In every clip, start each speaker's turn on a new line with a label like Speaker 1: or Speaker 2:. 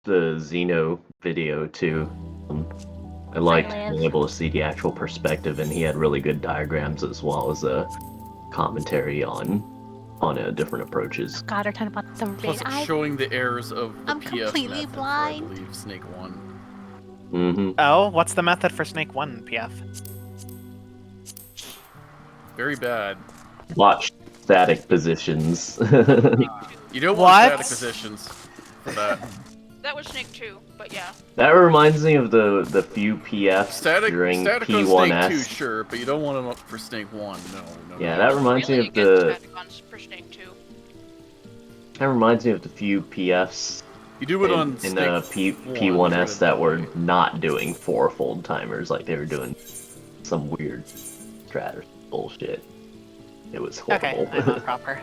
Speaker 1: the Xeno video too. I liked being able to see the actual perspective, and he had really good diagrams as well as a commentary on different approaches.
Speaker 2: God, are talking about the
Speaker 3: Plus,
Speaker 2: red.
Speaker 3: showing the errors of the
Speaker 2: I'm
Speaker 3: PF
Speaker 2: completely
Speaker 3: method
Speaker 2: blind.
Speaker 3: for, I believe, Snake 1.
Speaker 1: Mm-hmm.
Speaker 4: Oh, what's the method for Snake 1, PF?
Speaker 3: Very bad.
Speaker 1: Watch static positions.
Speaker 3: You don't
Speaker 4: What?
Speaker 3: want static positions for that.
Speaker 5: That was Snake 2, but yeah.
Speaker 1: That reminds me of the few PFs
Speaker 3: Static
Speaker 1: during
Speaker 3: on Snake 2,
Speaker 1: P8S.
Speaker 3: sure, but you don't want them for Snake 1. No.
Speaker 1: Yeah, that reminds me
Speaker 5: Really
Speaker 1: of the.
Speaker 5: against static for Snake 2.
Speaker 1: That reminds me of the few PFs
Speaker 3: You do it on
Speaker 1: in
Speaker 3: Snake
Speaker 1: P1S that were not doing fourfold timers, like they were doing some weird strat bullshit. It was horrible.
Speaker 4: Okay, I'm not proper.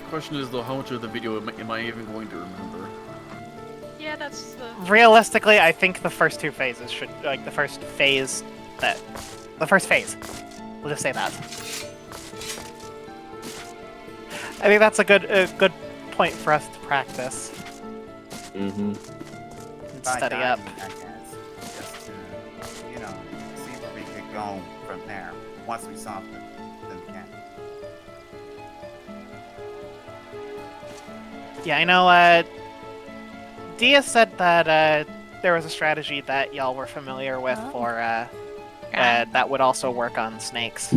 Speaker 3: Question is though, how much of the video am I even going to remember?
Speaker 5: Yeah, that's the...
Speaker 4: Realistically, I think the first two phases should, like, the first phase. We'll just say that. I think that's a good point for us to practice
Speaker 1: Mm-hmm.
Speaker 4: and study up.
Speaker 6: I guess, just to, see where we could go from there once we solve the mechanic.
Speaker 4: Yeah, I know, Dia said that, there was a strategy that y'all were familiar with for, that would also work on snakes.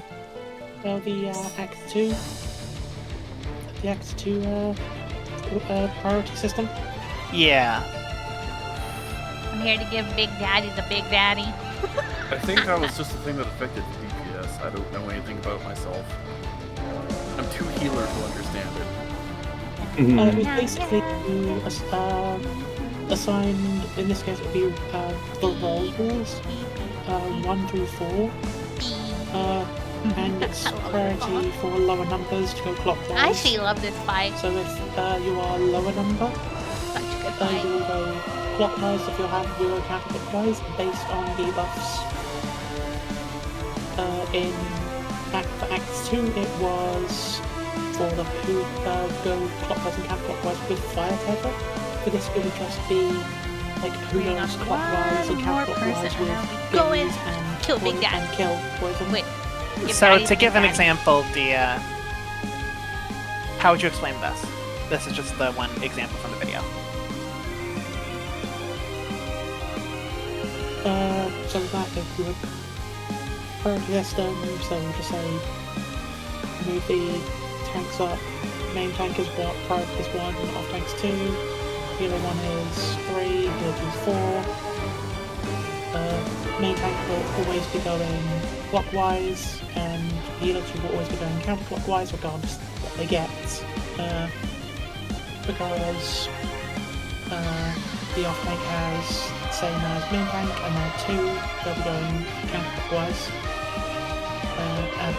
Speaker 7: Well, the Act 2... The Act 2, priority system?
Speaker 4: Yeah.
Speaker 2: I'm here to give Big Daddy the Big Daddy.
Speaker 3: I think that was just the thing that affected the DPS. I don't know anything about it myself. I'm too healer to understand it.
Speaker 7: It was basically assigned, in this case it would be the roll rules, 1 through 4, and it's priority for lower numbers to go clockwise.
Speaker 2: I actually love this fight.
Speaker 7: So if you are lower number,
Speaker 2: Such a good
Speaker 7: you will
Speaker 2: fight.
Speaker 7: go clockwise. If you will counterclockwise based on debuffs. In Act 2 it was for the who go clockwise and counterclockwise with fire tether. For this it would just be like who
Speaker 2: Bring
Speaker 7: goes
Speaker 2: on
Speaker 7: clockwise and
Speaker 2: one more
Speaker 7: counterclockwise
Speaker 2: person,
Speaker 7: with
Speaker 2: and then we go in,
Speaker 7: bees and
Speaker 2: kill Big Daddy.
Speaker 7: and kill poison.
Speaker 2: Wait. Give
Speaker 4: So
Speaker 2: Daddy
Speaker 4: to
Speaker 2: Big
Speaker 4: give an
Speaker 2: Daddy.
Speaker 4: example, Dia, how would you explain this? This is just the one example from the video.
Speaker 7: So that if you would priority system, so we'll just say move the tanks up. Main tank is what? Priority is 1, off tank's 2, healer 1 is 3, healer 2 is 4. Main tank will always be going clockwise, and healer 2 will always be going counterclockwise regardless of what they get. Because the off tank has same as main tank, and then 2 they'll be going counterclockwise. And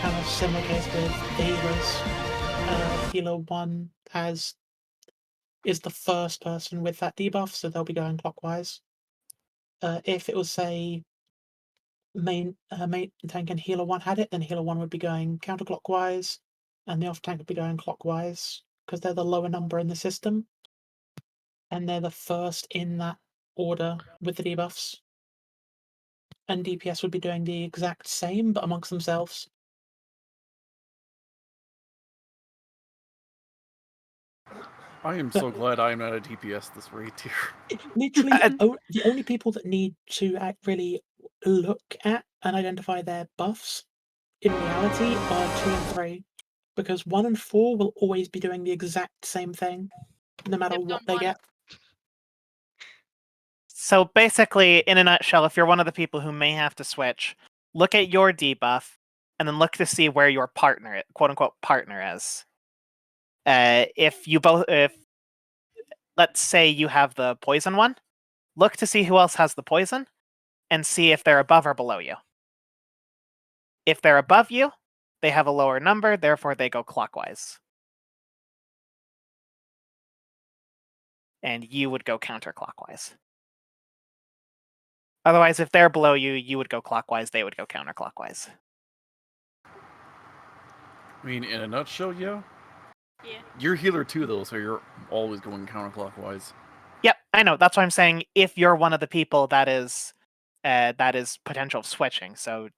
Speaker 7: kind of similar case with the healers. Healer 1 is the first person with that debuff, so they'll be going clockwise. If it was say main tank and healer 1 had it, then healer 1 would be going counterclockwise, and the off tank would be going clockwise because they're the lower number in the system, and they're the first in that order with the debuffs. And DPS would be doing the exact same, but amongst themselves.
Speaker 3: I am so glad I am not a DPS this rate tier.
Speaker 7: Literally, the only people that need to really look at and identify their buffs in reality are 2 and 3, because 1 and 4 will always be doing the exact same thing, no matter what they get.
Speaker 4: So basically, in a nutshell, if you're one of the people who may have to switch, look at your debuff, and then look to see where your partner, quote unquote, partner is. If let's say you have the poison one, look to see who else has the poison, and see if they're above or below you. If they're above you, they have a lower number, therefore they go clockwise. And you would go counterclockwise. Otherwise, if they're below you, you would go clockwise, they would go counterclockwise.
Speaker 3: I mean, in a nutshell, yo?
Speaker 5: Yeah.
Speaker 3: You're healer too, though, so you're always going counterclockwise.
Speaker 4: Yep, I know. That's why I'm saying if you're one of the people that is potential switching. So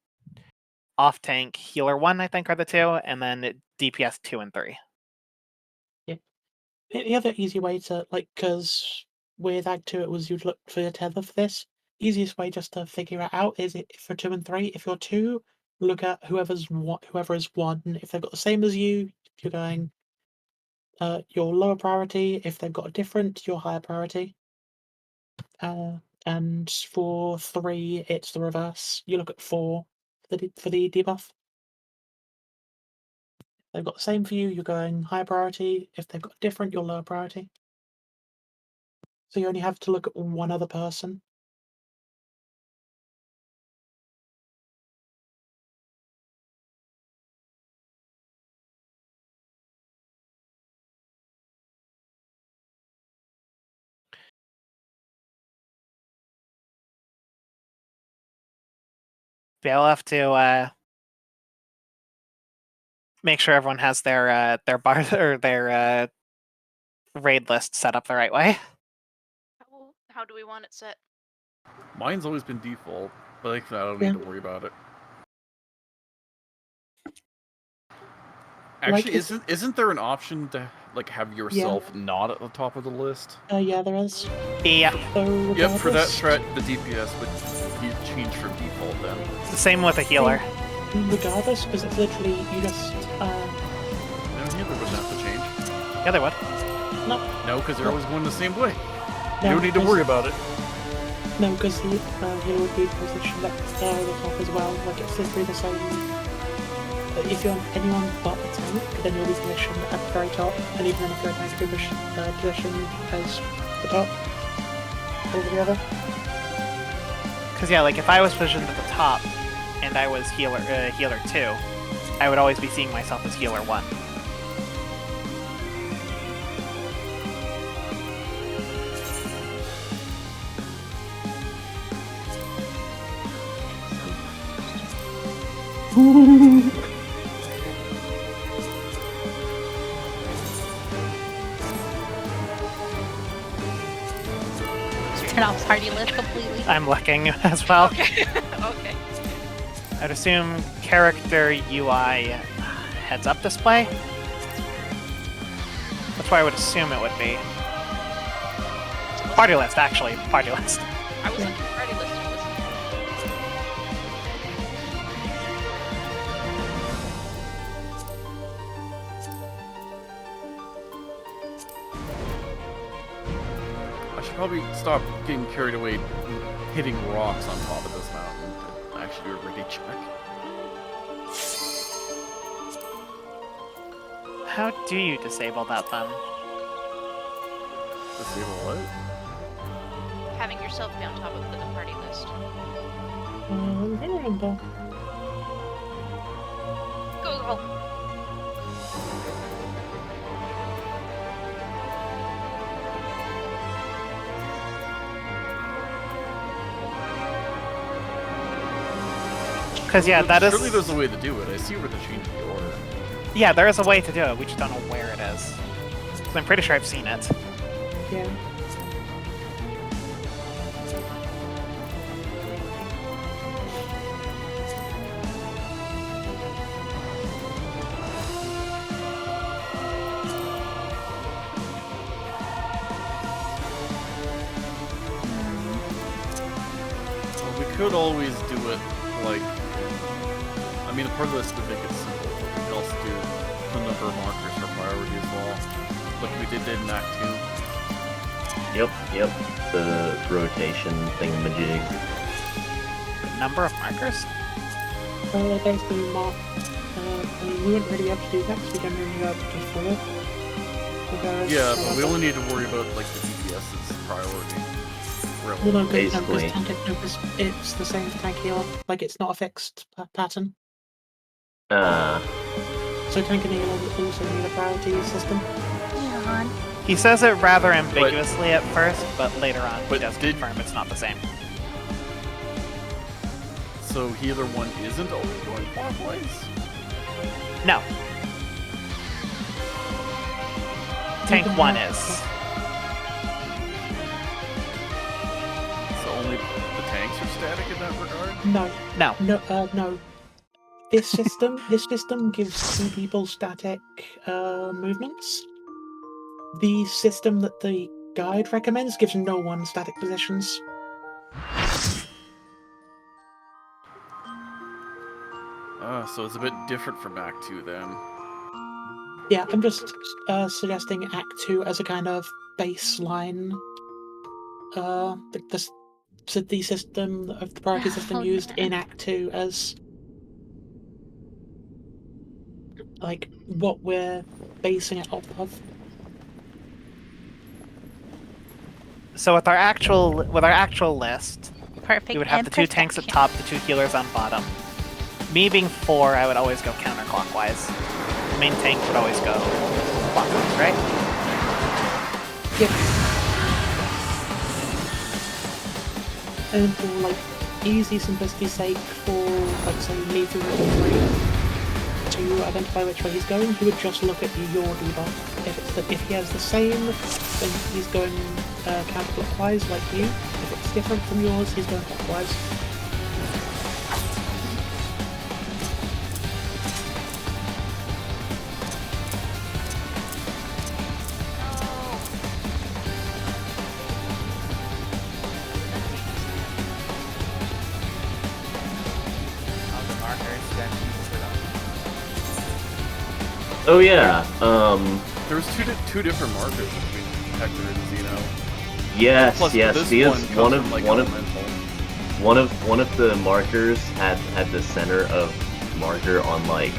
Speaker 4: off tank healer 1, I think, are the 2, and then DPS 2 and 3.
Speaker 7: The other easy way to, like, because with Act 2 it was you'd look for your tether for this. Easiest way just to figure it out is for 2 and 3. If you're 2, look at whoever is 1. If they've got the same as you, you're going your lower priority. If they've got a different, your higher priority. And for 3, it's the reverse. You look at 4 for the debuff. If they've got the same for you, you're going higher priority. If they've got different, you're lower priority. So you only have to look at one other person.
Speaker 4: They'll have to make sure everyone has their bar or their raid list set up the right way.
Speaker 5: How do we want it set?
Speaker 3: Mine's always been default, but I don't need to worry about it. Actually, isn't there an option to have yourself not at the top of the list?
Speaker 7: Yeah, there is.
Speaker 4: Yeah.
Speaker 7: So
Speaker 3: yep, for that threat, the DPS would be changed from default then.
Speaker 4: The same with a healer.
Speaker 7: Regardless, because it's literally you just.
Speaker 3: No, healer wouldn't have to change.
Speaker 4: Yeah, they would.
Speaker 7: No.
Speaker 3: No, because they're always going the same way.
Speaker 7: No,
Speaker 3: you don't need to worry about it.
Speaker 7: No, because the healer would be positioned at the top as well. Like it's literally the same. If you're anyone but a tank, then you'll be positioned at the very top, and even if you're a tank, you'll be positioned as the top over the other.
Speaker 4: Because yeah, like if I was positioned at the top and I was healer 2, I would always be seeing myself as healer 1.
Speaker 2: Turn off party list completely.
Speaker 4: I'm looking as well.
Speaker 5: Okay. Okay.
Speaker 4: I'd assume character UI heads up display. That's why I would assume it would be. Party list, actually. Party list.
Speaker 5: I was looking for party list.
Speaker 3: I should probably stop getting carried away hitting rocks on top of this mountain and actually do a ready check.
Speaker 4: How do you disable that then?
Speaker 3: Disable what?
Speaker 5: Having yourself be on top of the party list. Go, go.
Speaker 4: Because yeah, that is.
Speaker 3: Surely there's a way to do it. I see where they're changing the order.
Speaker 4: Yeah, there is a way to do it. We just don't know where it is. 'Cause I'm pretty sure I've seen it.
Speaker 7: Yeah.
Speaker 3: Well, we could always do it like. I mean, the part of this to make it simple, but we could also do the number of markers for priority as well. Like we did in Act 2.
Speaker 1: Yep. The rotation thingamajig.
Speaker 4: Number of markers?
Speaker 7: Well, they basically mark. I mean, we wouldn't really be able to do that because we generally go up to 4. Because,
Speaker 3: Yeah, but we only need to worry about like the DPS's priority. Really.
Speaker 7: Well, no,
Speaker 1: Basically.
Speaker 7: because it's the same for tank healer. Like, it's not a fixed pattern. So tank and healer also need a priority system.
Speaker 4: He says it rather ambiguously at first, but later on he
Speaker 3: But
Speaker 4: does
Speaker 3: did-
Speaker 4: confirm it's not the same.
Speaker 3: So healer 1 isn't always going clockwise?
Speaker 4: No. tank
Speaker 7: Even
Speaker 4: 1
Speaker 7: though-
Speaker 4: is.
Speaker 3: So only the tanks are static in that regard?
Speaker 7: No,
Speaker 4: No.
Speaker 7: no. This system gives 2 people static movements. The system that the guide recommends gives no one static positions.
Speaker 3: So it's a bit different from Act 2 then.
Speaker 7: Yeah, I'm just suggesting Act 2 as a kind of baseline. The system of the priority system
Speaker 2: Oh,
Speaker 7: used
Speaker 2: yeah.
Speaker 7: in Act 2 as like what we're basing it off of.
Speaker 4: So with our actual list,
Speaker 2: Perfect.
Speaker 4: you would have
Speaker 2: and
Speaker 4: the 2 tanks at
Speaker 2: perfection.
Speaker 4: top, the 2 healers on bottom. Me being 4, I would always go counterclockwise. The main tank would always go clockwise, right?
Speaker 7: Yep. And for like easy simplicity's sake, for like say me through to identify which way he's going, he would just look at your debuff. If he has the same, then he's going counterclockwise like you. If it's different from yours, he's going clockwise.
Speaker 6: All the markers that you put on.
Speaker 1: Oh yeah.
Speaker 3: There was two different markers between Hector and Xeno.
Speaker 1: Yes,
Speaker 3: Plus,
Speaker 1: yes.
Speaker 3: this
Speaker 1: Because
Speaker 3: one comes from, like,
Speaker 1: one of the markers had the center of marker on like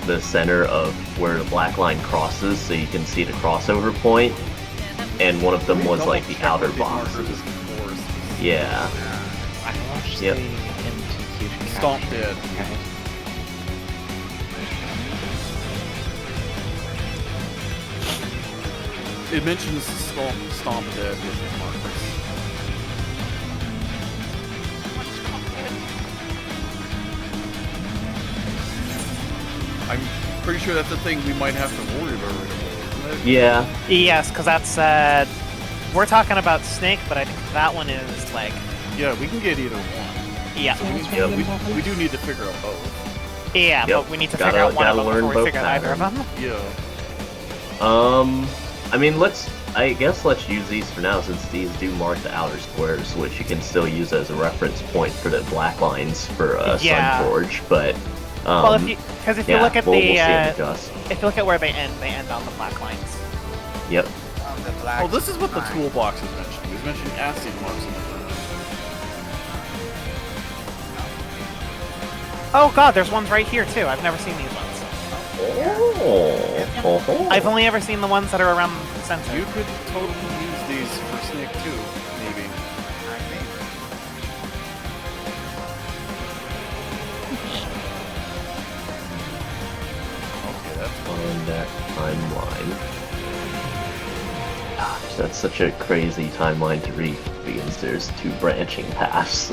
Speaker 1: the center of where the black line crosses, so you can see the crossover point. And one of them was like the outer boxes. Yeah.
Speaker 8: I watched
Speaker 1: Yep.
Speaker 8: the MTQ
Speaker 3: Stomp
Speaker 8: capture
Speaker 3: dead.
Speaker 8: guide.
Speaker 3: It mentions Stomp Dead with the markers. I'm pretty sure that's a thing we might have to worry about right away, isn't it?
Speaker 1: Yeah.
Speaker 4: Yes, because that's we're talking about Snake, but I think that one is like
Speaker 3: Yeah, we can get either one.
Speaker 4: yeah,
Speaker 3: So we do need to figure out both.
Speaker 4: yeah,
Speaker 1: Yep.
Speaker 4: but we need to
Speaker 1: Gotta-
Speaker 4: figure out one of
Speaker 1: gotta
Speaker 4: them
Speaker 1: learn
Speaker 4: before we
Speaker 1: both
Speaker 4: figure out either of them.
Speaker 3: Yeah.
Speaker 1: I mean, I guess let's use these for now, since these do mark the outer squares, which you can still use as a reference point for the black lines for
Speaker 4: Yeah.
Speaker 1: Sunforge. But
Speaker 4: Well, if you look at
Speaker 1: we'll
Speaker 4: the
Speaker 1: see and adjust.
Speaker 4: if you look at where they end on the black lines.
Speaker 1: Yep.
Speaker 6: On the black
Speaker 3: Oh, this is what the
Speaker 6: line.
Speaker 3: toolbox is mentioning. He's mentioning acid marks in the front.
Speaker 4: Oh god, there's ones right here too. I've never seen these ones.
Speaker 1: Oh.
Speaker 4: I've only ever seen the ones that are around the center.
Speaker 3: You could totally use these for Snake too, maybe.
Speaker 6: I think.
Speaker 3: Okay, that's
Speaker 1: On that timeline. Gosh, that's such a crazy timeline to read because there's 2 branching paths.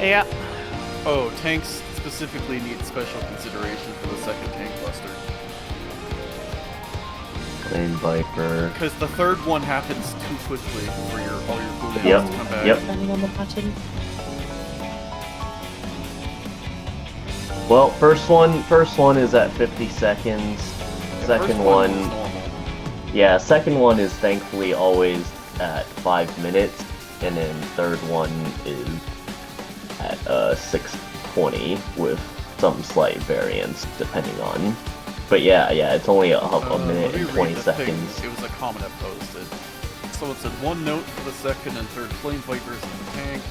Speaker 4: Yeah.
Speaker 3: Oh, tanks specifically need special consideration for the second tank cluster.
Speaker 1: Plane Viper.
Speaker 3: Because the third one happens too quickly for all your booleans
Speaker 1: Yep,
Speaker 3: to come back.
Speaker 1: yep.
Speaker 7: Depending on the pattern.
Speaker 1: Well, first one is at 50 seconds.
Speaker 3: First
Speaker 1: Second
Speaker 3: was
Speaker 1: one,
Speaker 3: normal.
Speaker 1: yeah, second one is thankfully always at 5 minutes, and then third one is at 6:20 with some slight variance depending on. But yeah, it's only a minute
Speaker 3: Let me
Speaker 1: and
Speaker 3: read
Speaker 1: 20
Speaker 3: the thing.
Speaker 1: seconds.
Speaker 3: It was a comment I posted. So it said 1 note for the second and third flame vipers in the tank.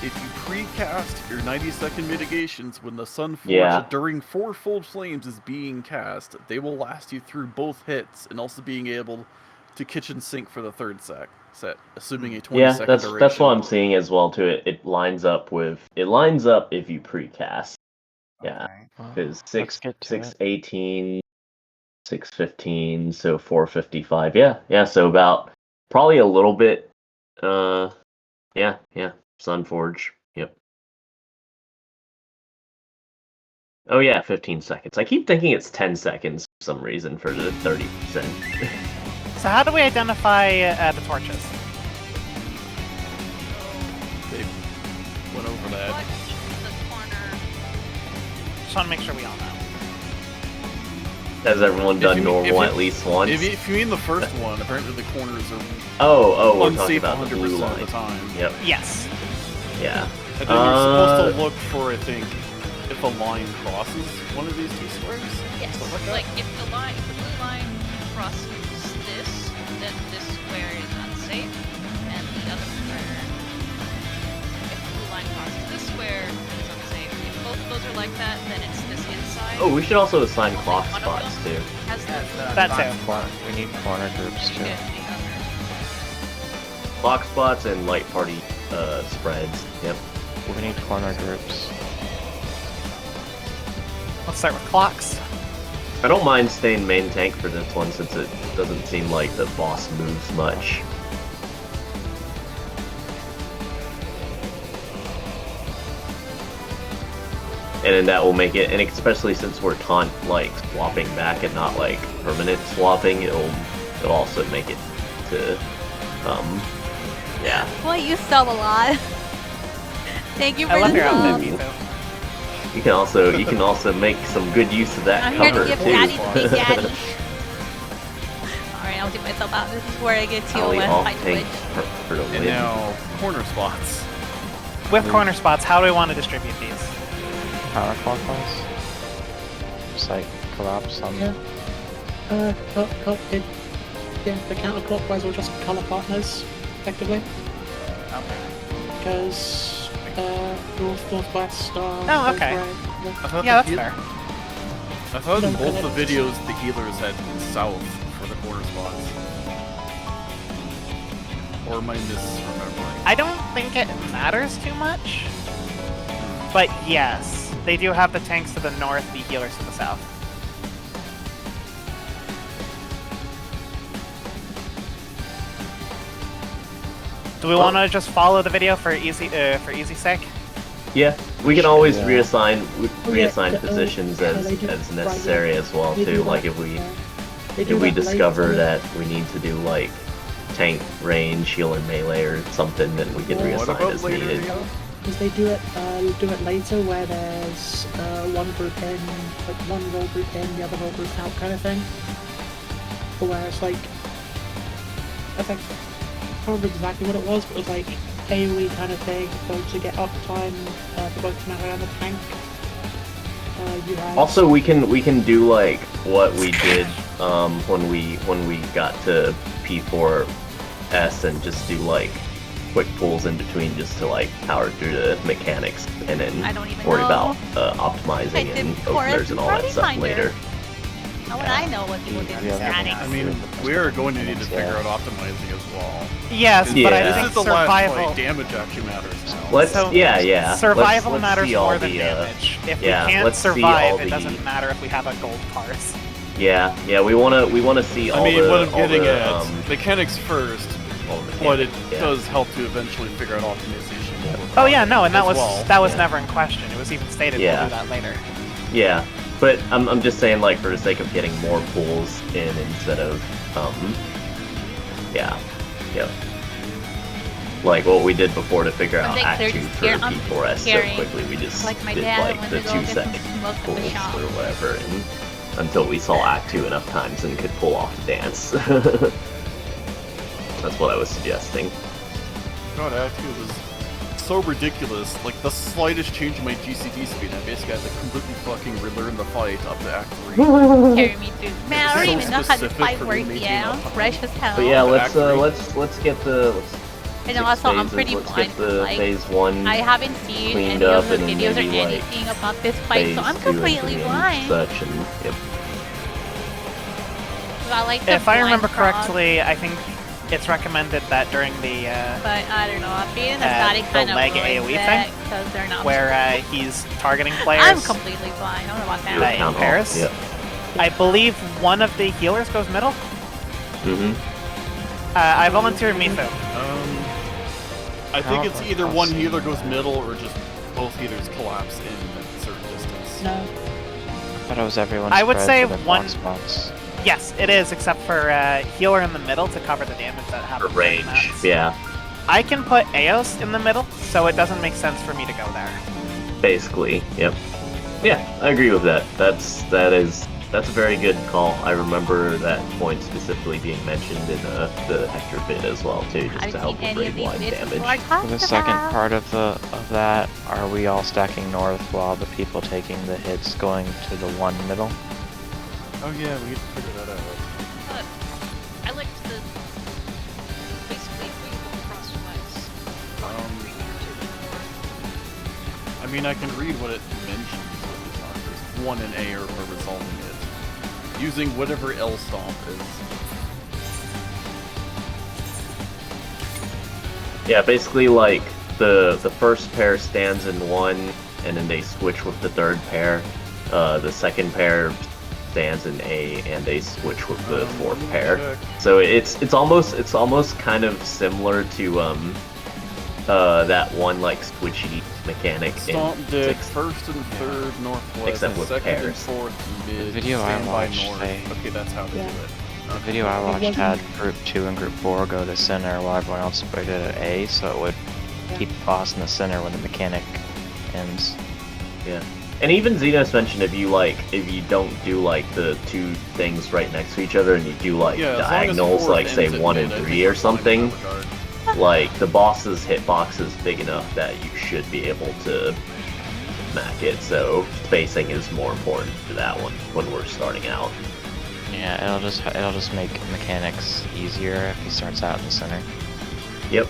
Speaker 3: If you precast your 90-second mitigations when the Sunforge
Speaker 1: Yeah.
Speaker 3: during 4 full flames is being cast, they will last you through both hits and also being able to kitchen sink for the third set, assuming a 20-second
Speaker 1: Yeah,
Speaker 3: duration.
Speaker 1: that's what I'm seeing as well too. It lines up if you precast. Yeah.
Speaker 6: Okay.
Speaker 8: Well,
Speaker 1: Because
Speaker 8: let's get to it.
Speaker 1: 6:18, 6:15, so 4:55. Yeah. So about probably a little bit. Yeah. Sunforge. Yep. Oh yeah, 15 seconds. I keep thinking it's 10 seconds for some reason for the 30%.
Speaker 4: So how do we identify the torches?
Speaker 3: They went over that.
Speaker 5: Watch the corner.
Speaker 4: Just want to make sure we all know.
Speaker 1: Has everyone done
Speaker 3: if
Speaker 1: normal
Speaker 3: you-
Speaker 1: at least once?
Speaker 3: If you mean the first one, apparently the corners are
Speaker 1: Oh, we're talking
Speaker 3: unsafe
Speaker 1: about the
Speaker 3: 100%
Speaker 1: blue
Speaker 3: of
Speaker 1: line.
Speaker 3: the time.
Speaker 1: Yep.
Speaker 4: Yes.
Speaker 1: Yeah.
Speaker 3: And then you're supposed to look for, I think, if a line crosses one of these two squares.
Speaker 5: Yes.
Speaker 3: Something like
Speaker 5: Like if the blue line crosses this, then this square is unsafe, and the other square. If the blue line crosses this square, it's unsafe. If both of those are like that, then it's this inside.
Speaker 1: Oh, we should also assign
Speaker 5: Only
Speaker 1: clock
Speaker 5: one of
Speaker 1: spots
Speaker 5: them
Speaker 1: too.
Speaker 5: Has the
Speaker 4: That too.
Speaker 8: We need corner groups too.
Speaker 5: Okay, the other.
Speaker 1: Clock spots and light party spreads. Yep.
Speaker 8: We need corner groups.
Speaker 4: Let's start with clocks.
Speaker 1: I don't mind staying main tank for this one since it doesn't seem like the boss moves much. And then that will make it, and especially since we're taunt like swapping back and not like permanent swapping, it'll also make it to yeah.
Speaker 2: Boy, you sub a lot. Thank you for
Speaker 4: I love
Speaker 2: the
Speaker 4: your
Speaker 2: sub.
Speaker 4: outfit, Vito.
Speaker 1: You can also make some good use of that
Speaker 2: I'm here
Speaker 1: cover
Speaker 2: to give
Speaker 1: too.
Speaker 2: daddy the big daddy. Alright, I'll do myself out. This is where I get
Speaker 1: How we
Speaker 2: TOS
Speaker 1: all
Speaker 2: by
Speaker 1: tank
Speaker 2: Twitch.
Speaker 1: for the
Speaker 3: And
Speaker 1: win.
Speaker 3: now, corner spots.
Speaker 4: With corner spots, how do we want to distribute these?
Speaker 8: Counterclockwise. Just like collapse on.
Speaker 7: Yeah. The counterclockwise will just color partners, effectively.
Speaker 6: Okay.
Speaker 7: Because northwest are.
Speaker 4: Oh, okay.
Speaker 3: I thought
Speaker 4: Yeah,
Speaker 3: the
Speaker 4: that's fair.
Speaker 3: I thought in
Speaker 7: No,
Speaker 3: both
Speaker 7: but
Speaker 3: the
Speaker 7: it's-
Speaker 3: videos the healers had south for the corner spots. Or am I misremembering?
Speaker 4: I don't think it matters too much. But yes, they do have the tanks to the north, the healers to the south. Do we want to just follow the video for easy sake?
Speaker 1: Yeah, we can always
Speaker 8: Yeah.
Speaker 1: reassign
Speaker 7: Oh, yeah,
Speaker 1: positions
Speaker 7: yeah,
Speaker 1: as
Speaker 7: they do-
Speaker 1: necessary
Speaker 7: right,
Speaker 1: as well
Speaker 7: They
Speaker 1: too.
Speaker 7: do
Speaker 1: Like
Speaker 7: that,
Speaker 1: if we
Speaker 7: yeah. They do
Speaker 1: if we
Speaker 7: that later,
Speaker 1: discover
Speaker 7: so-
Speaker 1: that we need to do like tank, range, heal, and melee or something, then we can
Speaker 7: Yeah.
Speaker 3: What
Speaker 1: reassign
Speaker 3: about
Speaker 1: as
Speaker 3: later?
Speaker 1: needed.
Speaker 7: Because they do it later where there's one group in, like one role group in, the other role group out kind of thing. Whereas like, I think, I can't remember exactly what it was, but it was like AoE kind of thing, so to get uptime for both melee and the tank. You had
Speaker 1: Also, we can do like what we did when we got to P8S and just do like quick pulls in between just to like power through the mechanics and then
Speaker 2: I don't even
Speaker 1: worry
Speaker 2: know.
Speaker 1: about optimizing
Speaker 2: I did
Speaker 1: and
Speaker 2: chorus
Speaker 1: openers and all that
Speaker 2: party
Speaker 1: stuff
Speaker 2: finder.
Speaker 1: later.
Speaker 2: How would I know what people did in
Speaker 8: Yeah.
Speaker 2: Static?
Speaker 3: I mean, we're going to need to figure out optimizing as well.
Speaker 4: Yes, but I
Speaker 1: Yeah.
Speaker 3: This
Speaker 4: think
Speaker 3: is the last
Speaker 4: survival.
Speaker 3: fight. Damage actually matters now.
Speaker 1: Let's
Speaker 4: So,
Speaker 1: yeah.
Speaker 4: Survival
Speaker 1: let's
Speaker 4: matters
Speaker 1: see all
Speaker 4: more than
Speaker 1: the,
Speaker 4: damage. If
Speaker 1: yeah,
Speaker 4: we can't
Speaker 1: let's see all
Speaker 4: survive,
Speaker 1: the-
Speaker 4: it doesn't matter if we have a gold parse.
Speaker 1: Yeah, we wanna see all
Speaker 3: I mean,
Speaker 1: the
Speaker 3: what I'm
Speaker 1: all
Speaker 3: getting
Speaker 1: the,
Speaker 3: at, mechanics first,
Speaker 1: all the
Speaker 3: but it
Speaker 1: yeah.
Speaker 3: does help to eventually figure out optimization. over
Speaker 4: Oh
Speaker 3: time
Speaker 4: yeah, no, and that
Speaker 3: as
Speaker 4: was
Speaker 3: well.
Speaker 4: that was
Speaker 1: Yeah.
Speaker 4: never in question. It was even stated
Speaker 1: Yeah.
Speaker 4: we'll do that later.
Speaker 1: Yeah, but I'm just saying like for the sake of getting more pulls in instead of yeah. Like what we did before to figure
Speaker 2: When
Speaker 1: out
Speaker 2: they
Speaker 1: Act
Speaker 2: cleared
Speaker 1: 2
Speaker 2: the
Speaker 1: for
Speaker 2: scare, I'm
Speaker 1: P8S so
Speaker 2: carrying,
Speaker 1: quickly, we just
Speaker 2: like my
Speaker 1: did
Speaker 2: dad
Speaker 1: like
Speaker 2: when
Speaker 1: the
Speaker 2: we go get
Speaker 1: 2-second
Speaker 2: some smoke at
Speaker 1: pulls
Speaker 2: the shop.
Speaker 1: or whatever, and until we saw Act 2 enough times and could pull off the dance. That's what I was suggesting.
Speaker 3: God, Act 2 was so ridiculous. Like, the slightest change in my GCD speed, I basically had to completely fucking relearn the fight up to Act 3.
Speaker 2: Carry me through. Man, I
Speaker 3: so
Speaker 2: don't even know how this
Speaker 3: specific
Speaker 2: fight
Speaker 3: for
Speaker 2: works
Speaker 3: me
Speaker 2: yet. I'm
Speaker 3: making a
Speaker 2: fresh as hell.
Speaker 1: But yeah,
Speaker 3: Act
Speaker 1: let's get the
Speaker 2: and
Speaker 1: 6
Speaker 2: also, I'm
Speaker 1: phases,
Speaker 2: pretty
Speaker 1: let's
Speaker 2: blind.
Speaker 1: get the
Speaker 2: Like,
Speaker 1: phase 1
Speaker 2: I haven't seen
Speaker 1: cleaned
Speaker 2: any
Speaker 1: up
Speaker 2: of the
Speaker 1: and
Speaker 2: videos or
Speaker 1: maybe, like,
Speaker 2: anything about this fight,
Speaker 1: phase
Speaker 2: so I'm
Speaker 1: 2
Speaker 2: completely
Speaker 1: and
Speaker 2: blind.
Speaker 1: such, and yep.
Speaker 2: I like the
Speaker 4: If I
Speaker 2: blind
Speaker 4: remember
Speaker 2: frog,
Speaker 4: correctly, I think it's recommended that during the
Speaker 2: But I don't know. Being in the
Speaker 4: the
Speaker 2: static kind of
Speaker 4: leg AoE thing,
Speaker 2: because they're not.
Speaker 4: where he's targeting players
Speaker 2: I'm completely blind. I don't know about
Speaker 1: Your
Speaker 2: that.
Speaker 4: in
Speaker 1: town hall,
Speaker 4: pairs?
Speaker 1: Yep.
Speaker 4: I believe one of the healers goes middle.
Speaker 1: Mm-hmm.
Speaker 4: I volunteer Mifu.
Speaker 3: I think it's either one healer goes middle or just both healers collapse in a certain distance.
Speaker 7: No.
Speaker 8: I thought it was everyone
Speaker 4: I would
Speaker 8: spread
Speaker 4: say
Speaker 8: to their
Speaker 4: one-
Speaker 8: block spots.
Speaker 4: Yes, it is, except for healer in the middle to cover the damage that
Speaker 1: For
Speaker 4: happens.
Speaker 1: range,
Speaker 4: during that.
Speaker 1: yeah,
Speaker 4: I can put Eos in the middle, so it doesn't make sense for me to go there.
Speaker 1: basically, yep. Yeah, I agree with that. That's a very good call. I remember that point specifically being mentioned in the Hector bit as well too, just
Speaker 2: I've
Speaker 1: to help
Speaker 2: seen
Speaker 1: with
Speaker 2: any of
Speaker 1: grade
Speaker 2: these
Speaker 1: line
Speaker 2: bits
Speaker 1: damage.
Speaker 2: before I talked
Speaker 8: For the second
Speaker 2: about.
Speaker 8: part of that, are we all stacking north while the people taking the hits going to the one middle?
Speaker 3: Oh yeah, we need to figure that out.
Speaker 5: But I liked the basically if we go crosswise.
Speaker 3: I mean, I can read what it mentions with these markers. One and A are resolving it. Using whatever L stomp is.
Speaker 1: Yeah, basically like the first pair stands in one, and then they switch with the third pair. The second pair stands in A, and they switch with the fourth pair.
Speaker 3: Check.
Speaker 1: So it's almost kind of similar to that one like switchy mechanic
Speaker 3: Stomp
Speaker 1: in
Speaker 3: did
Speaker 1: sixth.
Speaker 3: first and third northwest,
Speaker 1: Except with
Speaker 3: second and
Speaker 1: pairs.
Speaker 3: fourth mid,
Speaker 8: The video I
Speaker 3: stand by
Speaker 8: watched,
Speaker 3: north. Okay, that's how they
Speaker 7: Yeah.
Speaker 3: do it.
Speaker 8: The video I watched had group 2 and group 4 go to center while everyone else waited at A, so it would keep the boss in the center when the mechanic ends.
Speaker 1: Yeah. And even Xenos mentioned if you don't do like the two things right next to each other and you do like
Speaker 3: Yeah, as long as
Speaker 1: diagonals,
Speaker 3: fourth
Speaker 1: like say
Speaker 3: ends at
Speaker 1: 1
Speaker 3: mid,
Speaker 1: and
Speaker 3: I
Speaker 1: 3
Speaker 3: think
Speaker 1: or
Speaker 3: we're fine in
Speaker 1: something,
Speaker 3: that regard.
Speaker 1: like the boss's hitbox is big enough that you should be able to smack it. So spacing is more important for that one when we're starting out.
Speaker 8: Yeah, it'll just make mechanics easier if he starts out in the center.
Speaker 1: Yep.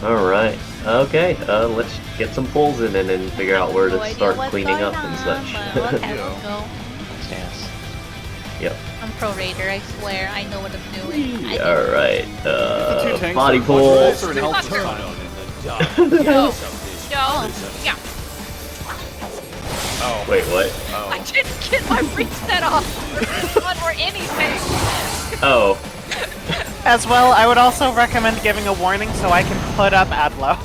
Speaker 1: All right. Okay. Let's get some pulls in and then figure out where
Speaker 2: No
Speaker 1: to
Speaker 2: idea
Speaker 1: start
Speaker 2: what's
Speaker 1: cleaning
Speaker 2: going
Speaker 1: up and
Speaker 2: on,
Speaker 1: such.
Speaker 2: but okay, let's go.
Speaker 8: Yes.
Speaker 1: Yep.
Speaker 2: I'm pro raider, I swear. I know what I'm doing. I
Speaker 1: All right.
Speaker 3: The two tanks
Speaker 1: Body
Speaker 3: are much
Speaker 1: pull.
Speaker 3: closer in health this time.
Speaker 5: Yo, yeah.
Speaker 3: Oh,
Speaker 1: Wait, what?
Speaker 5: I
Speaker 3: oh.
Speaker 5: didn't get my reset off or anything.
Speaker 1: Oh.
Speaker 4: As well, I would also recommend giving a warning so I can put up Adlo.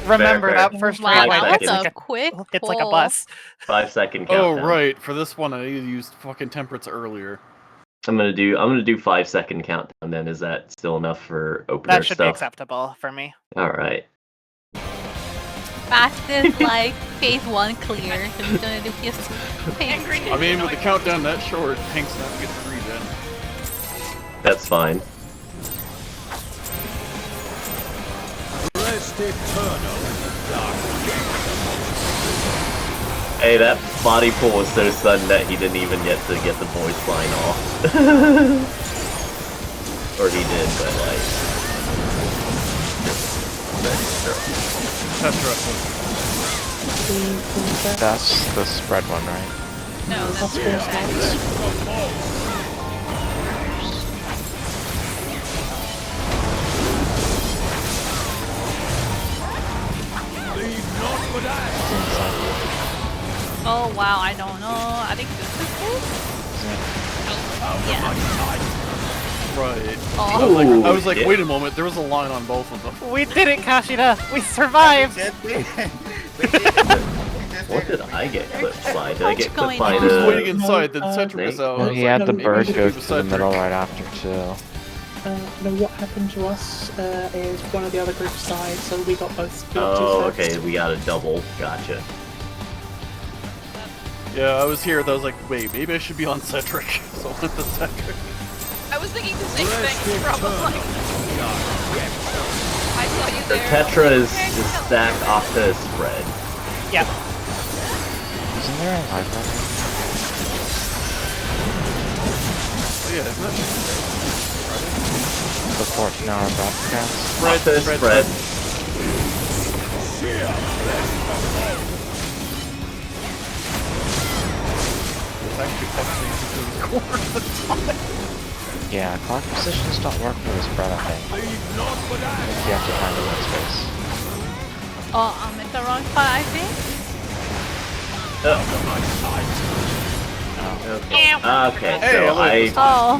Speaker 4: Remember
Speaker 1: Fair.
Speaker 4: that first
Speaker 2: Wow,
Speaker 4: raid
Speaker 1: Five
Speaker 2: that was
Speaker 1: seconds.
Speaker 2: a quick
Speaker 4: it's like a
Speaker 2: pull.
Speaker 4: bus.
Speaker 1: 5 second
Speaker 3: Oh
Speaker 1: countdown.
Speaker 3: right, for this one I used fucking temperates earlier.
Speaker 1: I'm gonna do 5 second countdown. Then is that still enough for opener
Speaker 4: That should be
Speaker 1: stuff?
Speaker 4: acceptable for me.
Speaker 1: All right.
Speaker 2: Fastest, like, phase 1 clear. So he's gonna do his phase
Speaker 3: I mean, with the countdown that short, Tank's not getting free then.
Speaker 1: That's fine. Hey, that body pull was so sudden that he didn't even get to get the voice line off. Or he did, but like.
Speaker 3: Tetra.
Speaker 8: That's the spread one, right?
Speaker 5: No, that's Oh wow, I don't know. I think this is it. Yeah.
Speaker 3: Right.
Speaker 5: Oh.
Speaker 3: I was like,
Speaker 1: yeah.
Speaker 3: wait a moment, there was a line on both of them.
Speaker 4: We did it, Kashida! We survived!
Speaker 1: What did I get clipped by? Did I get
Speaker 2: What's
Speaker 1: clipped by
Speaker 2: going
Speaker 3: I was
Speaker 2: on?
Speaker 3: waiting inside, then Cedric was
Speaker 1: Snake?
Speaker 3: out. I
Speaker 8: Well,
Speaker 3: was
Speaker 8: he
Speaker 3: like,
Speaker 8: had the
Speaker 3: maybe
Speaker 8: bird
Speaker 3: we
Speaker 8: go
Speaker 3: should do
Speaker 8: through the middle
Speaker 3: Cedric.
Speaker 8: right after, too.
Speaker 7: No, what happened to us is one of the other groups died, so we got both. We got
Speaker 1: Oh,
Speaker 7: two first.
Speaker 1: okay, we got a double. Gotcha.
Speaker 3: Yeah, I was here, I was like, wait, maybe I should be on Cedric. So I went to Cedric.
Speaker 5: I was thinking the same thing, probably. I saw you
Speaker 1: The
Speaker 5: there.
Speaker 1: Tetra is stacked off the spread.
Speaker 4: Yep.
Speaker 8: Isn't there a live record?
Speaker 3: Oh yeah, isn't that
Speaker 8: The 14-hour broadcast?
Speaker 1: Off the spread.
Speaker 3: It's actually fucking into the corner of the time.
Speaker 8: Yeah, clock positions don't work for the spread, I think. I think you have to find a white space.
Speaker 2: Oh, I'm at the wrong spot, I think.
Speaker 1: Okay. Okay,
Speaker 3: Hey,
Speaker 1: so
Speaker 3: look,
Speaker 1: I.
Speaker 3: it's
Speaker 2: Oh.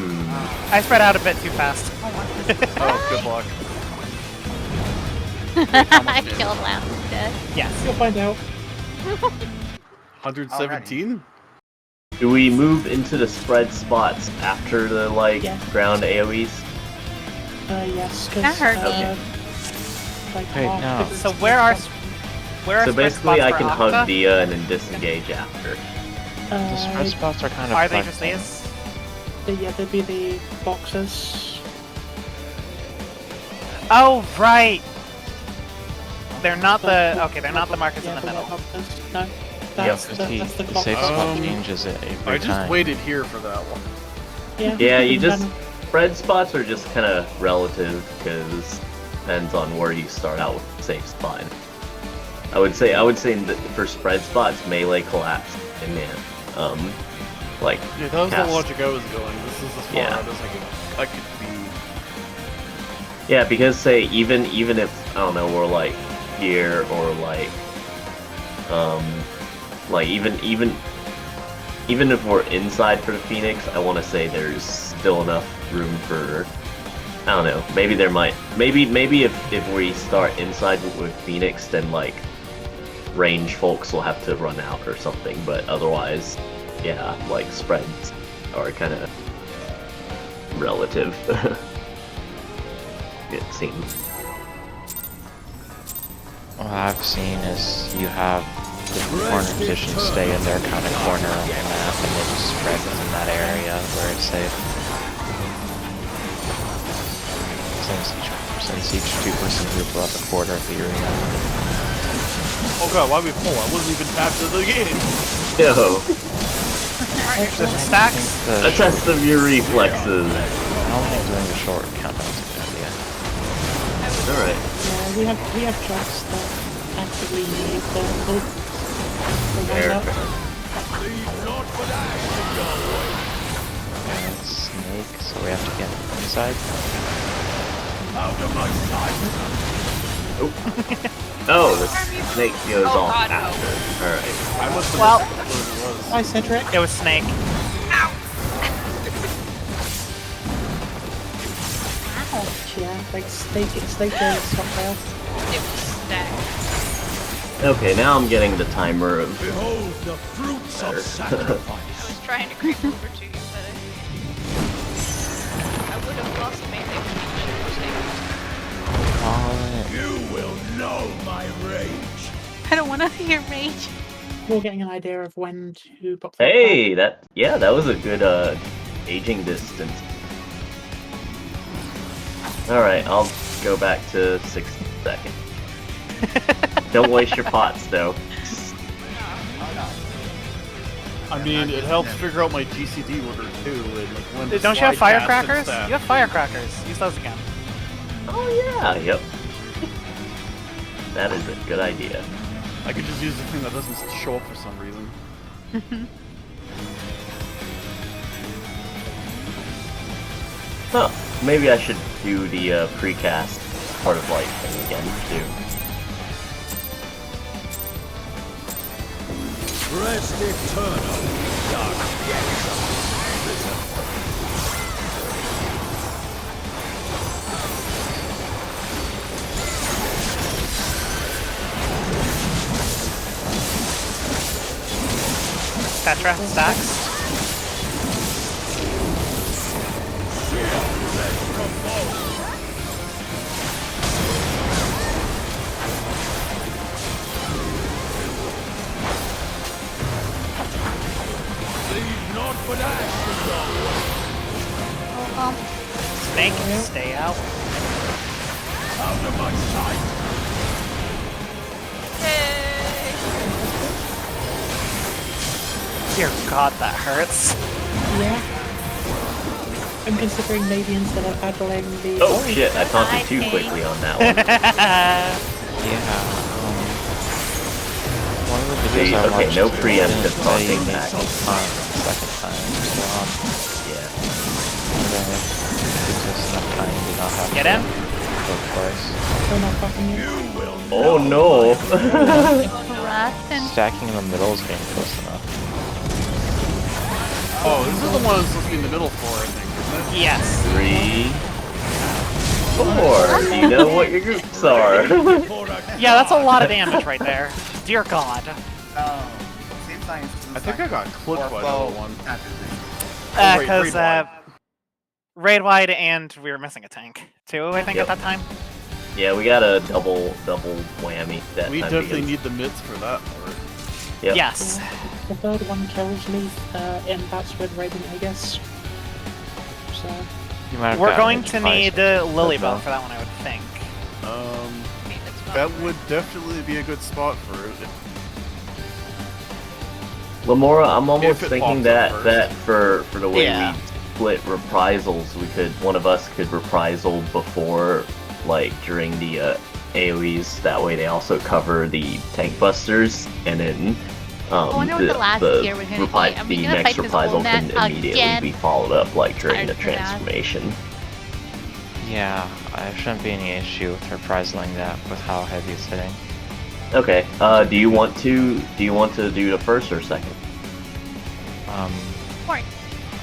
Speaker 4: I spread out a bit too fast.
Speaker 3: Oh, good luck.
Speaker 2: I killed Lance dead.
Speaker 4: Yes.
Speaker 7: You'll find out.
Speaker 3: 117?
Speaker 1: Do we move into the spread spots after the
Speaker 7: Yeah.
Speaker 1: ground AoEs?
Speaker 7: Yes, because
Speaker 2: That hurt
Speaker 1: me.
Speaker 7: like
Speaker 8: Wait,
Speaker 7: half
Speaker 8: no.
Speaker 7: the
Speaker 4: So
Speaker 7: groups
Speaker 4: where are
Speaker 7: have-
Speaker 1: So basically, I can hug
Speaker 4: the.
Speaker 1: Dia and then disengage after.
Speaker 8: The spread spots are kind of
Speaker 4: Are they just
Speaker 8: flexible.
Speaker 4: these?
Speaker 7: Yeah, there'd be the boxes.
Speaker 4: Oh right. They're not the they're not the markers in
Speaker 7: Yeah,
Speaker 4: the
Speaker 7: the
Speaker 4: middle.
Speaker 7: boxes. No, that's
Speaker 8: Because
Speaker 7: that's the
Speaker 8: the
Speaker 7: clock.
Speaker 8: safe spot
Speaker 3: Um,
Speaker 8: changes it every
Speaker 3: I just
Speaker 8: time.
Speaker 3: waited here for that one.
Speaker 1: Yeah, you
Speaker 7: can
Speaker 1: just
Speaker 7: kind
Speaker 1: spread spots are just kind of relative because depends on where you start out with the safe spot. I would say that for spread spots, melee collapse and like
Speaker 3: Yeah, that was
Speaker 1: cast.
Speaker 3: the logic I was going. This is as far
Speaker 1: Yeah.
Speaker 3: out as I could be.
Speaker 1: Yeah, because say even if I don't know we're like here or like even if we're inside for the Phoenix, I want to say there's still enough room for I don't know. Maybe there might maybe if we start inside with Phoenix, then like range folks will have to run out or something. But otherwise, yeah, like spreads are kind of relative. It seems.
Speaker 8: What I've seen is you have the corner positions stay in their kind of corner on the map and they just spread within that area where it's safe. Since each two-person group will have a quarter of the arena.
Speaker 3: Oh god, why we pull? I wasn't even tapped to the game.
Speaker 1: Yo,
Speaker 4: Stacks.
Speaker 8: The
Speaker 1: a test of your reflexes.
Speaker 8: I don't think doing the short countdown's a good idea.
Speaker 1: All right.
Speaker 7: Yeah, we have jobs that actively need the help.
Speaker 1: Fair.
Speaker 8: Snake, so we have to get inside.
Speaker 1: Oh, the snake goes
Speaker 5: Oh,
Speaker 1: off
Speaker 5: God, no.
Speaker 1: after. All right.
Speaker 3: I must have
Speaker 4: Well-
Speaker 3: missed what it was.
Speaker 7: Hi, Cedric.
Speaker 4: It was Snake.
Speaker 7: Yeah, like snake the stockpile.
Speaker 5: It was stacked.
Speaker 1: Okay, now I'm getting the timer of
Speaker 9: Behold the fruits
Speaker 1: better.
Speaker 9: of sacrifice.
Speaker 5: I was trying to creep over to you, but I would have lost melee if you
Speaker 9: You will know my rage.
Speaker 2: I don't want to hear rage.
Speaker 7: We're getting an idea of when to pop that
Speaker 1: Hey, that was a good aging distance. All right, I'll go back to 60 seconds. Don't waste your pots though.
Speaker 3: I mean, it helps figure out my GCD order too, and like when the
Speaker 4: Don't you have
Speaker 3: slide cast and
Speaker 4: firecrackers?
Speaker 3: stuff.
Speaker 4: You have firecrackers. Use those again.
Speaker 1: Oh yeah, yep. That is a good idea.
Speaker 3: I could just use the thing that doesn't show up for some reason.
Speaker 1: Huh. Maybe I should do the precast part of life thing again too.
Speaker 9: Rest eternal, dark
Speaker 4: Petra, stacks.
Speaker 9: Leave not but ashes always.
Speaker 4: Snake, stay out.
Speaker 9: Out of my sight.
Speaker 5: Yay!
Speaker 4: Dear God, that hurts.
Speaker 7: Yeah. I'm considering maybe instead of paddling the.
Speaker 1: Oh shit! I taunted too quickly on that one.
Speaker 8: Yeah, one of the
Speaker 1: See,
Speaker 8: videos I
Speaker 1: okay,
Speaker 8: watched
Speaker 1: no
Speaker 8: didn't
Speaker 1: preemptive
Speaker 8: say
Speaker 1: taunting
Speaker 8: you need
Speaker 1: back.
Speaker 8: to taunt the second time, so
Speaker 1: Yeah.
Speaker 8: okay, gives us enough time to not have
Speaker 4: Get
Speaker 8: to
Speaker 4: him.
Speaker 8: go twice.
Speaker 7: They're not fucking you.
Speaker 9: You will
Speaker 1: Oh no!
Speaker 2: Rust and
Speaker 8: Stacking in the middle is getting close enough.
Speaker 3: Oh, this is the one that's supposed to be in the middle for, I think, isn't it?
Speaker 4: Yes.
Speaker 1: 3, 4. Do you know what your groups are?
Speaker 7: Oh,
Speaker 9: for a
Speaker 4: Yeah, that's a lot of damage right there. Dear God.
Speaker 6: So, seems science.
Speaker 3: I think I got clipped by the other one.
Speaker 4: Because
Speaker 3: raid wide.
Speaker 4: raid wide and we were missing a tank too. I think
Speaker 1: Yep.
Speaker 4: at that time.
Speaker 1: Yeah, we got a double whammy that
Speaker 3: We
Speaker 1: time.
Speaker 3: definitely
Speaker 1: because-
Speaker 3: need the mids for that part.
Speaker 1: Yep.
Speaker 4: Yes.
Speaker 7: The third one kills me in bats with raiding, I guess. So,
Speaker 8: You might have
Speaker 4: We're
Speaker 8: gotten
Speaker 4: going
Speaker 8: it
Speaker 4: to
Speaker 8: twice
Speaker 4: need
Speaker 8: with
Speaker 4: Lily
Speaker 8: Bell.
Speaker 4: Bell for that one, I would think.
Speaker 3: That would definitely be a good spot for it.
Speaker 1: Lamora, I'm almost
Speaker 3: If it
Speaker 1: thinking
Speaker 3: pops up
Speaker 1: that
Speaker 3: first.
Speaker 1: for the way
Speaker 4: Yeah.
Speaker 1: we split reprisals, one of us could reprisal before, like during the AoEs. That way, they also cover the tank busters, and then
Speaker 2: I wonder what the last tier we're gonna be. Are we
Speaker 1: the
Speaker 2: gonna
Speaker 1: next
Speaker 2: fight this
Speaker 1: reprisal
Speaker 2: old
Speaker 1: can
Speaker 2: man
Speaker 1: immediately
Speaker 2: again?
Speaker 1: be followed up, like during the
Speaker 2: Tired for that.
Speaker 1: transformation.
Speaker 8: Yeah, there shouldn't be any issue with reprisaling that with how heavy it's hitting.
Speaker 1: Okay. Do you want to do the first or second?
Speaker 2: Right.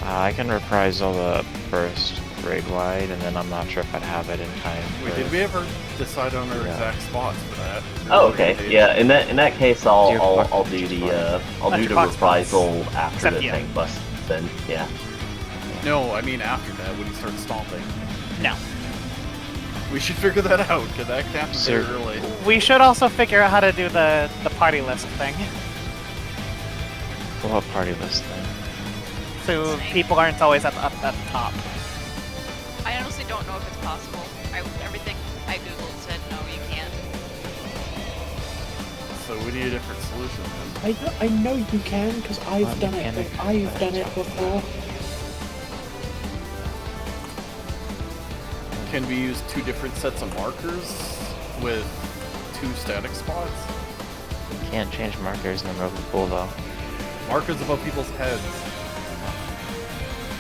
Speaker 8: I can reprisal the first raid wide, and then I'm not sure if I'd have it in time.
Speaker 3: Wait,
Speaker 8: for-
Speaker 3: did we ever decide on our
Speaker 8: Yeah.
Speaker 3: exact spots for that?
Speaker 1: Oh, okay. Yeah. In that case, I'll
Speaker 8: Dear
Speaker 1: do
Speaker 8: fuck,
Speaker 1: the
Speaker 8: just
Speaker 1: I'll
Speaker 4: That's
Speaker 1: do the
Speaker 4: your box spots.
Speaker 1: reprisal after
Speaker 4: Except
Speaker 1: the
Speaker 4: you.
Speaker 1: tank bust. Then yeah.
Speaker 3: No, I mean after that, when you start stomping.
Speaker 4: No.
Speaker 3: We should figure that out, because that happens very
Speaker 8: Sir.
Speaker 3: early.
Speaker 4: We should also figure out how to do the party list thing.
Speaker 8: What party list thing?
Speaker 4: So people aren't always up at the top.
Speaker 5: I honestly don't know if it's possible. Everything I googled said no, you can't.
Speaker 3: So we need a different solution then.
Speaker 7: I know you can, because I've
Speaker 8: Well,
Speaker 7: done
Speaker 8: you
Speaker 7: it.
Speaker 8: can.
Speaker 7: I've done it before.
Speaker 3: Can we use two different sets of markers with two static spots?
Speaker 8: You can't change markers in the mobile pool though.
Speaker 3: Markers above people's heads.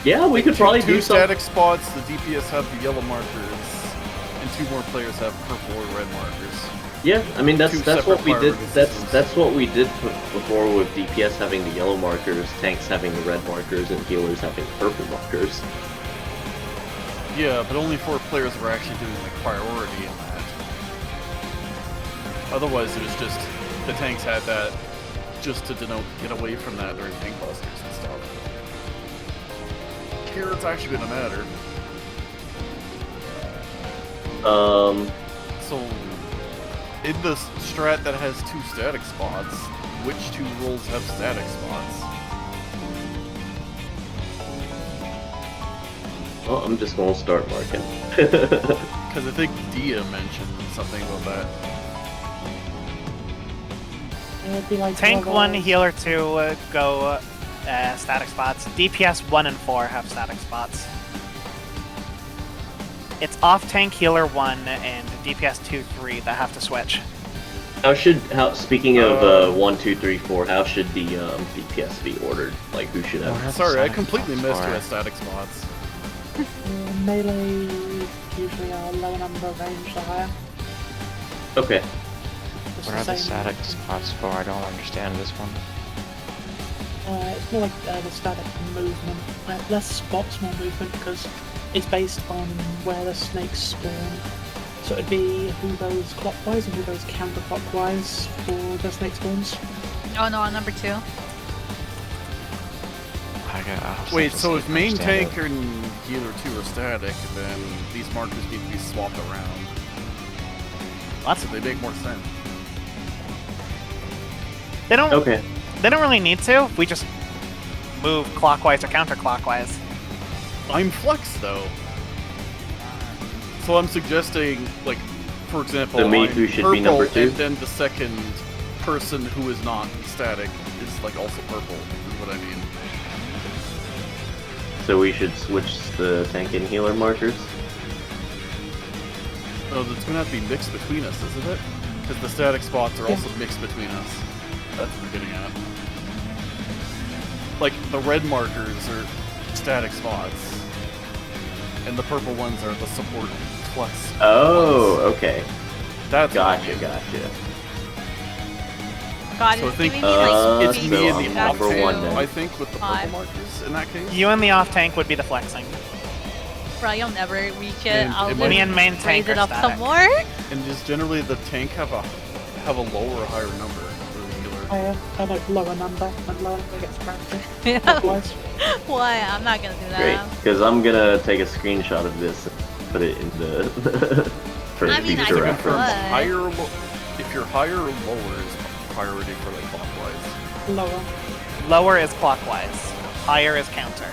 Speaker 1: Yeah, we could probably
Speaker 3: two
Speaker 1: do something.
Speaker 3: static spots, the DPS have the yellow markers, and two more players have purple or red markers.
Speaker 1: Yeah, I mean
Speaker 3: Two
Speaker 1: that's what
Speaker 3: separate
Speaker 1: we did.
Speaker 3: priority systems.
Speaker 1: That's what we did before with DPS having the yellow markers, tanks having the red markers, and healers having purple markers.
Speaker 3: Yeah, but only for players who are actually doing like priority in that. Otherwise, it was just the tanks had that just to denote get away from that during tank busters and stuff. Here, it's actually gonna matter. So, in the strat that has two static spots, which two roles have static spots?
Speaker 1: Well, I'm just gonna start marking.
Speaker 3: Because I think Dia mentioned something about that.
Speaker 7: It'd be like
Speaker 4: Tank
Speaker 7: level-
Speaker 4: 1, healer 2 go static spots. DPS 1 and 4 have static spots. It's off tank healer 1 and DPS 2, 3 that have to switch.
Speaker 1: Speaking of 1, 2, 3, 4, how should the DPS be ordered? Like who should have?
Speaker 8: What are the
Speaker 3: Sorry, I
Speaker 8: static
Speaker 3: completely
Speaker 8: spots
Speaker 3: missed
Speaker 8: for?
Speaker 3: who has static spots.
Speaker 7: Melee usually are lower number, range the higher.
Speaker 1: Okay.
Speaker 7: It's
Speaker 8: What are the
Speaker 7: same.
Speaker 8: static spots for? I don't understand this one.
Speaker 7: It's more like the static movement. Less spots, more movement, because it's based on where the snakes spawn. So it'd be who goes clockwise and who goes counterclockwise for the snake spawns.
Speaker 2: Oh no, on number 2.
Speaker 3: Wait, so if main tank and healer 2 are static, then these markers need to be swapped around.
Speaker 4: What?
Speaker 3: So they make more sense.
Speaker 4: They don't.
Speaker 1: Okay.
Speaker 4: They don't really need to. We just move clockwise or counterclockwise.
Speaker 3: I'm flex though. So I'm suggesting, like, for example,
Speaker 1: The meat
Speaker 3: I'm
Speaker 1: who should
Speaker 3: purple,
Speaker 1: be number 2?
Speaker 3: and then the second person who is not static is like also purple. Is what I mean.
Speaker 1: So we should switch the tank and healer markers.
Speaker 3: No, it's gonna have to be mixed between us, isn't it? Because the static spots are also mixed between us. That's what we're getting at. Like, the red markers are static spots, and the purple ones are the support plus.
Speaker 1: Oh, okay.
Speaker 3: That's what I
Speaker 1: Gotcha,
Speaker 3: mean.
Speaker 1: gotcha.
Speaker 2: God,
Speaker 3: So I
Speaker 2: it's
Speaker 3: think
Speaker 2: giving me like
Speaker 3: it's
Speaker 1: so
Speaker 3: me
Speaker 1: I'm
Speaker 3: and the
Speaker 1: number
Speaker 3: off tank,
Speaker 1: one then.
Speaker 3: I think, with the purple
Speaker 2: Five.
Speaker 3: markers in that case.
Speaker 4: You and the off tank would be the flexing.
Speaker 2: Bro, you'll never reach it.
Speaker 3: And
Speaker 2: I'll
Speaker 3: it
Speaker 2: just
Speaker 3: might-
Speaker 4: Me and main
Speaker 2: raise
Speaker 4: tank
Speaker 2: it
Speaker 4: are
Speaker 2: up some
Speaker 4: static.
Speaker 2: more.
Speaker 3: And just generally the tank have a lower or higher number than the healer.
Speaker 7: higher, lower number, and lower number gets corrected.
Speaker 2: Yeah.
Speaker 7: Otherwise,
Speaker 2: Why? I'm not gonna do
Speaker 1: Great,
Speaker 2: that.
Speaker 1: because I'm gonna take a screenshot of this and put it in the for
Speaker 2: I mean, I
Speaker 1: future
Speaker 2: can
Speaker 1: reference.
Speaker 2: What?
Speaker 3: Higher or if you're higher or lower is priority for like clockwise.
Speaker 7: lower.
Speaker 4: Lower is clockwise. Higher is counter.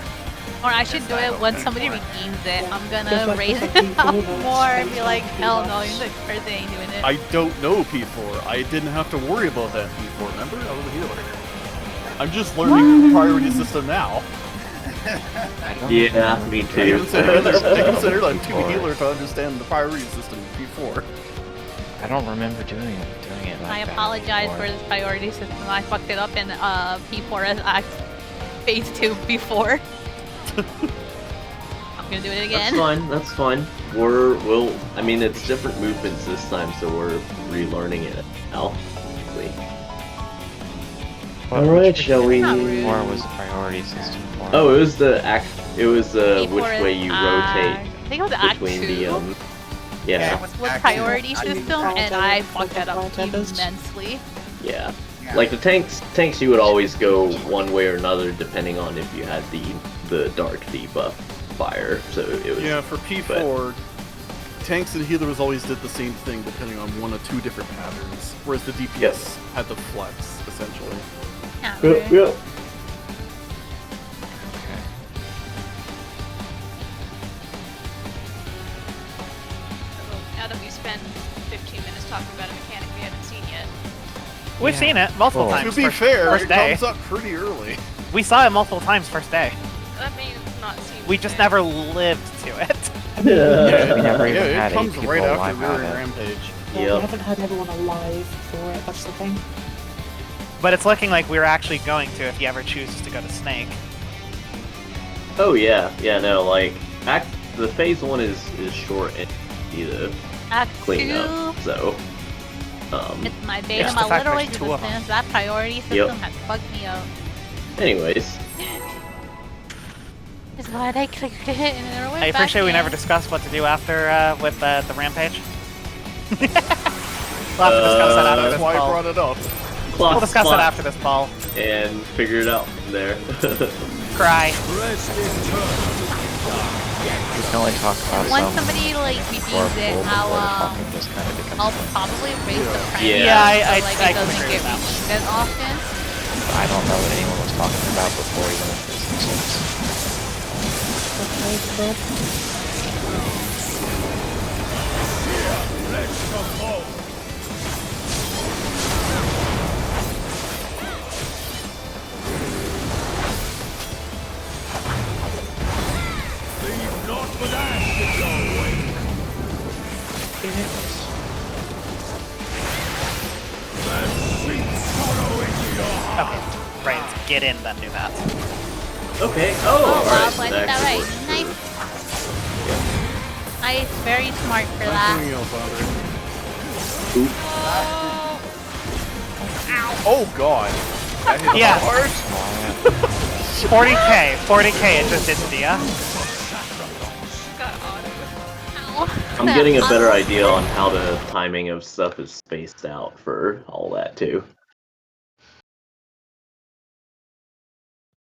Speaker 2: Or I should do it when somebody redeems it. I'm
Speaker 7: Just
Speaker 2: gonna
Speaker 7: like
Speaker 2: raise
Speaker 7: the
Speaker 2: it
Speaker 7: fucking
Speaker 2: up
Speaker 7: Vtuber,
Speaker 2: more and
Speaker 7: it's
Speaker 2: be like,
Speaker 7: like
Speaker 2: hell no,
Speaker 7: $2.
Speaker 2: you're the person ain't doing it.
Speaker 3: I don't know P4. I didn't have to worry about that P4. Remember, I was a healer. I'm just learning the priority system now.
Speaker 8: I don't
Speaker 1: Yeah,
Speaker 8: remember
Speaker 1: me
Speaker 3: I
Speaker 1: too.
Speaker 3: considered I'm too
Speaker 8: P4.
Speaker 3: healer to understand the priority system in P4.
Speaker 8: I don't remember doing it like
Speaker 2: I
Speaker 8: that
Speaker 2: apologize
Speaker 8: before.
Speaker 2: for this priority system. I fucked it up in P4S Act Phase 2 before. I'm gonna do it
Speaker 1: That's
Speaker 2: again.
Speaker 1: fine. That's fine. I mean, it's different movements this time, so we're relearning it now.
Speaker 8: What-
Speaker 1: Alright,
Speaker 8: which
Speaker 1: shall we?
Speaker 2: Not rude.
Speaker 8: P4 was the priority system for?
Speaker 1: Oh, it was the act. It was which
Speaker 2: P4S
Speaker 1: way you
Speaker 2: Act-
Speaker 1: rotate
Speaker 2: I think it was Act
Speaker 1: between
Speaker 2: 2.
Speaker 1: the
Speaker 6: Yeah,
Speaker 2: with
Speaker 6: Act
Speaker 2: priority
Speaker 6: two.
Speaker 2: system, and I fucked that up immensely.
Speaker 1: yeah.
Speaker 6: Yeah.
Speaker 1: Like the tanks you would always go one way or another depending on if you had the dark debuff fire. So it was
Speaker 3: Yeah, for P4, tanks and healers always did the same thing depending on one or two different patterns, whereas the DPS
Speaker 1: Yes.
Speaker 3: had the flex, essentially.
Speaker 2: Not
Speaker 1: Yep,
Speaker 2: rude.
Speaker 1: yep.
Speaker 8: Okay.
Speaker 5: Now that we spent 15 minutes talking about a mechanic we haven't seen yet.
Speaker 4: We've
Speaker 8: Yeah.
Speaker 4: seen it multiple
Speaker 8: Cool.
Speaker 4: times.
Speaker 3: To be
Speaker 4: first-
Speaker 3: fair,
Speaker 4: first
Speaker 3: it
Speaker 4: day.
Speaker 3: comes up pretty early.
Speaker 4: We saw it multiple times first day.
Speaker 5: That means not seen.
Speaker 4: We just
Speaker 5: today.
Speaker 4: never lived to it.
Speaker 7: I mean,
Speaker 8: We never even
Speaker 3: it
Speaker 8: had 8
Speaker 3: comes
Speaker 8: people
Speaker 3: right after
Speaker 8: alive
Speaker 3: Mirror
Speaker 8: at it.
Speaker 3: Rampage.
Speaker 7: yeah,
Speaker 1: Yep.
Speaker 7: we haven't had everyone alive for it, that's the thing.
Speaker 4: But it's looking like we're actually going to if he ever chooses to go to Snake.
Speaker 1: Oh yeah, no, like the phase 1 is short and easy to
Speaker 2: Act
Speaker 1: clean
Speaker 2: 2,
Speaker 1: up. So
Speaker 2: it's my beta.
Speaker 4: It's
Speaker 2: My
Speaker 4: the fact
Speaker 2: literal
Speaker 4: there's two of 'em.
Speaker 2: existence. That priority system has fucked me up.
Speaker 1: anyways,
Speaker 2: Is why I clicked it and then went
Speaker 4: I
Speaker 2: back
Speaker 4: appreciate we never
Speaker 2: in.
Speaker 4: discussed what to do after with the Rampage. We'll have to discuss that after
Speaker 3: That's
Speaker 4: this
Speaker 3: why I
Speaker 4: ball.
Speaker 3: brought it up.
Speaker 4: We'll discuss that after this ball.
Speaker 1: and figure it out from there.
Speaker 4: Cry.
Speaker 9: Rest eternal.
Speaker 8: We can only talk about
Speaker 2: Once
Speaker 8: some
Speaker 2: somebody like
Speaker 8: before
Speaker 2: redeems it,
Speaker 8: before talking just kind of becomes
Speaker 2: I'll
Speaker 8: annoying.
Speaker 2: probably raise the price.
Speaker 1: Yeah,
Speaker 4: I
Speaker 2: so, like,
Speaker 4: can
Speaker 2: it doesn't
Speaker 4: agree
Speaker 2: get
Speaker 4: with that.
Speaker 2: redeemed as often.
Speaker 8: I don't know what anyone was talking about before even if this exists.
Speaker 7: Okay, so
Speaker 9: Let's come home. Leave not but ashes awake.
Speaker 7: Phoenix.
Speaker 9: And sweet sorrow into your heart.
Speaker 4: Okay, right. Get in, then do that.
Speaker 1: Okay.
Speaker 2: Oh, wow,
Speaker 1: alright.
Speaker 2: so I did that right. Nice. Nice, very smart for
Speaker 3: I'm
Speaker 2: that.
Speaker 3: doing else, Andre.
Speaker 2: Ow.
Speaker 3: Oh god. That hit
Speaker 4: Yeah.
Speaker 3: hard.
Speaker 4: 40k, it just didn't do ya.
Speaker 5: Got auto.
Speaker 2: Ow.
Speaker 1: I'm getting a better
Speaker 2: Ow.
Speaker 1: idea on how the timing of stuff is spaced out for all that too.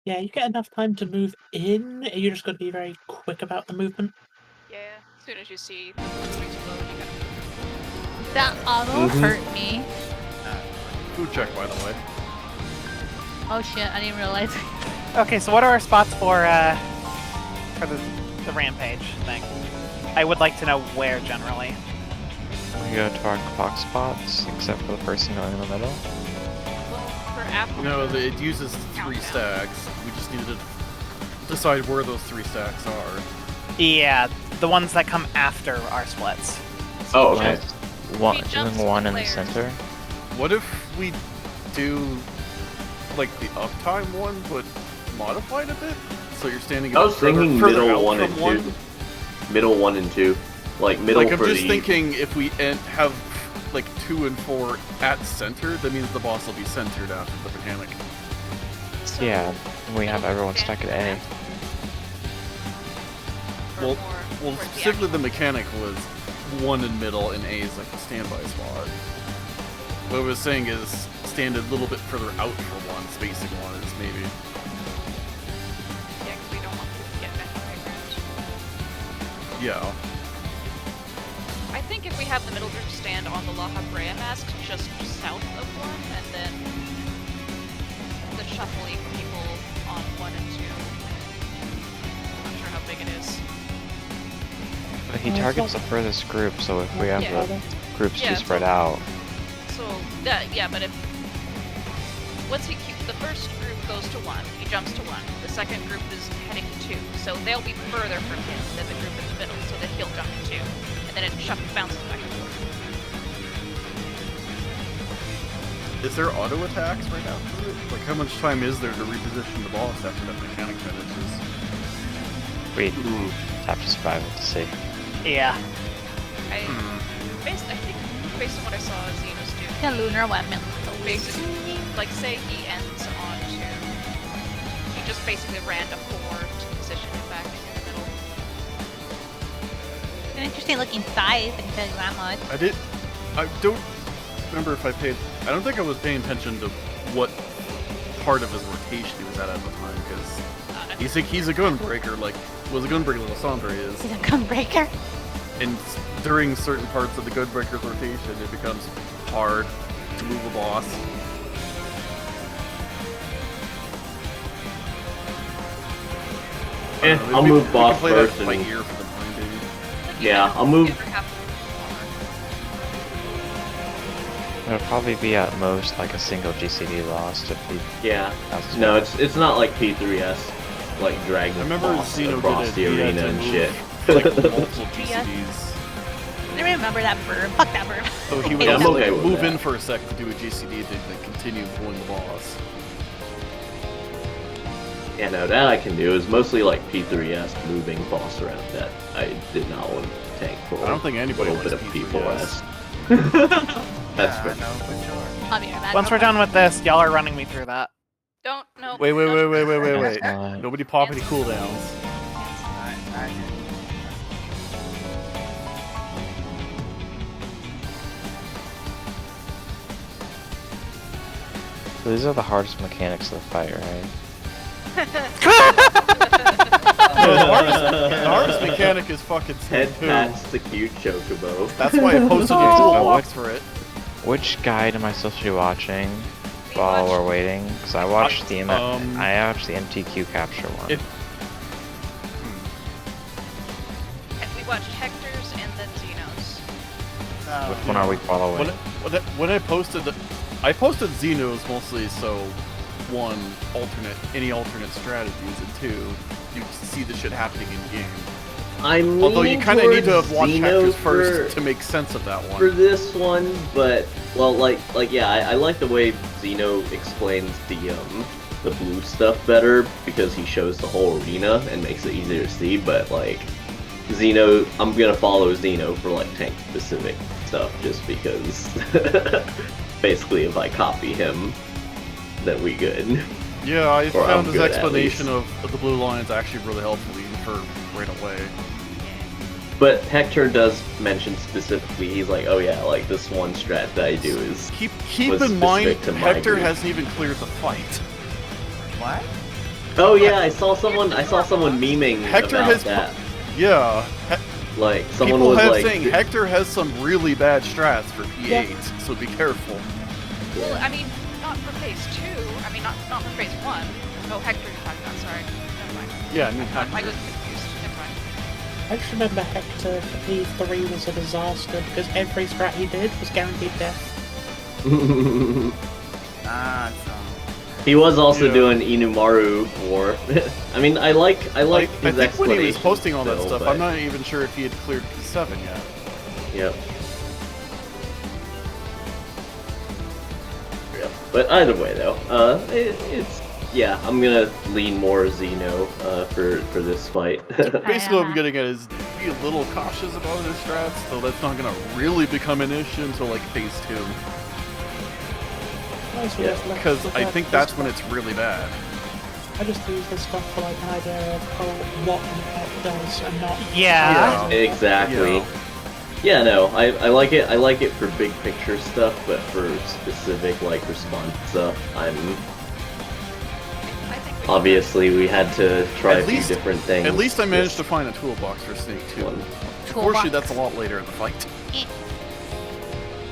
Speaker 7: Yeah, you get enough time to move in, you just gotta be very quick about the movement.
Speaker 5: Yeah. As soon as you see the moving explode, you gotta.
Speaker 2: That auto
Speaker 1: Mhm.
Speaker 2: hurt me.
Speaker 3: Food check, by the way.
Speaker 2: Oh shit, I didn't realize.
Speaker 4: Okay, so what are our spots for the Rampage thing? I would like to know where generally.
Speaker 8: We go to our clock spots, except for the person going in the middle.
Speaker 5: Well, for after.
Speaker 3: No, it uses 3 stacks. We just needed to decide where those 3 stacks are.
Speaker 4: Yeah, the ones that come after our splits.
Speaker 1: Oh, okay.
Speaker 8: One,
Speaker 5: We jumped
Speaker 8: doing one in the
Speaker 5: players.
Speaker 8: center.
Speaker 3: What if we do like the uptime one, but modified a bit? So you're standing.
Speaker 1: I was thinking
Speaker 3: further
Speaker 1: middle
Speaker 3: out
Speaker 1: 1
Speaker 3: from
Speaker 1: and 2. Middle 1 and 2. Like middle
Speaker 3: Like I'm
Speaker 1: for
Speaker 3: just
Speaker 1: the
Speaker 3: thinking, if we have like 2 and 4 at center, that means the boss will be centered after the mechanic.
Speaker 5: So
Speaker 8: Yeah, we have
Speaker 5: middle
Speaker 8: everyone
Speaker 5: stand
Speaker 8: stuck at A.
Speaker 5: or
Speaker 3: Well,
Speaker 5: more
Speaker 3: well,
Speaker 5: towards the
Speaker 3: specifically the
Speaker 5: actual-
Speaker 3: mechanic was 1 in middle and A is like the standby spot. What I was saying is stand a little bit further out for one, spacing-wise, maybe.
Speaker 5: Yeah, because we don't want people to get back high ground.
Speaker 3: Yeah.
Speaker 5: I think if we have the middle group stand on the La Habrea mask just south of one, and then the shuffling people on 1 and 2. I'm not sure how big it is.
Speaker 8: But he targets the furthest group, so if we have
Speaker 5: Yeah.
Speaker 8: the groups
Speaker 5: Yeah,
Speaker 8: too spread
Speaker 5: so-
Speaker 8: out,
Speaker 5: So that but if once the first group goes to 1, he jumps to 1. The second group is heading to 2, so they'll be further from him than the group in the middle, so that he'll jump to 2, and then it bounces back and forth.
Speaker 3: Is there auto attacks right after it? Like, how much time is there to reposition the boss after that mechanic finishes?
Speaker 8: we have to survive it to see.
Speaker 4: Yeah.
Speaker 5: I think based on what I saw Xenos do,
Speaker 2: The lunar weapon.
Speaker 5: basically, like say he ends on 2, he just basically ran to 4 to position it back in the middle.
Speaker 2: An interesting looking size, I can tell you that much.
Speaker 3: I don't remember if I don't think I was paying attention to what part of his rotation he was at the time, because he's a gunbreaker, like, a gunbreaker like Lysandre is.
Speaker 2: He's a gunbreaker.
Speaker 3: And during certain parts of the gunbreaker's rotation, it becomes hard to move a boss.
Speaker 1: I'll move boss
Speaker 3: play that
Speaker 1: first
Speaker 3: by
Speaker 1: and
Speaker 3: ear for the time being.
Speaker 1: yeah, I'll move.
Speaker 8: It'll probably be at most like a single GCD lost if he
Speaker 1: Yeah.
Speaker 8: has
Speaker 1: No, it's not like P3S, like dragging
Speaker 3: I remember
Speaker 1: boss
Speaker 3: Xeno
Speaker 1: across
Speaker 3: did
Speaker 1: the
Speaker 3: it. He had
Speaker 1: arena
Speaker 3: to
Speaker 1: and
Speaker 3: move,
Speaker 1: shit.
Speaker 3: like multiple GCDs.
Speaker 2: I remember that bird. Fuck that bird.
Speaker 3: So he would
Speaker 1: Yeah, I'm
Speaker 3: also
Speaker 1: okay
Speaker 3: like,
Speaker 1: with
Speaker 3: move
Speaker 1: that.
Speaker 3: in for a sec to do a GCD to like, continue pulling the boss.
Speaker 1: Yeah, no, that I can do. Is mostly like P3S moving boss around that I did not want to tank for.
Speaker 3: I don't think anybody
Speaker 1: a little bit
Speaker 3: likes
Speaker 1: of
Speaker 3: P3S.
Speaker 1: P4S. That's
Speaker 6: Yeah,
Speaker 1: fair.
Speaker 6: I know for sure.
Speaker 2: I'll be right back.
Speaker 4: Once we're done with this, y'all are running me through that.
Speaker 5: Don't no.
Speaker 3: Wait.
Speaker 8: That's not-
Speaker 3: Nobody pop any cooldowns.
Speaker 6: I
Speaker 8: So these are the hardest mechanics of the fight, right?
Speaker 3: The hardest mechanic is fucking
Speaker 1: Head
Speaker 3: Sin 2.
Speaker 1: pats the cute chocobo.
Speaker 3: That's why I posted the toolbox for it.
Speaker 8: Which guide am I supposed to be watching
Speaker 5: We
Speaker 8: while
Speaker 5: watched-
Speaker 8: we're waiting? Because I watched the
Speaker 3: um,
Speaker 8: I watched the MTQ capture one.
Speaker 3: It-
Speaker 5: We watched Hector's and then Xenos.
Speaker 8: Which one are we following?
Speaker 3: When I posted I posted Xenos mostly so one, any alternate strategies, and two, you see the shit happening in game.
Speaker 1: I'm
Speaker 3: Although you
Speaker 1: leaning
Speaker 3: kind of need to
Speaker 1: towards
Speaker 3: have watched
Speaker 1: Xeno
Speaker 3: Hector's first
Speaker 1: for-
Speaker 3: to make sense of that one.
Speaker 1: for this one, but well, yeah, I like the way Xeno explains the blue stuff better because he shows the whole arena and makes it easier to see. But like Xeno, I'm gonna follow Xeno for like tank specific stuff just because basically if I copy him, then we good.
Speaker 3: Yeah, I
Speaker 1: Or
Speaker 3: found
Speaker 1: I'm
Speaker 3: his
Speaker 1: good, at
Speaker 3: explanation
Speaker 1: least.
Speaker 3: of the blue lines actually really helpful even for right away.
Speaker 1: But Hector does mention specifically, he's like, oh yeah, like this one strat that I do is
Speaker 3: Keep
Speaker 1: was
Speaker 3: in mind,
Speaker 1: specific to my
Speaker 3: Hector
Speaker 1: group.
Speaker 3: hasn't even cleared the fight.
Speaker 6: What?
Speaker 1: Oh yeah, I saw someone memeing
Speaker 3: Hector
Speaker 1: about
Speaker 3: has
Speaker 1: that.
Speaker 3: Yeah,
Speaker 1: Like someone
Speaker 3: people
Speaker 1: was
Speaker 3: have
Speaker 1: like,
Speaker 3: saying Hector has some really bad strats for P8, so be careful.
Speaker 5: Well, I mean, not for phase 2. I mean, not for phase 1. Oh, Hector you're talking about, sorry. Never mind.
Speaker 3: Yeah, I mean
Speaker 5: I
Speaker 3: Hector.
Speaker 5: was confused. Never mind.
Speaker 7: I just remember Hector for P3 was a disaster because every strat he did was guaranteed death.
Speaker 6: Ah, so.
Speaker 1: he was also
Speaker 3: Yeah.
Speaker 1: doing Inumaru War. I mean, I like his
Speaker 3: I think when he was
Speaker 1: explanation
Speaker 3: posting all that
Speaker 1: still,
Speaker 3: stuff,
Speaker 1: but-
Speaker 3: I'm not even sure if he had cleared P7 yet.
Speaker 1: Yep. Yep. But either way, though, it's yeah. I'm gonna lean more Xeno for this fight.
Speaker 3: Basically, what I'm getting at is be a little cautious about his strats, though that's not gonna really become an issue until like phase 2.
Speaker 1: Yeah,
Speaker 3: Because I think that's when it's really bad.
Speaker 7: I just use this stuff for like an idea of what the mech does and not.
Speaker 4: Yeah.
Speaker 3: Yeah.
Speaker 1: Exactly.
Speaker 3: Yeah.
Speaker 1: Yeah, no, I like it. I like it for big picture stuff, but for specific like response stuff,
Speaker 5: I think we
Speaker 1: obviously we had to try
Speaker 3: At
Speaker 1: a few
Speaker 3: least-
Speaker 1: different things.
Speaker 3: At least I managed to find a toolbox for Snake too. Unfortunately, that's a lot later in the fight.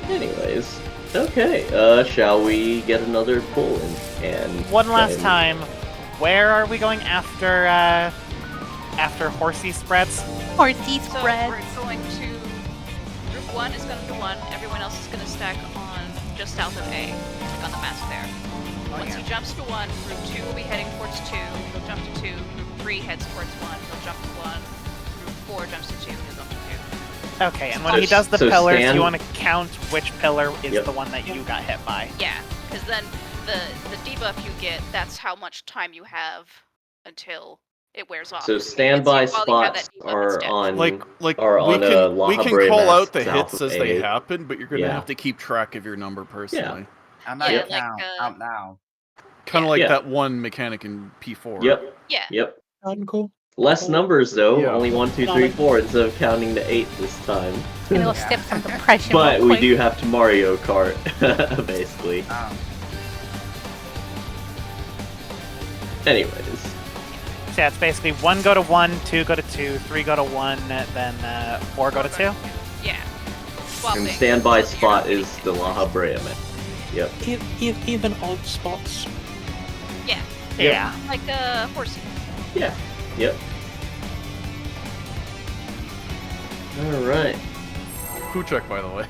Speaker 1: Anyways, okay. Shall we get another pull in? And
Speaker 4: One
Speaker 1: try
Speaker 4: last
Speaker 1: and-
Speaker 4: time. Where are we going after after horsey spreads?
Speaker 2: Horsey
Speaker 5: So
Speaker 2: spread.
Speaker 5: we're going to group 1 is going to do 1. Everyone else is going to stack on just south of A, like on the map there. Once he jumps to 1, group 2 will be heading towards 2. He'll jump to 2. Group 3 heads towards 1. He'll jump to 1. Group 4 jumps to 2. He'll jump to 2.
Speaker 4: Okay, and when
Speaker 1: So-
Speaker 4: he does the
Speaker 1: so
Speaker 4: pillars,
Speaker 1: stand-
Speaker 4: you want to count which pillar is
Speaker 1: Yep.
Speaker 4: the one that you got hit by.
Speaker 5: Yeah, because then the debuff you get, that's how much time you have until it wears off.
Speaker 1: So
Speaker 5: It's
Speaker 1: standby
Speaker 5: while you have that
Speaker 1: spots
Speaker 5: debuff
Speaker 1: are
Speaker 5: instead.
Speaker 1: on
Speaker 3: Like
Speaker 1: are
Speaker 3: we
Speaker 1: on
Speaker 3: can
Speaker 1: La
Speaker 3: we can
Speaker 1: Habrea
Speaker 3: call
Speaker 1: map
Speaker 3: out the
Speaker 1: south
Speaker 3: hits
Speaker 1: of
Speaker 3: as they
Speaker 1: A.
Speaker 3: happen, but you're gonna
Speaker 1: Yeah.
Speaker 3: have to keep track of your number personally.
Speaker 6: I'm not
Speaker 5: Yeah,
Speaker 6: gonna
Speaker 5: like,
Speaker 6: count out now.
Speaker 3: Kind of like
Speaker 1: Yeah.
Speaker 3: that one mechanic in P4.
Speaker 1: Yep.
Speaker 5: Yeah.
Speaker 1: Yep.
Speaker 7: Cool.
Speaker 1: Less numbers though.
Speaker 3: Yeah.
Speaker 1: Only 1, 2, 3, 4 instead of counting to 8 this time.
Speaker 2: Gonna go sip some depression.
Speaker 1: But
Speaker 2: real
Speaker 1: we
Speaker 2: quick.
Speaker 1: do have to Mario Kart, basically. Anyways.
Speaker 4: So yeah, it's basically 1 go to 1, 2 go to 2, 3 go to 1, then 4 go to 2.
Speaker 5: Yeah.
Speaker 1: And
Speaker 5: Swapping.
Speaker 1: standby spot is the La Habrea map. Yep.
Speaker 7: Even odd spots.
Speaker 5: Yeah.
Speaker 4: Yeah.
Speaker 5: Like horsey.
Speaker 1: Yeah. Yep. Alright.
Speaker 3: Poo check, by the way.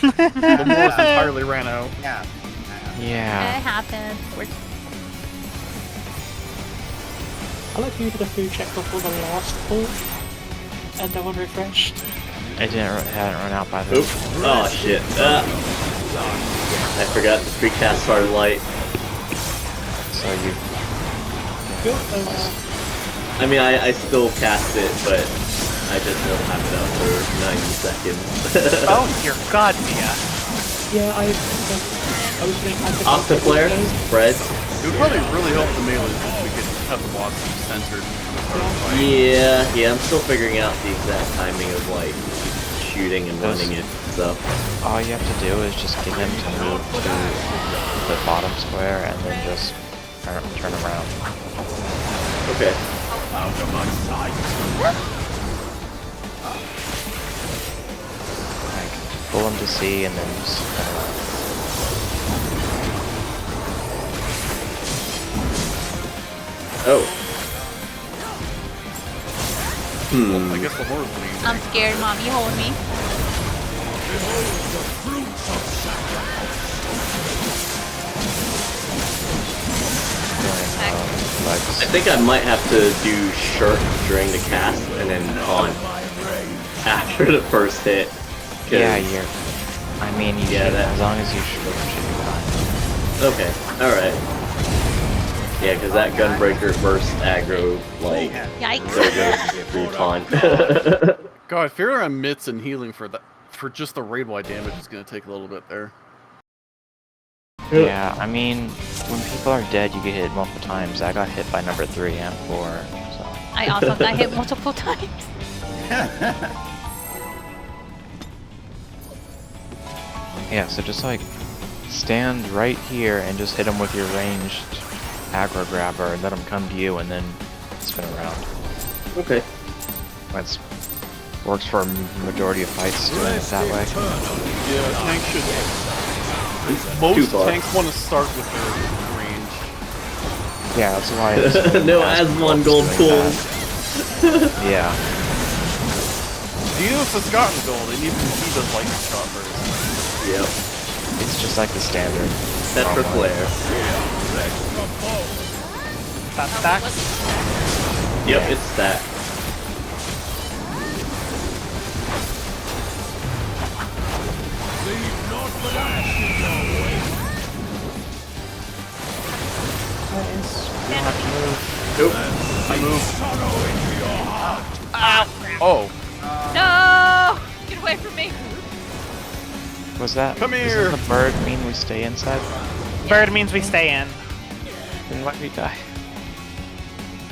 Speaker 3: The Morris entirely ran out.
Speaker 6: Yeah.
Speaker 8: Yeah.
Speaker 2: It happens.
Speaker 7: I like you did a food check before the last pull, and no one refreshed.
Speaker 8: It hadn't run out by then.
Speaker 1: Oop. Oh shit. I forgot the precast started light.
Speaker 8: So you.
Speaker 1: I mean, I still cast it, but I just won't have it up for 90 seconds.
Speaker 4: Oh dear God, Mia.
Speaker 7: Yeah, I was doing
Speaker 1: Octaflare, Fred.
Speaker 3: It would probably really help the melee if we could have the boss centered.
Speaker 1: Yeah, I'm still figuring out the exact timing of like shooting and running it. So
Speaker 8: All you have to do is just get him to move to the bottom square and then just turn around.
Speaker 1: okay.
Speaker 9: Out of my sight.
Speaker 8: Like, pull him to C and then just turn around.
Speaker 1: Oh.
Speaker 3: I guess the horror bleed.
Speaker 2: I'm scared, Mom. You hold me.
Speaker 9: Behold the fruit of
Speaker 8: Legs.
Speaker 1: I think I might have to do shirt during the cast and then on after the first hit. 'Cause-
Speaker 8: Yeah, you're. I mean, you
Speaker 1: Yeah,
Speaker 8: should,
Speaker 1: that-
Speaker 8: as long as you should be fine.
Speaker 1: Okay, alright. Yeah, because that Gunbreaker burst aggro, like,
Speaker 2: Yikes.
Speaker 1: so goes through taunt.
Speaker 3: God, Fear on Mitts and healing for just the raid-wide damage is gonna take a little bit there.
Speaker 8: Yeah, I mean, when people are dead, you get hit multiple times. I got hit by number 3 and 4, so.
Speaker 2: I also got hit multiple times.
Speaker 8: Yeah, so just like stand right here and just hit him with your ranged aggro grabber and let him come to you and then spin around.
Speaker 1: Okay.
Speaker 8: That's works for a majority of fights doing it that way.
Speaker 3: Yeah, tanks should.
Speaker 1: Too
Speaker 3: Most
Speaker 1: far.
Speaker 3: tanks want to start with their range.
Speaker 8: Yeah, that's why it's
Speaker 1: No Asmon gold
Speaker 8: doing
Speaker 1: pools.
Speaker 8: that. Yeah.
Speaker 3: Dinos has gotten gold, and even he does like the shot burst.
Speaker 1: Yep.
Speaker 8: It's just like the standard.
Speaker 1: Petra
Speaker 8: normally.
Speaker 1: Flare.
Speaker 4: That stacks.
Speaker 1: Yep, it's that.
Speaker 9: Leave not but ashes away.
Speaker 1: Nope.
Speaker 3: I move.
Speaker 9: Sorrow into your heart.
Speaker 3: Oh,
Speaker 5: No! Get away from me!
Speaker 8: Was that?
Speaker 3: Come
Speaker 8: Doesn't
Speaker 3: here.
Speaker 8: the bird mean we stay inside?
Speaker 4: Bird means we stay in.
Speaker 8: Then why we die?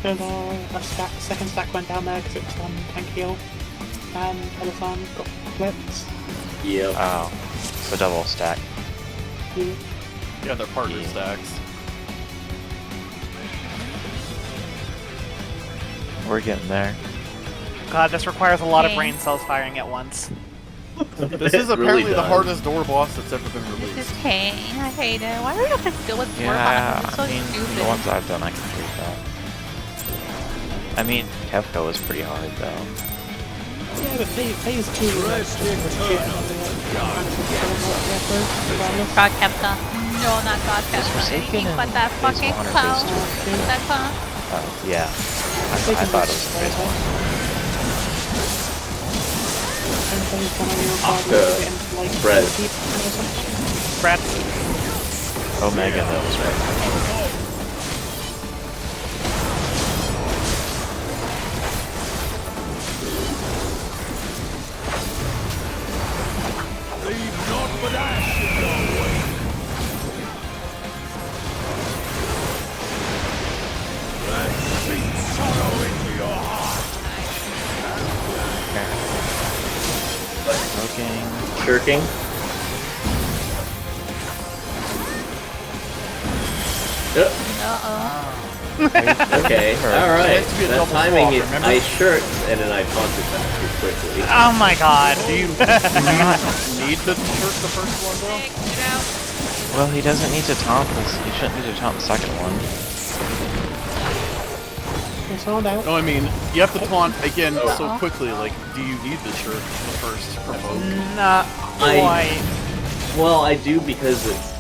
Speaker 7: Then a second stack went down there because it was on tank heal. and Telethon got flipped.
Speaker 1: Yep.
Speaker 8: Oh, so double stack.
Speaker 7: Yeah.
Speaker 3: Yeah, they're partner
Speaker 8: Yeah.
Speaker 3: stacks.
Speaker 8: We're getting there.
Speaker 4: God, this requires a lot of
Speaker 2: Okay.
Speaker 4: brain cells firing at once.
Speaker 3: This is
Speaker 1: It really
Speaker 3: apparently the
Speaker 1: does.
Speaker 3: hardest door boss that's ever been
Speaker 2: This
Speaker 3: released.
Speaker 2: is pain. I hate it. Why do we have to deal with door
Speaker 8: Yeah,
Speaker 2: bosses? It's so
Speaker 8: I mean,
Speaker 2: stupid.
Speaker 8: the ones I've done, I can do that. I mean, Kefka was pretty hard, though.
Speaker 7: Yeah, but phase 2 was like just legit regardless.
Speaker 2: God Kefka. No, not God
Speaker 8: Was
Speaker 2: Kefka.
Speaker 8: Forsaken
Speaker 2: Anything
Speaker 8: in
Speaker 2: but that
Speaker 8: phase
Speaker 2: fucking
Speaker 8: 1 or
Speaker 2: clown.
Speaker 8: phase 2?
Speaker 2: That clown.
Speaker 8: Yeah. I thought it was phase 1.
Speaker 7: And phase 1 only required you
Speaker 1: Aka,
Speaker 7: to get into like
Speaker 1: Fred.
Speaker 7: 40 or something.
Speaker 4: Brad,
Speaker 8: Omega, that was right.
Speaker 9: Leave naught but ash in your wake. That sweet sorrow into your heart.
Speaker 8: Smoking.
Speaker 1: Shirking. Yep.
Speaker 2: Uh-oh.
Speaker 1: Okay, alright.
Speaker 3: has to be a
Speaker 1: That
Speaker 3: double
Speaker 1: timing
Speaker 3: swap,
Speaker 1: is
Speaker 3: remember?
Speaker 1: I shirked and then I taunted back too quickly.
Speaker 4: oh my god.
Speaker 3: Do you need to shirt the first one though?
Speaker 5: Nick, get out.
Speaker 8: Well, he doesn't need to taunt this. He shouldn't need to taunt the second one.
Speaker 7: It's all out.
Speaker 3: No, I mean, you have to taunt again so quickly, like, do you need the shirt the first provoke?
Speaker 4: Not quite.
Speaker 1: Well, I do because it's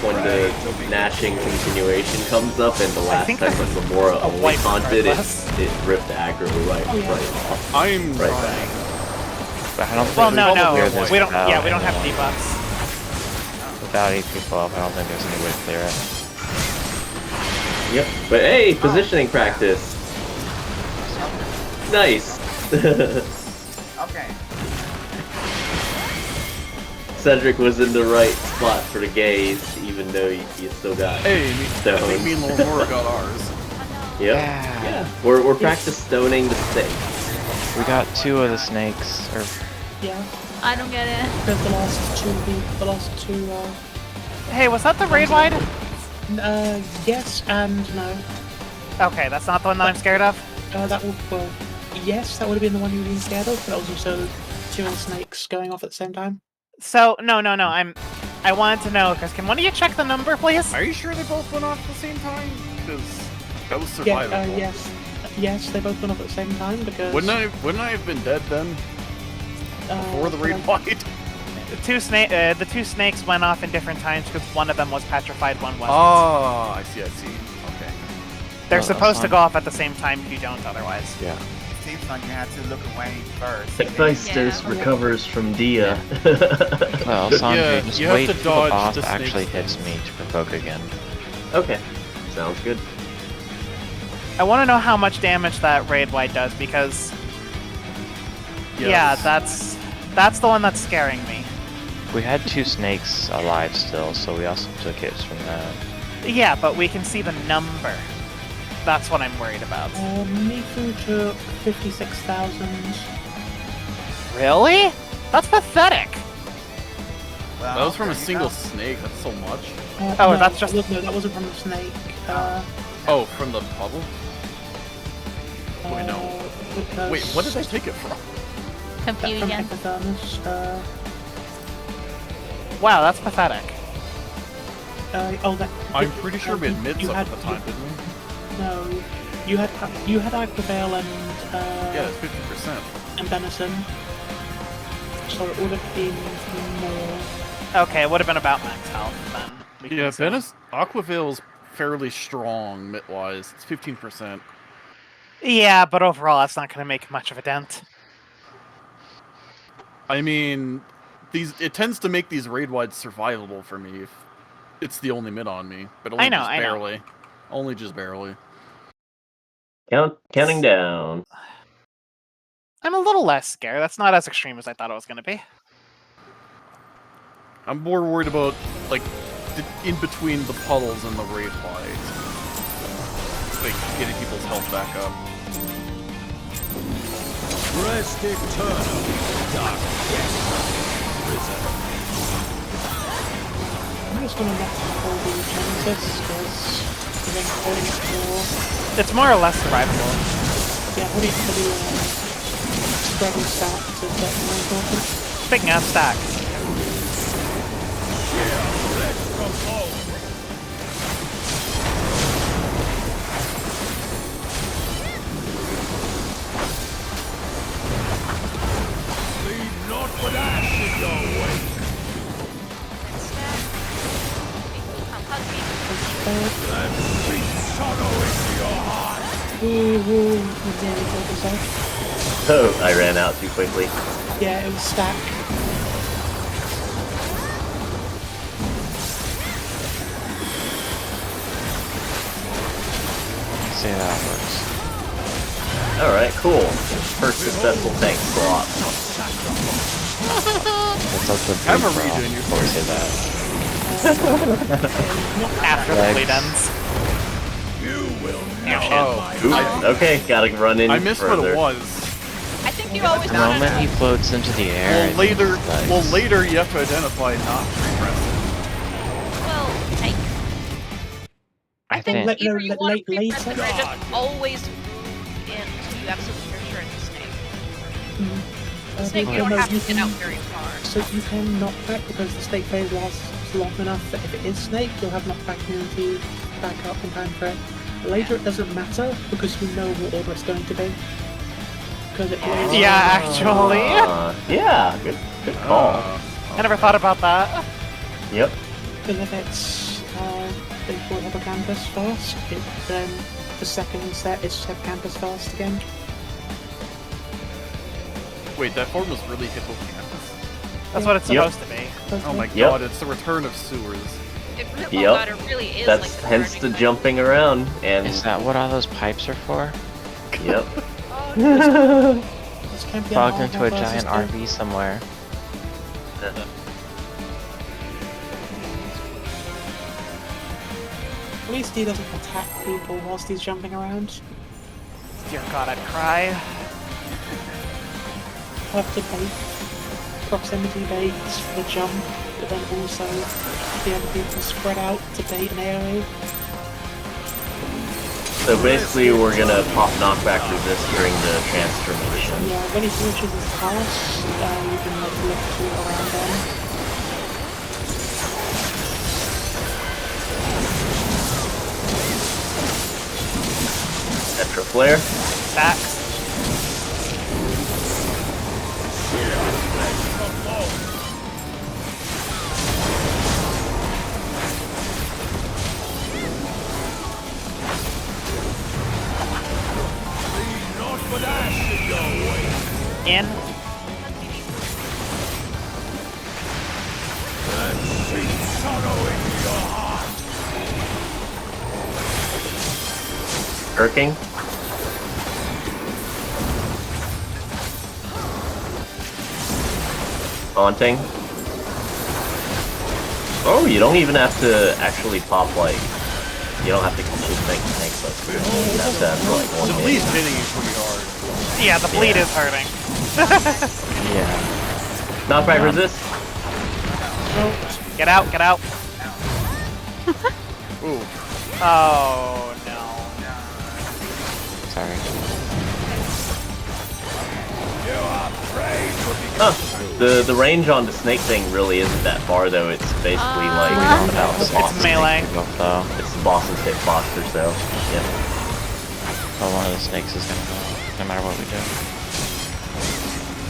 Speaker 1: when the gnashing continuation comes up, and the last
Speaker 4: think
Speaker 1: time
Speaker 4: that's
Speaker 1: when Gamora
Speaker 4: a
Speaker 1: only
Speaker 4: white
Speaker 1: taunted it,
Speaker 4: regardless.
Speaker 1: it ripped aggro right off.
Speaker 3: I'm
Speaker 1: Right.
Speaker 3: trying.
Speaker 8: But I don't think
Speaker 4: Well,
Speaker 8: we
Speaker 4: no,
Speaker 8: can
Speaker 4: no.
Speaker 8: clear this
Speaker 4: We don't.
Speaker 8: without
Speaker 4: Yeah, we don't have
Speaker 8: anyone.
Speaker 4: debuffs.
Speaker 8: Without 8 people up, I don't think there's any way to clear it.
Speaker 1: Yep. But hey, positioning practice. Nice.
Speaker 6: Okay.
Speaker 1: Cedric was in the right spot for the gaze, even though you still got.
Speaker 3: Hey, I think me and Lenora got ours.
Speaker 1: Yep. Yeah. We're practice stoning the snake.
Speaker 8: We got 2 of the snakes, or
Speaker 7: Yeah.
Speaker 2: I don't get it.
Speaker 7: The last two,
Speaker 4: Hey, was that the raid wide?
Speaker 7: yes and no.
Speaker 4: Okay, that's not the one that I'm scared of.
Speaker 7: That would, well, yes, that would have been the one you were being scared of, but that was also 2 of the snakes going off at the same time.
Speaker 4: So no. I wanted to know because can one of you check the number, please?
Speaker 3: Are you sure they both went off at the same time? Because that was
Speaker 7: Yeah,
Speaker 3: survivable.
Speaker 7: yes, they both went off at the same time because.
Speaker 3: Wouldn't I have been dead then? Before the raid wide?
Speaker 4: The two snakes went off in different times because one of them was petrified, one wasn't.
Speaker 3: Oh, I see. Okay.
Speaker 4: They're
Speaker 8: that's
Speaker 4: supposed to
Speaker 8: fine.
Speaker 4: go off at the same time if you don't otherwise.
Speaker 8: yeah.
Speaker 6: It seems like you had to look away first.
Speaker 1: Hephaestus
Speaker 2: Yeah.
Speaker 1: recovers from Dia.
Speaker 8: Well, Sanjay,
Speaker 3: Yeah,
Speaker 8: just
Speaker 3: you have
Speaker 8: wait
Speaker 3: to
Speaker 8: till
Speaker 3: dodge
Speaker 8: the boss
Speaker 3: the
Speaker 8: actually
Speaker 3: snakes
Speaker 8: hits me to provoke again.
Speaker 1: Okay. Sounds good.
Speaker 4: I want to know how much damage that raid wide does because yeah, that's the one that's scaring me.
Speaker 8: We had 2 snakes alive still, so we also took hits from that.
Speaker 4: Yeah, but we can see the number. That's what I'm worried about.
Speaker 7: Mifu took 56,000.
Speaker 4: Really? That's pathetic.
Speaker 6: Well,
Speaker 3: That was from a
Speaker 6: there you
Speaker 3: single
Speaker 6: go.
Speaker 3: snake, that's so much.
Speaker 4: Oh,
Speaker 7: no,
Speaker 4: that's just-
Speaker 7: No, that wasn't from the snake.
Speaker 3: Oh, from the puddle? Wait, no.
Speaker 7: Because
Speaker 3: Wait, what did I take it from?
Speaker 7: From
Speaker 2: Confusion.
Speaker 7: Ectothermus.
Speaker 4: Wow, that's pathetic.
Speaker 3: I'm pretty sure we had mids
Speaker 7: you
Speaker 3: up
Speaker 7: had-
Speaker 3: at the time, didn't we?
Speaker 7: No, you had Aquavale and
Speaker 3: Yeah, it's 50%.
Speaker 7: and Benison. So it would have been more.
Speaker 4: Okay, it would have been about max health then. We can
Speaker 3: Yeah,
Speaker 4: assume.
Speaker 3: Aquavale's fairly strong mid-wise. It's 15%.
Speaker 4: Yeah, but overall, that's not going to make much of a dent.
Speaker 3: I mean, it tends to make these raid-wides survivable for me if it's the only mid on me, but only
Speaker 4: I know,
Speaker 3: just
Speaker 4: I know.
Speaker 3: barely. Only just barely.
Speaker 1: Counting down.
Speaker 4: I'm a little less scared. That's not as extreme as I thought it was going to be.
Speaker 3: I'm more worried about, like, in between the puddles and the raid wides. Like, getting people's health back up.
Speaker 9: Rest eternal, dark risen.
Speaker 7: I'm just gonna not tackle the Genesis, because I think holding it for...
Speaker 4: It's more or less survivable.
Speaker 7: Yeah, holding it for the spreading stacks is definitely important.
Speaker 4: Speaking of stacks,
Speaker 9: Rest from home. Leave not with ash in your wake.
Speaker 5: Come hug me.
Speaker 9: And sweet sorrow into your heart.
Speaker 7: Ooh, I nearly killed myself.
Speaker 1: Oh, I ran out too quickly.
Speaker 7: Yeah, it was stack.
Speaker 8: See how that works.
Speaker 1: Alright, cool. First successful tank swap.
Speaker 8: It's up to
Speaker 3: Have a
Speaker 8: free for all
Speaker 3: redo in your
Speaker 8: before we say that.
Speaker 4: after the
Speaker 8: Legs.
Speaker 4: bleed ends.
Speaker 9: You will
Speaker 3: Oh,
Speaker 1: Oops, okay, gotta run in
Speaker 3: I missed
Speaker 1: further.
Speaker 3: what it was.
Speaker 5: I think you always
Speaker 8: The
Speaker 5: want
Speaker 8: moment he
Speaker 5: to.
Speaker 8: floats into the air,
Speaker 3: Well, later,
Speaker 8: it's
Speaker 3: well,
Speaker 8: legs.
Speaker 3: later you have to identify not pre-pressing.
Speaker 5: Well, like,
Speaker 8: I
Speaker 5: think
Speaker 8: think.
Speaker 5: either you want to pre-press
Speaker 7: later.
Speaker 5: it or just always until you absolutely are sure it's a snake. The snake you
Speaker 7: no,
Speaker 5: don't
Speaker 7: no,
Speaker 5: have to
Speaker 7: you
Speaker 5: get
Speaker 7: can-
Speaker 5: out very far.
Speaker 7: So you can knockback because the snake phase lasts long enough that if it is snake, you'll have knockback immunity back up in time for it. Later it doesn't matter because you know what order it's going to be. Because it plays.
Speaker 4: Yeah, actually.
Speaker 1: Yeah, good call.
Speaker 4: I never thought about that.
Speaker 1: Yep.
Speaker 7: Because if it's before hippocampus first, then the second set is hippocampus first again.
Speaker 3: Wait, that form was really hippocampus.
Speaker 4: That's what it's
Speaker 1: Yep.
Speaker 4: supposed to be.
Speaker 3: Oh my
Speaker 1: Yep.
Speaker 3: god, it's the return of sewers.
Speaker 5: It really,
Speaker 1: Yep.
Speaker 5: oh god, it really is
Speaker 1: That's
Speaker 5: like the
Speaker 1: hence the
Speaker 5: burning thing.
Speaker 1: jumping around and
Speaker 8: Is that what all those pipes are for?
Speaker 1: yep.
Speaker 5: Oh, no.
Speaker 7: This can't be
Speaker 8: Plugged
Speaker 7: normal
Speaker 8: into a
Speaker 7: versus
Speaker 8: giant
Speaker 7: the-
Speaker 8: RV somewhere.
Speaker 7: At least he doesn't attack people whilst he's jumping around.
Speaker 4: Dear God, I'd cry.
Speaker 7: Have to bait, proximity bait for the jump, but then also the other people spread out to bait an AoE.
Speaker 1: So basically we're gonna pop knockback resist during the transformation.
Speaker 7: Yeah, when he finishes his task, you can like look to around them.
Speaker 1: Tetra flare.
Speaker 4: Stacks.
Speaker 9: leave not with ash in your wake.
Speaker 4: In.
Speaker 9: And sweet sorrow into your heart.
Speaker 1: Irking. Haunting. Oh, you don't even have to actually pop like. You don't have to just make tanks up. You have to have like one
Speaker 3: The
Speaker 1: hit.
Speaker 3: bleed's hitting you pretty hard.
Speaker 4: Yeah, the bleed
Speaker 1: Yeah.
Speaker 4: is hurting.
Speaker 8: Yeah.
Speaker 1: Knockback resist.
Speaker 4: Get out, get out.
Speaker 3: Ooh.
Speaker 4: Oh no.
Speaker 8: Sorry.
Speaker 9: You are prey to be
Speaker 1: Huh. The range on the snake thing really isn't that far though. It's basically like about the boss.
Speaker 4: It's melee.
Speaker 8: Both though.
Speaker 1: It's the boss's hitbox or so. Yeah.
Speaker 8: But one of the snakes is gonna go, no matter what we do.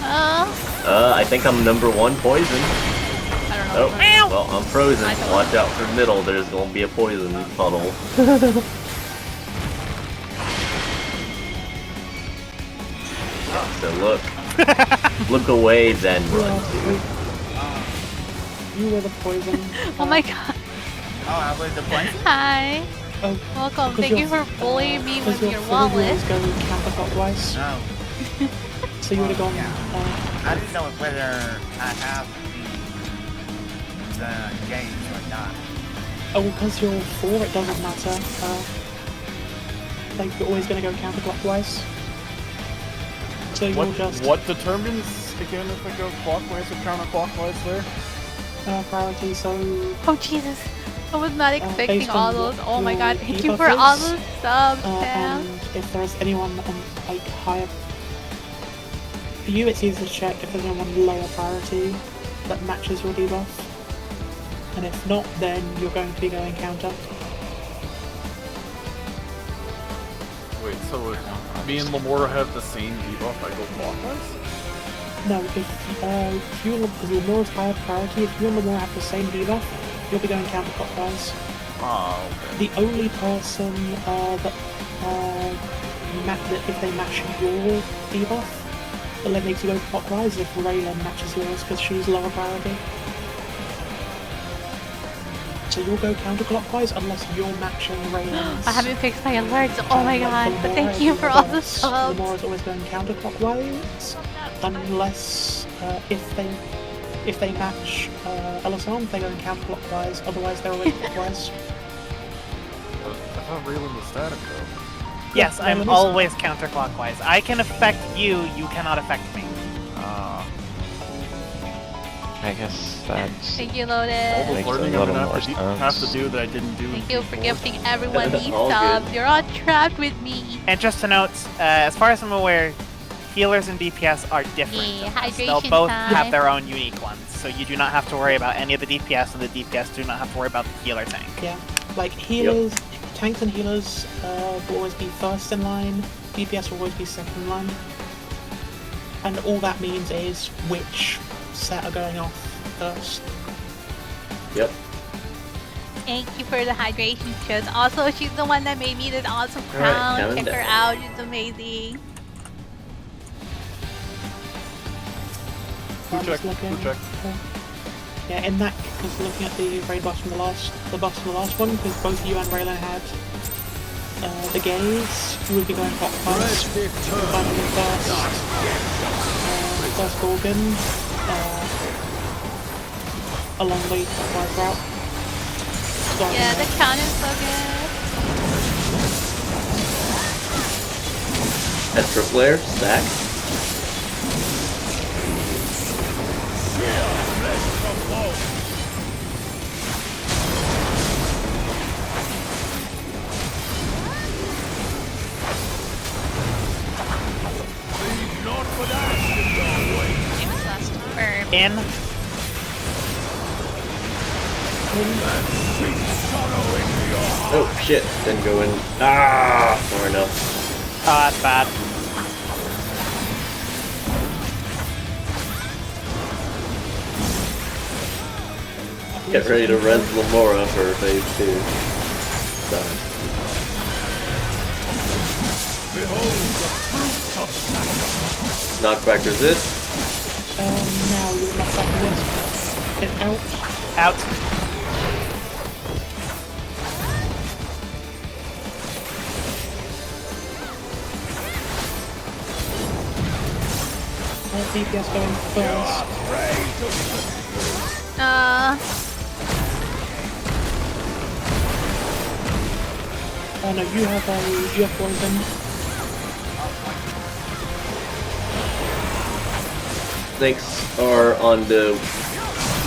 Speaker 1: I think I'm number one poison.
Speaker 5: I don't know.
Speaker 1: Oh, well, I'm frozen.
Speaker 5: I don't-
Speaker 1: Watch out for middle. There's gonna be a poison puddle. So look away, then run.
Speaker 7: You were the poison.
Speaker 2: Oh my god.
Speaker 6: Oh, I was the point.
Speaker 2: Hi.
Speaker 7: Oh,
Speaker 2: Welcome.
Speaker 7: because
Speaker 2: Thank you
Speaker 7: your-
Speaker 2: for bullying me
Speaker 7: because
Speaker 2: with your
Speaker 7: free wheels
Speaker 2: wallet.
Speaker 7: go counterclockwise,
Speaker 6: No,
Speaker 7: so you would have gone.
Speaker 6: I didn't know whether I have the games or not.
Speaker 7: Oh, because you're 4, it doesn't matter. Like, you're always going to go counterclockwise. So you'll just
Speaker 3: What determines again if I go clockwise or counterclockwise there?
Speaker 7: priority. So
Speaker 2: Oh Jesus! I was not expecting
Speaker 7: based
Speaker 2: all
Speaker 7: on
Speaker 2: those.
Speaker 7: what
Speaker 2: Oh my
Speaker 7: your
Speaker 2: god! Thank you
Speaker 7: debuff
Speaker 2: for all
Speaker 7: is,
Speaker 2: those subs, Sam.
Speaker 7: and if there's anyone on like higher. For you, it's easy to check if there's anyone lower priority that matches your debuff, and if not, then you're going to be going counter.
Speaker 3: Wait, so if me and Lamora have the same debuff, I go clockwise?
Speaker 7: No, if you and Lamora's higher priority, if you and Lamora have the same debuff, you'll be going counterclockwise.
Speaker 3: Oh, okay.
Speaker 7: The only person that if they match your debuff, well, it makes you go clockwise if Raylan matches yours because she's lower priority. So you'll go counterclockwise unless you're matching Raylan's.
Speaker 2: I haven't fixed my alerts. Oh my god!
Speaker 7: Like,
Speaker 2: But
Speaker 7: Lamora
Speaker 2: thank you
Speaker 7: is
Speaker 2: for all the
Speaker 7: reverse.
Speaker 2: subs.
Speaker 7: Lamora's always going counterclockwise unless if they match Elasan, they're going counterclockwise. Otherwise, they're always clockwise.
Speaker 3: I thought Raylan was static though.
Speaker 4: Yes,
Speaker 7: Yeah,
Speaker 4: I'm
Speaker 7: Raylan is-
Speaker 4: always counterclockwise. I can affect you, you cannot affect me.
Speaker 8: I guess that's...
Speaker 2: Thank you,
Speaker 3: All
Speaker 2: Lotus.
Speaker 3: the
Speaker 8: Makes a
Speaker 3: learning I'm
Speaker 8: little
Speaker 3: gonna
Speaker 8: more
Speaker 3: have to
Speaker 8: sense.
Speaker 3: do that I didn't do.
Speaker 2: Thank you for
Speaker 3: before.
Speaker 2: gifting everyone these
Speaker 1: All good.
Speaker 2: subs. You're all trapped with me.
Speaker 4: And just to note, as far as I'm aware, healers and DPS are different.
Speaker 2: Yeah,
Speaker 4: than us. They'll
Speaker 2: hydration
Speaker 4: both
Speaker 2: time.
Speaker 4: have their own unique ones, so you do not have to worry about any of the DPS, and the DPS do not have to worry about the healer tank.
Speaker 7: Yeah, like healers, tanks and healers will always be first in line. DPS will always be second in line. And all that means is which set are going off first.
Speaker 1: Yep.
Speaker 2: Thank you for the hydration shows. Also, she's the one that made me this awesome
Speaker 1: All right,
Speaker 2: crown.
Speaker 1: calm
Speaker 2: Check her
Speaker 1: down.
Speaker 2: out. She's amazing.
Speaker 7: I'm just
Speaker 3: check, who check?
Speaker 7: Yeah, in that, because looking at the raid boss from the last one, because both you and Raylan had the gaze, you would be going clockwise. Finding the first Gorgon along the clockwise route. Starting
Speaker 2: Yeah, the
Speaker 7: there.
Speaker 2: crown is so good.
Speaker 1: Extra flare, stack.
Speaker 5: Famous last time.
Speaker 2: Burp.
Speaker 4: In.
Speaker 1: Oh shit, didn't go in. Ah, far enough.
Speaker 4: Oh, that's bad.
Speaker 1: Get ready to res Lamora for phase 2. Done. Knockback resist.
Speaker 7: Now you're not back this. Get out.
Speaker 4: Out.
Speaker 7: DPS going first. Oh no, you have poison.
Speaker 1: Snakes are on the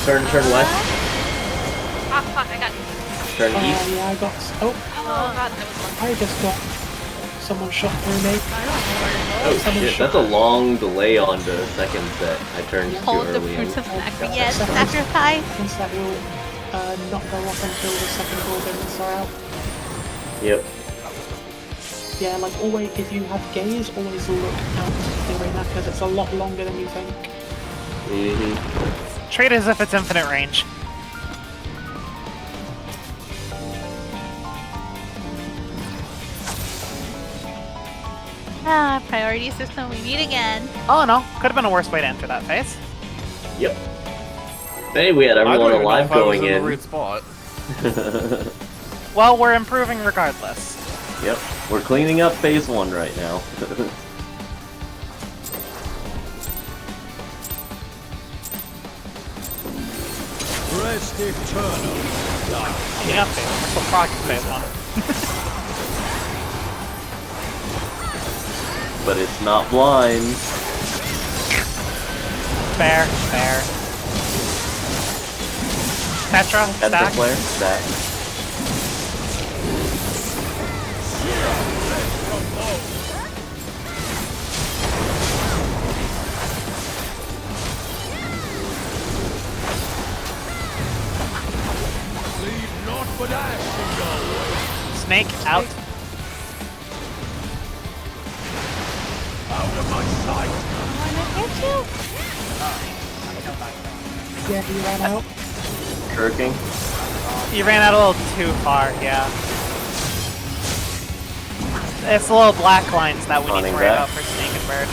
Speaker 1: turn west,
Speaker 5: Ah, fuck, I got.
Speaker 1: turn east.
Speaker 7: Yeah, I got. Oh,
Speaker 5: Oh god, that was lucky.
Speaker 7: I just got someone shot through me.
Speaker 1: Oh
Speaker 7: someone
Speaker 1: shit,
Speaker 7: shot-
Speaker 1: that's a long delay on the second set. I turned too
Speaker 2: Hold the
Speaker 1: early.
Speaker 2: fruits of
Speaker 7: Yeah,
Speaker 2: sacrifice.
Speaker 7: that's-
Speaker 2: Sacrifice.
Speaker 7: Once that will not go off until the second Gorgons are out.
Speaker 1: Yep.
Speaker 7: Yeah, like always, if you have gaze, always look out the arena because it's a lot longer than you think.
Speaker 1: Mm-hmm.
Speaker 4: Treat it as if it's infinite range.
Speaker 2: Ah, priority system. We meet again.
Speaker 4: Oh no, could have been a worse way to enter that phase.
Speaker 1: Yep. Hey, we had
Speaker 3: I don't
Speaker 1: everyone
Speaker 3: even know
Speaker 1: alive
Speaker 3: if I was
Speaker 1: going
Speaker 3: in
Speaker 1: in.
Speaker 3: the right spot.
Speaker 4: Well, we're improving regardless.
Speaker 1: Yep. We're cleaning up phase 1 right now.
Speaker 9: Rest eternal.
Speaker 4: Yeah, phase. We're still progging phase 1.
Speaker 1: But it's not blind.
Speaker 4: Fair, fair. Petra,
Speaker 1: That's the
Speaker 4: stack.
Speaker 1: flare. Stack.
Speaker 9: Leave not but ash in your way.
Speaker 4: Snake, out.
Speaker 9: Out of my sight.
Speaker 7: Yeah, he ran out.
Speaker 1: Kirking.
Speaker 4: You ran out a little too far, yeah. It's the little black lines that we need to
Speaker 1: Running
Speaker 4: worry
Speaker 1: back.
Speaker 4: about for Snake and Bird.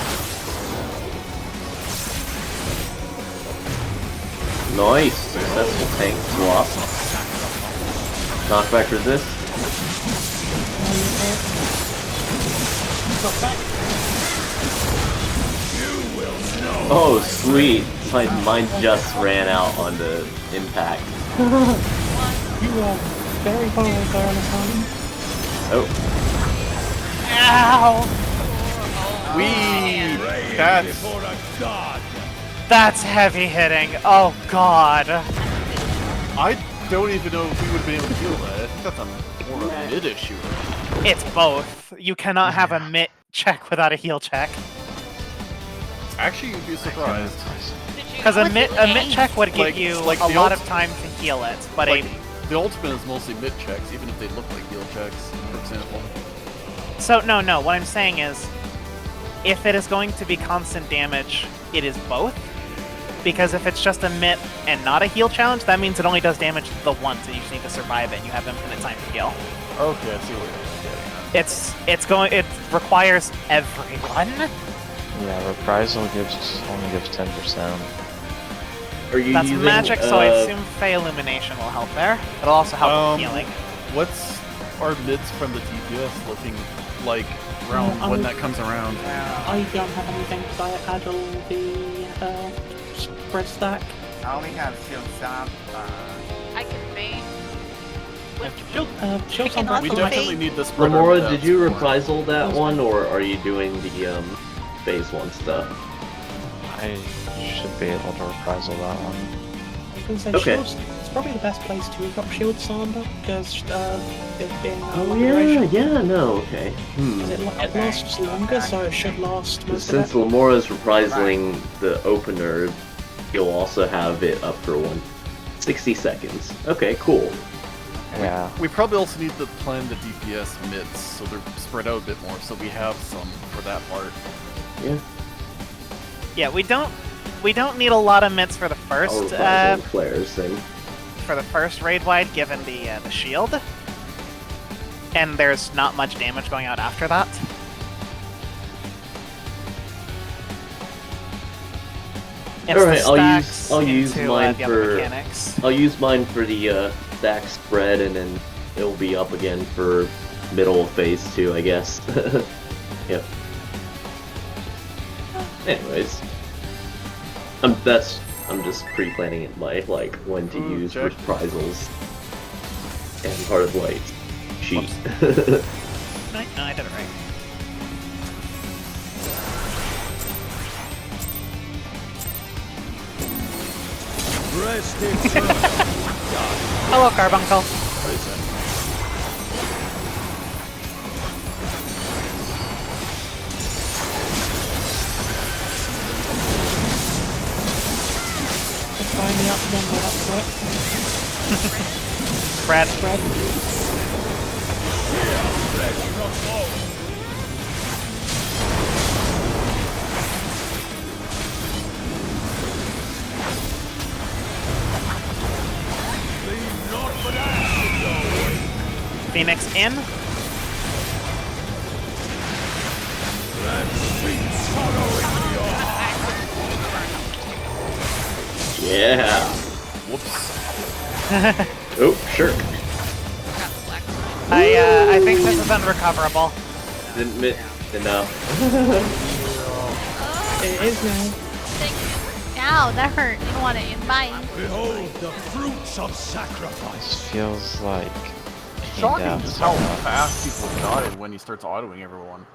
Speaker 1: Nice. Successful tank swap. Knockback resist.
Speaker 7: Got back.
Speaker 1: Oh, sweet. Mine just ran out on the impact.
Speaker 7: You are very far away there, Alessandro.
Speaker 1: Oh,
Speaker 4: Ow!
Speaker 3: Wee!
Speaker 9: Pray
Speaker 3: That's
Speaker 9: before a god.
Speaker 4: That's heavy hitting. Oh god.
Speaker 3: I don't even know if we would have been able to deal with that. I think that's a more of a mid issue.
Speaker 4: It's both. You cannot have a mitt check without a heal check.
Speaker 3: Actually, you'd be surprised.
Speaker 4: Because a mitt check would give
Speaker 3: Like-
Speaker 4: you
Speaker 3: like
Speaker 4: a
Speaker 3: the
Speaker 4: lot
Speaker 3: ult-
Speaker 4: of time to heal it, but
Speaker 3: Like, the ultimate is mostly mid checks, even if they look like heal checks, for example.
Speaker 4: So no, what I'm saying is, if it is going to be constant damage, it is both. Because if it's just a mitt and not a heal challenge, that means it only does damage the once, and you just need to survive it, and you have infinite time to heal.
Speaker 3: Okay, I see what you're getting at.
Speaker 4: It requires everyone.
Speaker 8: Yeah, reprisal only gives 10%.
Speaker 1: are you
Speaker 4: That's
Speaker 1: using,
Speaker 4: magic, so I assume Fey Illumination will help there. It'll also help with healing.
Speaker 3: What's our mids from the TPS looking like around when that comes around?
Speaker 7: I don't have anything because I had all the spread stack.
Speaker 6: I only have shield shop.
Speaker 5: I can main.
Speaker 7: Shield
Speaker 5: We can
Speaker 7: Sombra.
Speaker 3: We
Speaker 5: also
Speaker 3: definitely need the spreader.
Speaker 1: Lamora,
Speaker 3: depth
Speaker 1: did you
Speaker 3: more.
Speaker 1: reprisal that one, or are you doing the phase 1 stuff?
Speaker 8: I should be able to reprisal that one.
Speaker 7: I was going to say
Speaker 1: Okay.
Speaker 7: Shields. It's probably the best place to drop Shield Sombra because it being a
Speaker 1: Oh
Speaker 7: longer
Speaker 1: yeah,
Speaker 7: duration.
Speaker 1: yeah, no, okay.
Speaker 7: 'Cause it lasts longer, so it should last most of
Speaker 1: Since
Speaker 7: it.
Speaker 1: Lamora's reprisaling the opener, you'll also have it up for 60 seconds. Okay, cool.
Speaker 8: Yeah.
Speaker 3: We probably also need to plan the DPS mids so they're spread out a bit more, so we have some for that part.
Speaker 1: Yeah.
Speaker 4: Yeah, we don't need a lot of mitts for the
Speaker 1: I'll
Speaker 4: first
Speaker 1: reprisal the flares then.
Speaker 4: raid wide, given the shield, and there's not much damage going out after that. It's
Speaker 1: Alright,
Speaker 4: the
Speaker 1: I'll
Speaker 4: stacks
Speaker 1: use
Speaker 4: into,
Speaker 1: mine
Speaker 4: the other
Speaker 1: for
Speaker 4: mechanics.
Speaker 1: I'll use mine for the stack spread, and then it'll be up again for middle of phase 2, I guess. Yep. Anyways, I'm just pre-planning it by like when to
Speaker 3: Ooh,
Speaker 1: use
Speaker 3: check.
Speaker 1: reprisals and Heart of Light cheat.
Speaker 4: No, I did it right.
Speaker 9: Rest in peace.
Speaker 4: Hello, Carbuncle.
Speaker 7: Find the up one go up to it.
Speaker 4: Brad.
Speaker 7: Spread.
Speaker 9: Leave not but ash in your way.
Speaker 4: Phoenix in.
Speaker 9: And sweet sorrow into your heart.
Speaker 1: Yeah.
Speaker 3: Whoops.
Speaker 1: Oh, sure.
Speaker 5: Got the black one.
Speaker 4: I think this is unrecoverable.
Speaker 1: Didn't miss enough.
Speaker 7: It is now.
Speaker 2: Ow, that hurt. You don't want to invite.
Speaker 9: Behold the fruits of sacrifice.
Speaker 8: This feels like
Speaker 3: Shocking
Speaker 8: in-depth
Speaker 3: just how
Speaker 8: stuff.
Speaker 3: fast people died when he starts autoing everyone.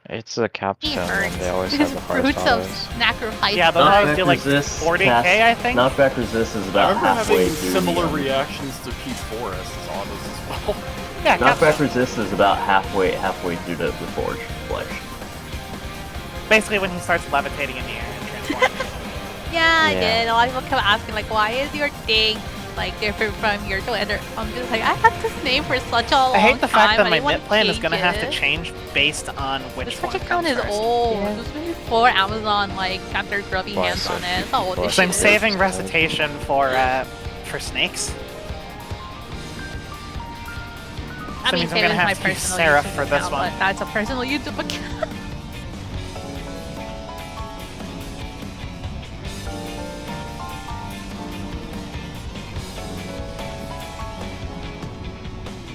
Speaker 8: It's a capstone,
Speaker 2: hurts.
Speaker 8: and they always
Speaker 2: Because
Speaker 8: have the hardest
Speaker 2: Fruits of
Speaker 8: autos.
Speaker 2: Sacrifice.
Speaker 4: Yeah, they'll
Speaker 1: Knockback
Speaker 4: always do like
Speaker 1: resist
Speaker 4: 40k,
Speaker 1: cast-
Speaker 4: I think.
Speaker 1: Knockback resist is
Speaker 3: I
Speaker 1: about
Speaker 3: remember
Speaker 1: halfway
Speaker 3: having
Speaker 1: through
Speaker 3: similar
Speaker 1: the,
Speaker 3: reactions to P8S as autos as well.
Speaker 4: Yeah,
Speaker 1: Knockback
Speaker 4: capstone.
Speaker 1: resist is about halfway through the Forge Flesh.
Speaker 4: Basically when he starts levitating in the air and transforming.
Speaker 2: Yeah, I
Speaker 8: Yeah.
Speaker 2: did. A lot of people kept asking, like, why is your thing like different from your Twitter? I'm just like, I had this name for such a long
Speaker 4: I hate the fact
Speaker 2: time.
Speaker 4: that my
Speaker 2: didn't wanna
Speaker 4: mid plan is
Speaker 2: change
Speaker 4: gonna have to
Speaker 2: it.
Speaker 4: change based on which
Speaker 2: This
Speaker 4: one
Speaker 2: Twitch account
Speaker 4: comes
Speaker 2: is
Speaker 4: first.
Speaker 2: old.
Speaker 7: Yeah.
Speaker 2: This was before Amazon like got their grubby
Speaker 8: Well,
Speaker 2: hands
Speaker 8: so
Speaker 2: on it. That's how old
Speaker 8: well,
Speaker 2: this
Speaker 4: So I'm
Speaker 2: shit is.
Speaker 4: saving recitation for snakes.
Speaker 2: I
Speaker 4: that
Speaker 2: mean,
Speaker 4: means I'm
Speaker 2: Taylor's
Speaker 4: gonna have
Speaker 2: my
Speaker 4: to use
Speaker 2: personal
Speaker 4: Seraph
Speaker 2: YouTube
Speaker 4: for this
Speaker 2: account,
Speaker 4: one.
Speaker 2: but that's a personal YouTube account.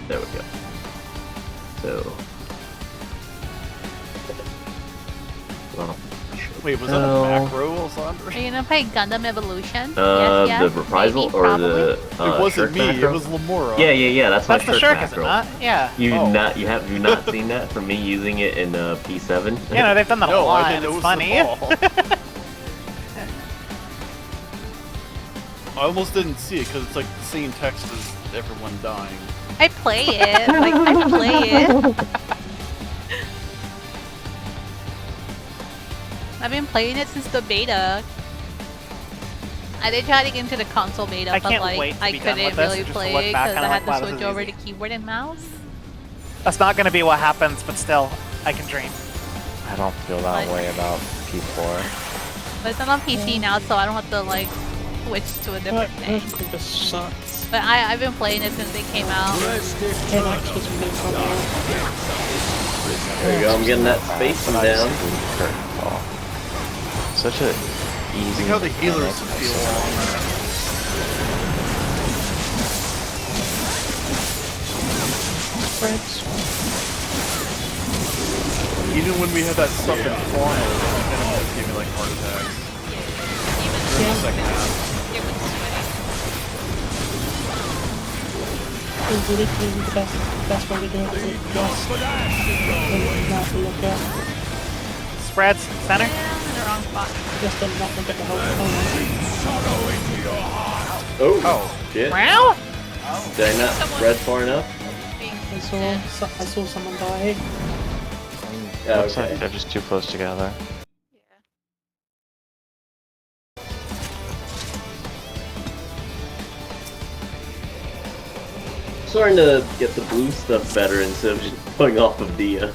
Speaker 1: There we go. So. Well,
Speaker 3: Wait, was that
Speaker 1: No.
Speaker 3: a macro, Alessandra?
Speaker 2: Are you gonna play Gundam Evolution? Yes, yes.
Speaker 1: the reprisal
Speaker 2: maybe,
Speaker 1: or
Speaker 2: probably.
Speaker 1: the
Speaker 3: It wasn't
Speaker 1: Shirk
Speaker 3: me,
Speaker 1: macro?
Speaker 3: it was Lamora.
Speaker 1: Yeah. That's
Speaker 4: That's
Speaker 1: my
Speaker 4: the
Speaker 1: Shirk
Speaker 4: Shirk, is it
Speaker 1: macro.
Speaker 4: not? Yeah.
Speaker 1: You
Speaker 3: Oh.
Speaker 1: have you not seen that from me using it in P7?
Speaker 4: You know, they've done that a
Speaker 3: No,
Speaker 4: lot,
Speaker 3: I
Speaker 4: and
Speaker 3: didn't
Speaker 4: it's
Speaker 3: notice
Speaker 4: funny.
Speaker 3: at all. I almost didn't see it because it's like the same text as everyone dying.
Speaker 2: I play it. Like, I play it. I've been playing it since the beta. I did try to get into the console beta,
Speaker 4: I
Speaker 2: but
Speaker 4: can't
Speaker 2: like
Speaker 4: wait to
Speaker 2: I
Speaker 4: be done
Speaker 2: couldn't
Speaker 4: with this
Speaker 2: really
Speaker 4: and just to
Speaker 2: play
Speaker 4: look
Speaker 2: it
Speaker 4: back
Speaker 2: because
Speaker 4: and
Speaker 2: I
Speaker 4: I'm
Speaker 2: had
Speaker 4: like,
Speaker 2: to
Speaker 4: wow, this
Speaker 2: switch
Speaker 4: is
Speaker 2: over
Speaker 4: easy.
Speaker 2: to keyboard and mouse.
Speaker 4: That's not gonna be what happens, but still, I can dream.
Speaker 8: I don't feel that
Speaker 2: But-
Speaker 8: way about P4.
Speaker 2: But it's on PC now, so I don't have to like switch to a different thing.
Speaker 7: This sucks.
Speaker 2: But I've been playing it since it came out.
Speaker 7: Hey, Max was really fun.
Speaker 1: There you go. I'm getting that spacing
Speaker 8: But I just
Speaker 1: down.
Speaker 8: hate curtain call. Such a easy.
Speaker 3: See how the healers
Speaker 8: mechanic,
Speaker 3: feel
Speaker 8: so-
Speaker 3: on that.
Speaker 7: Spreads.
Speaker 3: Even when we had that stuff in Toronto, the enemies gave me like heart attacks. During the second half.
Speaker 5: It was sweaty.
Speaker 7: It's literally the best way to do it. With just not to look at.
Speaker 4: Spreads, center.
Speaker 2: Yeah, I'm in the wrong spot.
Speaker 7: Just to not look at the whole thing.
Speaker 1: Oh, shit.
Speaker 4: Meow?
Speaker 1: Did I not spread far enough?
Speaker 7: I saw someone die.
Speaker 1: Yeah,
Speaker 8: Looks like
Speaker 1: okay.
Speaker 8: they're just too close together.
Speaker 5: Yeah.
Speaker 1: Starting to get the blue stuff better instead of just going off of the.
Speaker 6: That's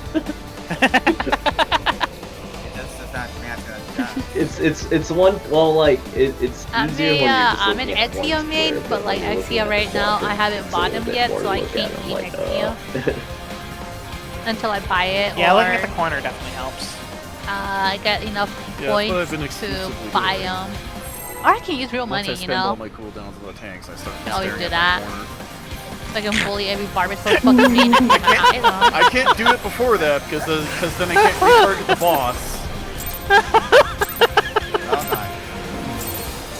Speaker 6: just not gonna
Speaker 1: It's one. Well, like it's
Speaker 2: I'm
Speaker 1: easier when you're just
Speaker 2: I'm an
Speaker 1: looking at one
Speaker 2: Exia main,
Speaker 1: square,
Speaker 2: but like
Speaker 1: when you're looking
Speaker 2: Exia
Speaker 1: at
Speaker 2: right
Speaker 1: the
Speaker 2: now,
Speaker 1: quadrant,
Speaker 2: I haven't
Speaker 1: it's a
Speaker 2: bought
Speaker 1: little
Speaker 2: him
Speaker 1: bit
Speaker 2: yet,
Speaker 1: more
Speaker 2: so
Speaker 1: to
Speaker 2: I
Speaker 1: look
Speaker 2: can't
Speaker 1: at. I'm
Speaker 2: use
Speaker 1: like,
Speaker 2: Exia until I buy it.
Speaker 4: Yeah,
Speaker 2: or
Speaker 4: looking at the corner definitely helps.
Speaker 2: I get enough
Speaker 3: Yeah, that's what
Speaker 2: points
Speaker 3: I've been
Speaker 2: to
Speaker 3: exclusively
Speaker 2: buy
Speaker 3: doing.
Speaker 2: them. Or I can use real
Speaker 3: Once
Speaker 2: money,
Speaker 3: I
Speaker 2: you
Speaker 3: spend all
Speaker 2: know?
Speaker 3: my cooldowns on the tanks, I start
Speaker 2: Can always
Speaker 3: staring
Speaker 2: do
Speaker 3: at
Speaker 2: that.
Speaker 3: the corner.
Speaker 2: So I can bully every Barbasol fucking main in my island.
Speaker 3: I can't do it before that because then I can't retarget the boss.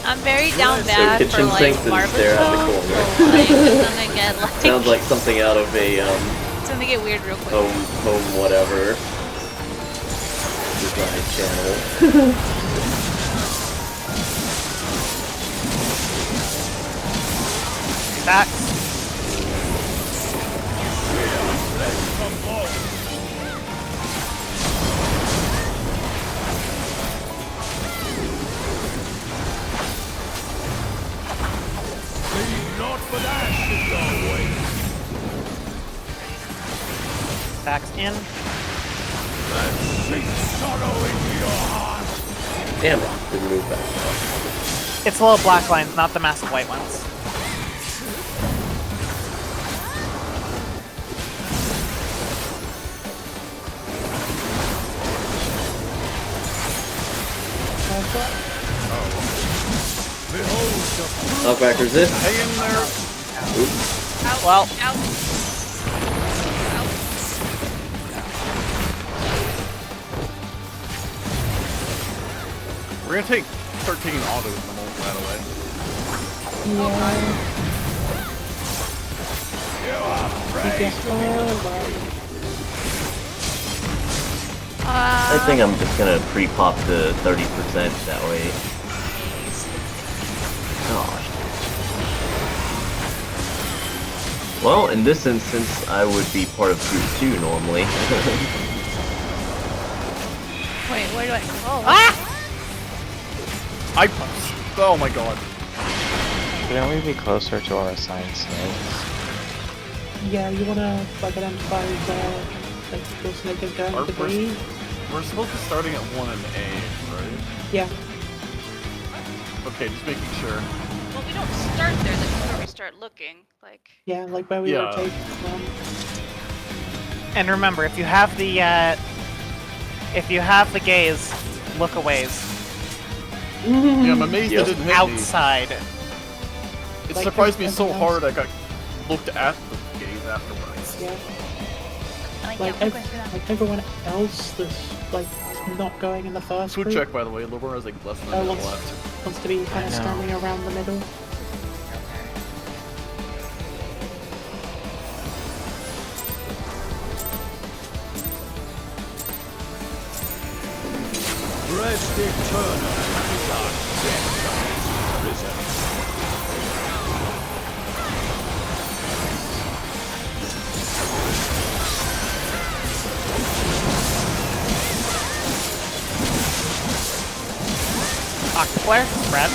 Speaker 2: I'm very down
Speaker 1: So
Speaker 2: bad for
Speaker 1: kitchen
Speaker 2: like
Speaker 1: sinks and stare at the
Speaker 2: Barbasol,
Speaker 1: corner.
Speaker 2: so like it's gonna get like
Speaker 1: Sounds like something out of a
Speaker 2: it's gonna get weird real quick.
Speaker 1: home whatever design channel.
Speaker 4: Attacks.
Speaker 9: Not for that shit, Norway.
Speaker 4: Attacks in.
Speaker 9: Sink sorrow into your heart.
Speaker 1: Damn it! Didn't move back.
Speaker 4: It's the little black lines, not the massive white ones.
Speaker 9: Behold the
Speaker 1: Knockback resist.
Speaker 3: Hang in there.
Speaker 5: Out.
Speaker 4: Well.
Speaker 5: Out.
Speaker 3: We're gonna start taking autos the moment that away.
Speaker 7: Yeah. Be careful, but
Speaker 1: I think I'm just gonna pre-pop the 30% that way. Gosh. Well, in this instance, I would be part of Group 2 normally.
Speaker 2: Wait, where do I? Oh, ah!
Speaker 3: Oh my god.
Speaker 8: Shouldn't we be closer to our assigned snakes?
Speaker 7: Yeah, you wanna like identify where like your snake is going to be?
Speaker 3: We're supposed to be starting at 1 and A, right?
Speaker 7: Yeah.
Speaker 3: Okay, just making sure.
Speaker 5: Well, we don't start there. That's where we start looking. Like.
Speaker 7: Yeah, like where we
Speaker 3: Yeah.
Speaker 7: rotate from.
Speaker 4: And remember, if you have the gaze, look a ways.
Speaker 3: Yeah, I'm amazed it didn't hit
Speaker 4: Outside.
Speaker 3: me. It
Speaker 7: Like
Speaker 3: surprised me so
Speaker 7: everything else.
Speaker 3: hard I got looked at the gaze afterwards.
Speaker 7: Yeah.
Speaker 2: Like,
Speaker 7: Like,
Speaker 2: yeah, we're going through that.
Speaker 7: like everyone else that's like not going in the first
Speaker 3: Food
Speaker 7: group
Speaker 3: check, by the way. Lower is like less than a minute
Speaker 7: wants,
Speaker 3: left.
Speaker 7: wants to be kind of
Speaker 8: know.
Speaker 7: standing around the middle.
Speaker 9: Rest eternal is our death risen.
Speaker 4: Octaflare, spread.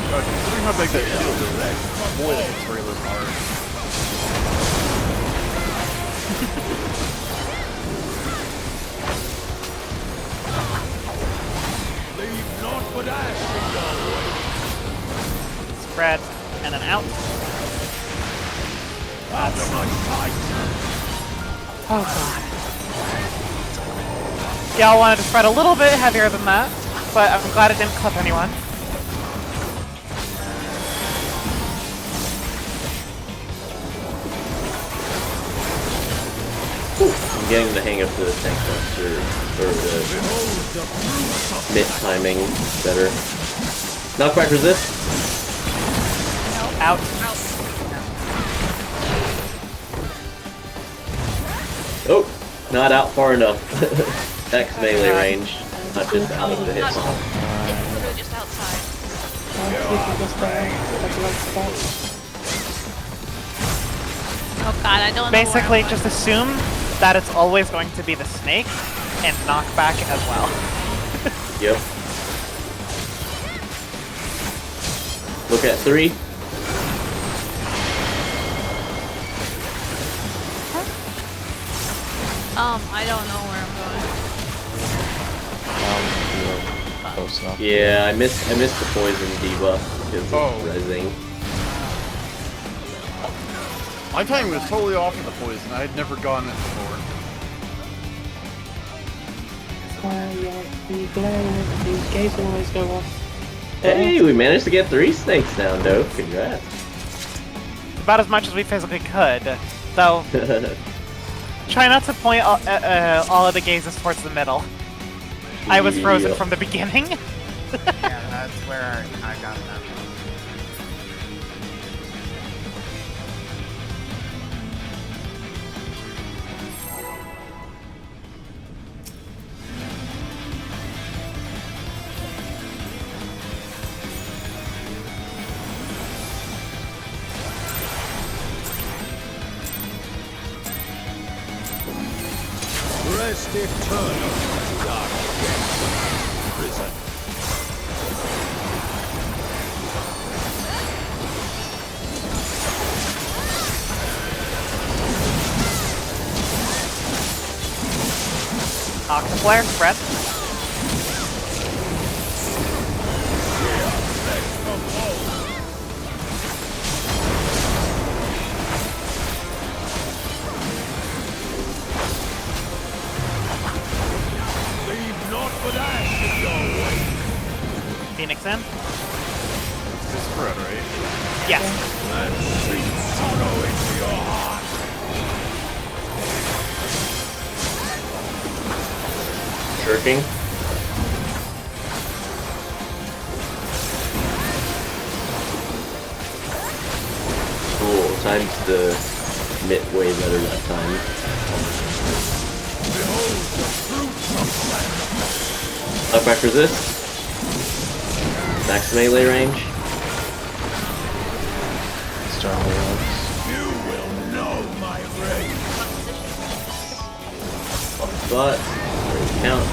Speaker 3: Considering how big that shield is, boy, that hits really hard.
Speaker 9: Leave naught but ash in your way.
Speaker 4: Spread, and then out.
Speaker 9: After my sight.
Speaker 4: Oh god. Y'all wanted to spread a little bit heavier than that, but I'm glad it didn't clip anyone.
Speaker 1: I'm getting the hang of the tank cluster, or the mid timing better. Not quite resist.
Speaker 4: Out.
Speaker 1: Oh, not out far enough. X melee range, not just out of the hit bomb.
Speaker 5: It's literally just outside.
Speaker 2: Oh god, I don't know.
Speaker 4: Basically,
Speaker 2: where I'm
Speaker 4: just assume that it's always going to be the snake, and knockback as well.
Speaker 1: Yep. Look at 3.
Speaker 2: I don't know where I'm going.
Speaker 8: You're close enough.
Speaker 1: Yeah, I missed the poison debuff because of rezzing.
Speaker 3: My timing was totally off with the poison. I had never gotten it before.
Speaker 7: Yeah, the glare, the gaze will always go off.
Speaker 1: Hey, we managed to get 3 snakes down, though. Congrats.
Speaker 4: About as much as we physically could, though. Try not to point all of the gazes towards the middle. I was frozen
Speaker 1: Yep.
Speaker 4: from the beginning.
Speaker 6: Yeah, that's where I got that from.
Speaker 9: Rest eternal is our death risen.
Speaker 4: Octaflare, spread.
Speaker 9: Leave naught but ash in your way.
Speaker 4: Phoenix in.
Speaker 3: It's spread, right?
Speaker 4: Yes.
Speaker 9: And breathe sorrow into your heart.
Speaker 1: Shirking. Cool, times the mitt way better that time.
Speaker 9: Behold
Speaker 1: Knockback resist. Max melee range.
Speaker 8: Strong legs.
Speaker 9: You will know my rage.
Speaker 1: Off spot. Count.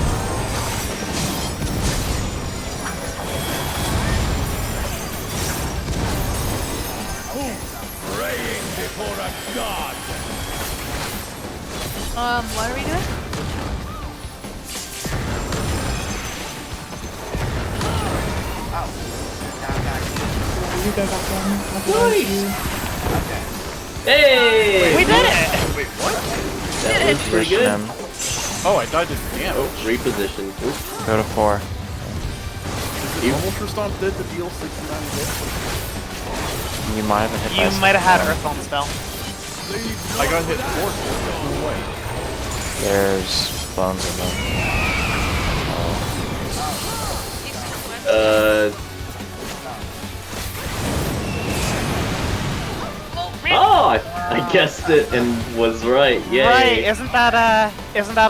Speaker 9: Praying before a god.
Speaker 2: What are we doing?
Speaker 7: You go back on. Otherwise you...
Speaker 1: Hey!
Speaker 4: We did it!
Speaker 3: Wait, what?
Speaker 1: That was pretty
Speaker 8: Push
Speaker 1: good.
Speaker 8: them.
Speaker 3: Oh, I died to damage.
Speaker 1: Oh, reposition. Oops.
Speaker 8: Go to 4.
Speaker 3: Is it normal for Stomp dead to deal 69 hits?
Speaker 8: You might have been hit by
Speaker 4: You might have had
Speaker 8: something.
Speaker 4: Earthbound spell.
Speaker 3: I got hit 4 times. No way.
Speaker 8: There's bones in them.
Speaker 1: Oh, I guessed it and was right. Yay.
Speaker 4: Right, isn't that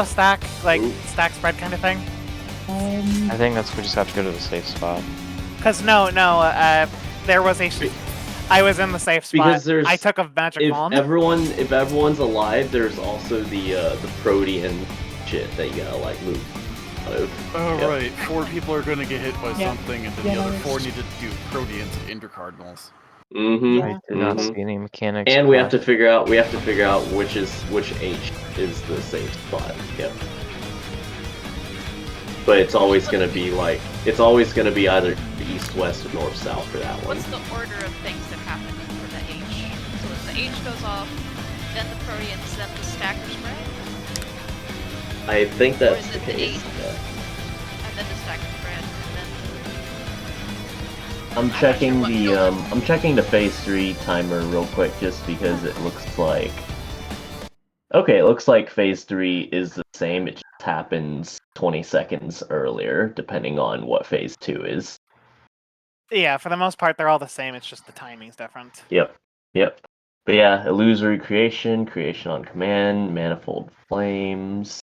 Speaker 4: a stack, like, stack spread kind of thing?
Speaker 8: I think we just have to go to the safe spot.
Speaker 4: Cause no, there was a... I was in the safe spot.
Speaker 1: Because there's-
Speaker 4: I took a magic wand.
Speaker 1: If everyone's alive, there's also the Protean shit that you gotta like move out of.
Speaker 3: Oh,
Speaker 1: Yep.
Speaker 3: right. 4 people are gonna get hit by
Speaker 7: Yeah.
Speaker 3: something, and then
Speaker 7: Yeah,
Speaker 3: the other
Speaker 7: no,
Speaker 3: 4
Speaker 7: it's-
Speaker 3: need to do Proteans and Intercardinals.
Speaker 1: Mm-hmm.
Speaker 7: Yeah.
Speaker 8: I did not
Speaker 1: Mhm.
Speaker 8: see any mechanics.
Speaker 1: And we have
Speaker 8: for-
Speaker 1: to figure out which H is the safe spot. Yep. But it's always gonna be either east, west, or north, south for that one.
Speaker 5: What's the order of things that happen for the H? So if the H goes off, then the Proteans, then the stacker spread,
Speaker 1: I think
Speaker 5: or
Speaker 1: that's
Speaker 5: is
Speaker 1: the
Speaker 5: it the
Speaker 1: case.
Speaker 5: H, and then the stacker spread, and
Speaker 1: I'm
Speaker 5: not
Speaker 1: checking
Speaker 5: sure
Speaker 1: the
Speaker 5: what
Speaker 1: I'm checking the phase 3 timer real quick just because it looks like it looks like phase 3 is the same, it just happens 20 seconds earlier depending on what phase 2 is.
Speaker 4: Yeah, for the most part, they're all the same. It's just the timing's different.
Speaker 1: Yep. But yeah, illusory creation on command, manifold flames.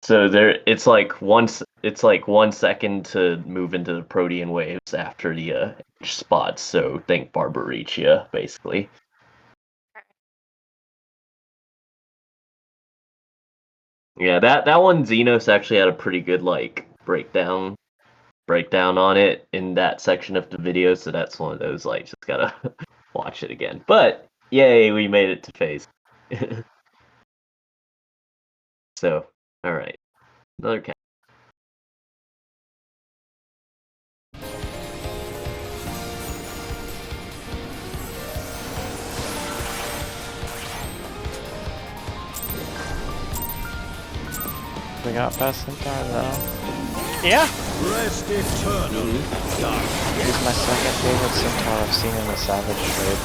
Speaker 1: So it's like 1 second to move into the Protean waves after the spots. So think Barbariccia, basically. Yeah, that one Xenos actually had a pretty good like breakdown on it in that section of the video. So that's one of those like just gotta watch it again. But yay, we made it to phase. So all right, another cat.
Speaker 8: We got past Centaur though.
Speaker 4: Yeah.
Speaker 9: Rest eternal.
Speaker 8: He's my second favorite Centaur I've seen in the Savage trade.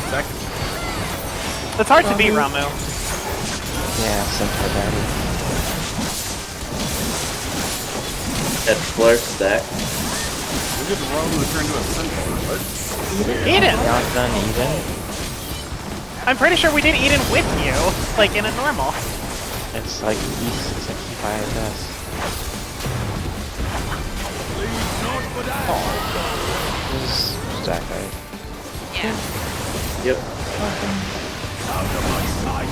Speaker 3: Second.
Speaker 4: It's hard to beat Ramu.
Speaker 8: Yeah, Centaur Daddy.
Speaker 1: That flare stack.
Speaker 3: Look at the Rome who turned into a centaur, but
Speaker 4: Eden!
Speaker 8: Not done even.
Speaker 4: I'm pretty sure we did Eden with you, like in a normal.
Speaker 8: It's like P8S. This is stack right.
Speaker 5: yeah.
Speaker 1: Yep.
Speaker 9: Out of my sight.